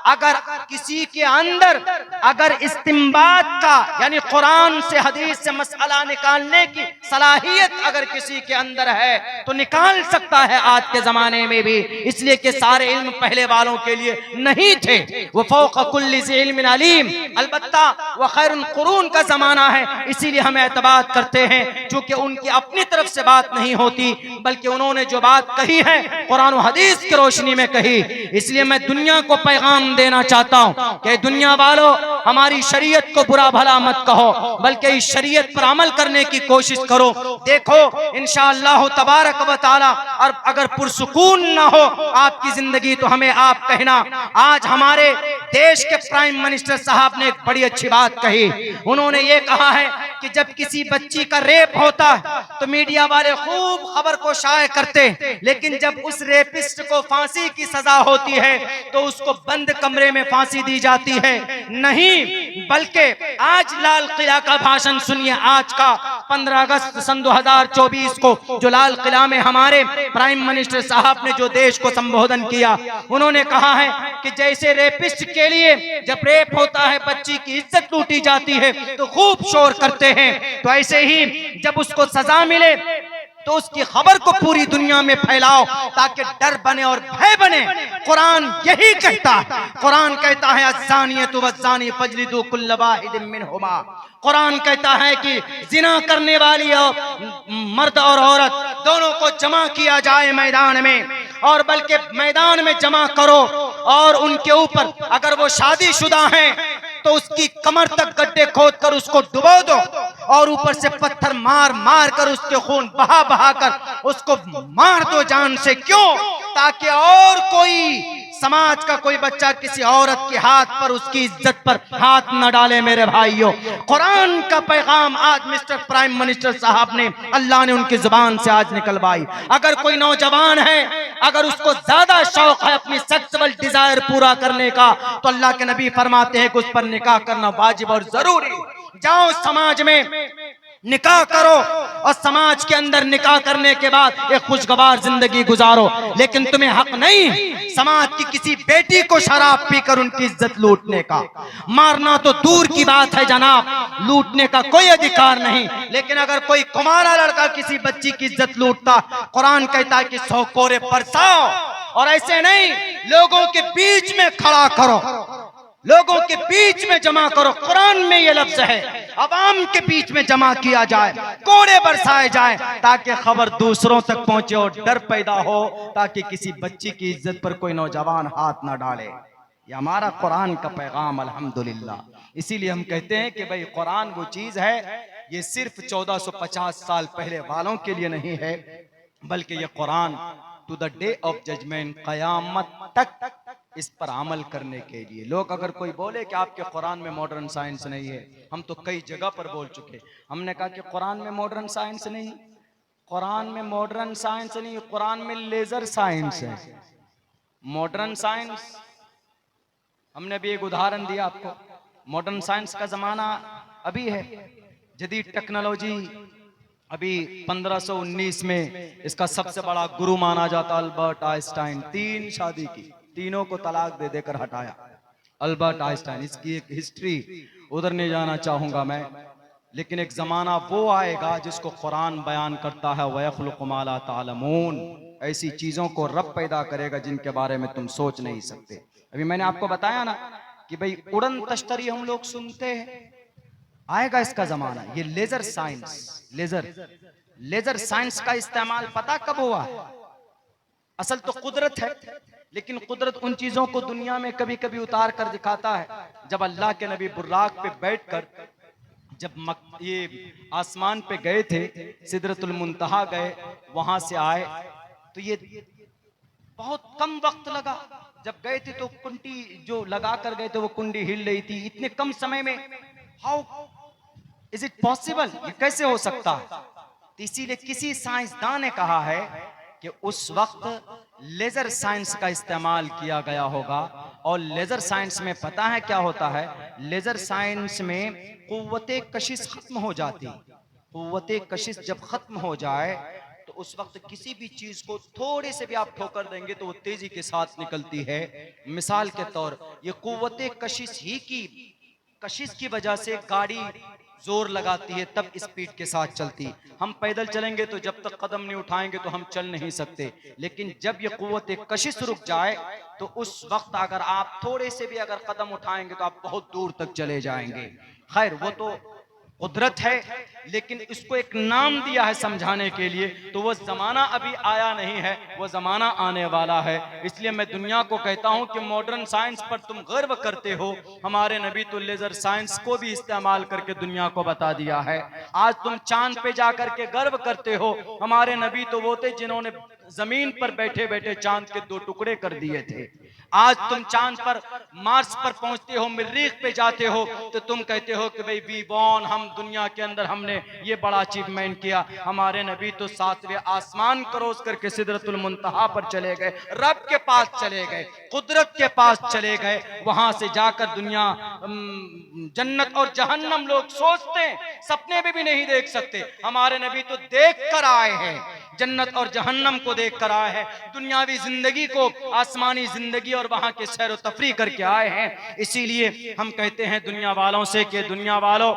अगर किसी के अंदर अगर इस्तिंबात का यानी कुरान से हदीस से मसला निकालने की सलाहियत अगर किसी के अंदर है तो निकाल सकता है आज के जमाने में भी। इसलिए कि सारे इल्म पहले वालों के लिए नहीं थे। वो फौक़ कुल्ली ज़ी इल्मिन अलीम, अलबत्ता वह खैरुल कुरून का जमाना है, इसीलिए हम एतबार करते हैं। चूंकि उनकी अपनी तरफ से बात नहीं होती, बल्कि उन्होंने जो बात कही है कुरान और हदीस की रोशनी में कही। इसलिए मैं दुनिया को पैगाम देना चाहता हूं कि दुनिया वालों, हमारी शरीयत को बुरा भला मत कहो, बल्कि इस शरीयत पर अमल करने की कोशिश करो। देखो इंशाअल्लाह तबारक व तआला, और अगर पुरसुकून ना हो आपकी जिंदगी तो हमें आप कहना। आज हमारे देश के प्राइम मिनिस्टर साहब ने एक बड़ी अच्छी बात कही। उन्होंने ये कहा है कि जब किसी बच्ची का रेप होता है तो मीडिया वाले खूब खबर को शाये करते, लेकिन जब उस रेपिस्ट को फांसी की सजा होती है तो उसको बंद कमरे में फांसी दी जाती है। नहीं, बल्कि आज लाल किला का भाषण सुनिए, आज का 15 अगस्त सन 2024 को जो लाल किला में हमारे प्राइम मिनिस्टर साहब ने जो देश को संबोधन किया, उन्होंने कहा है कि जैसे रेपिस्ट के लिए जब रेप होता है बच्ची की इज्जत लूटी जाती है तो खूब शोर करते हैं, तो ऐसे ही जब उसको सजा मिले तो उसकी खबर को पूरी दुनिया में फैलाओ ताकि डर बने और भय बने। कुरान यही कहता है, कुरान कहता है अज़्ज़ानियतु वज़्ज़ानी फजलिदू कुल्ल वाहिदिम मिनहुमा। कुरान कहता है कि जिना करने वाली और मर्द और औरत दोनों को जमा किया जाए मैदान में, और बल्कि मैदान में जमा करो और उनके ऊपर अगर वो शादीशुदा हैं तो उसकी कमर तक गड्ढे खोद कर उसको डुबो दो और ऊपर से पत्थर मार मार कर उसके खून बहा बहा कर उसको मार दो जान से। क्यों? ताकि और कोई समाज का कोई बच्चा किसी औरत के हाथ पर, उसकी इज्जत पर हाथ न डाले। मेरे भाइयों, कुरान का पैगाम आज मिस्टर प्राइम मिनिस्टर साहब ने, अल्लाह ने उनकी जुबान से आज निकलवाई। अगर कोई नौजवान है, अगर उसको ज्यादा शौक है अपनी सेक्सुअल डिजायर पूरा करने का, तो अल्लाह के नबी फरमाते हैं कि उस पर निकाह करना वाजिब और जरूरी। जाओ समाज में निकाह करो और समाज के अंदर निकाह करने के बाद एक खुशगवार जिंदगी गुजारो। लेकिन तुम्हें हक नहीं समाज की किसी बेटी को शराब पीकर उनकी इज्जत लूटने का। मारना तो दूर की बात है जनाब, लूटने का कोई अधिकार नहीं। लेकिन अगर कोई कुमारा लड़का किसी बच्ची की इज्जत लूटता, कुरान कहता है कि 100 कोरे बरसाओ, और ऐसे नहीं लोगों के बीच में खड़ा करो, लोगों के बीच में जमा करो। कुरान में ये लफ्ज है, अवाम के बीच में जमा किया जाए, कोड़े बरसाए जाए, ताकि खबर दूसरों तक पहुंचे और डर पैदा हो, ताकि किसी बच्ची की इज्जत पर कोई नौजवान हाथ ना डाले। ये हमारा कुरान का पैगाम अल्हम्दुलिल्लाह। इसीलिए हम कहते हैं कि भाई कुरान वो चीज है, ये सिर्फ 1450 साल पहले वालों के लिए नहीं है, बल्कि ये Quran to the day of judgement, कयामत तक इस पर अमल करने के लिए। लोग अगर कोई बोले कि आपके कुरान में मॉडर्न साइंस नहीं है, हम तो कई जगह पर बोल चुके, हमने कहा कि कुरान में मॉडर्न साइंस नहीं, कुरान में मॉडर्न साइंस नहीं, कुरान में लेजर साइंस है। मॉडर्न साइंस, हमने भी एक उदाहरण दिया आपको, मॉडर्न साइंस का जमाना अभी है, जदीद टेक्नोलॉजी अभी 1519 में इसका सबसे बड़ा गुरु माना जाता अल्बर्ट आइंस्टाइन। 3 शादी की, तीनों को तलाक दे देकर हटाया अल्बर्ट आइंस्टाइन। इसकी एक हिस्ट्री, उधर नहीं जाना चाहूंगा मैं, लेकिन एक जमाना वो आएगा जिसको कुरान बयान करता है, वयखलुकु मा ला तालमून, ऐसी चीजों को रब पैदा करेगा जिनके बारे में तुम सोच नहीं सकते। अभी मैंने आपको बताया ना कि भाई उड़न तश्तरी हम लोग सुनते हैं, आएगा इसका जमाना। ये लेजर साइंस, लेजर साइंस का इस्तेमाल पता कब हुआ? असल तो कुदरत है, लेकिन कुदरत उन चीजों को दुनिया में कभी कभी उतार कर दिखाता है। जब अल्लाह के नबी बुर्राक पे बैठकर जब ये आसमान पे गए थे, सिदरतुल मुंतहा गए, वहां से आए, तो ये बहुत कम वक्त लगा। जब गए थे तो कुंडी जो लगा कर गए थे वो कुंडी हिल रही थी इतने कम समय में। How is it possible? ये कैसे हो सकता है? तो इसीलिए किसी साइंसदान ने कहा है कि उस वक्त लेजर साइंस का इस्तेमाल किया गया होगा। और लेजर साइंस में पता है क्या होता है? लेजर साइंस में कुव्वते कशिश खत्म हो जाती। कुव्वते कशिश जब खत्म हो जाए तो उस वक्त किसी भी चीज को थोड़े से भी आप ठोकर देंगे तो वो तेजी के साथ निकलती है। मिसाल के तौर ये कुव्वते कशिश की वजह से गाड़ी जोर लगाती है, तब स्पीड के साथ चलती। हम पैदल चलेंगे तो जब तक कदम नहीं उठाएंगे तो हम चल नहीं सकते, लेकिन जब ये कुव्वत कशिश रुक जाए तो उस वक्त अगर आप थोड़े से भी अगर कदम उठाएंगे तो आप बहुत दूर तक चले जाएंगे। खैर वो तो कुदरत है, लेकिन इसको एक नाम दिया है समझाने के लिए। तो वो जमाना अभी आया नहीं है, वो जमाना आने वाला है। इसलिए मैं दुनिया को कहता हूं कि मॉडर्न साइंस पर तुम गर्व करते हो, हमारे नबी तो लेजर साइंस को भी इस्तेमाल करके दुनिया को बता दिया है। आज तुम चांद पे जाकर के गर्व करते हो, हमारे नबी तो वो थे जिन्होंने जमीन पर बैठे बैठे चांद के 2 टुकड़े कर दिए थे। आज तुम चांद पर, मार्स पर पहुंचते हो, मरीख पे जाते हो तो तुम कहते हो कि भाई वी बॉर्न, हम दुनिया के अंदर हमने ये बड़ा अचीवमेंट किया। हमारे नबी तो 7वें आसमान क्रॉस करके सिदरतुल मुंतहा पर चले गए, रब के पास चले गए, कुदरत के पास चले गए। वहां से जाकर दुनिया, जन्नत और जहन्नम लोग सोचते सपने में भी नहीं देख सकते, हमारे नबी तो देख कर आए हैं, जन्नत और जहन्नम को देख कर आए हैं, दुनियावी जिंदगी को, आसमानी जिंदगी और वहां के सैर व तफरी करके आए हैं। इसीलिए हम कहते हैं दुनिया वालों से कि दुनिया वालों,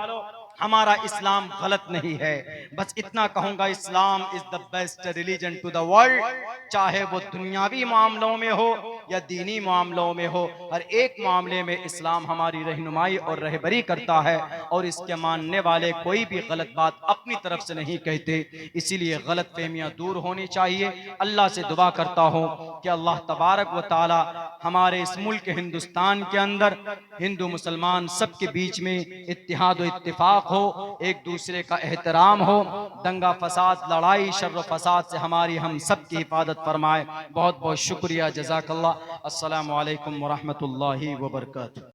हमारा इस्लाम गलत नहीं है। बस इतना कहूंगा, Islam is the best religion to the world. चाहे वो दुनियावी मामलों में हो या दीनी मामलों में हो, हर एक मामले में इस्लाम हमारी रहनुमाई और रहबरी करता है, और इसके मानने वाले कोई भी गलत बात अपनी तरफ से नहीं कहते। इसीलिए गलत फहमियां दूर होनी चाहिए। अल्लाह से दुआ करता हूँ कि अल्लाह तबारक व तआला हमारे इस मुल्क हिंदुस्तान के अंदर हिंदू मुसलमान सबके बीच में इत्तिहाद व इत्तिफाक हो, एक दूसरे का एहतराम हो, दंगा फसाद, लड़ाई, शर्र फसाद से हमारी हम सब की हिफाजत फरमाए। बहुत बहुत शुक्रिया, जज़ाकल्लाह। अस्सलामु अलैकुम व रहमतुल्लाहि व बरकातुहू।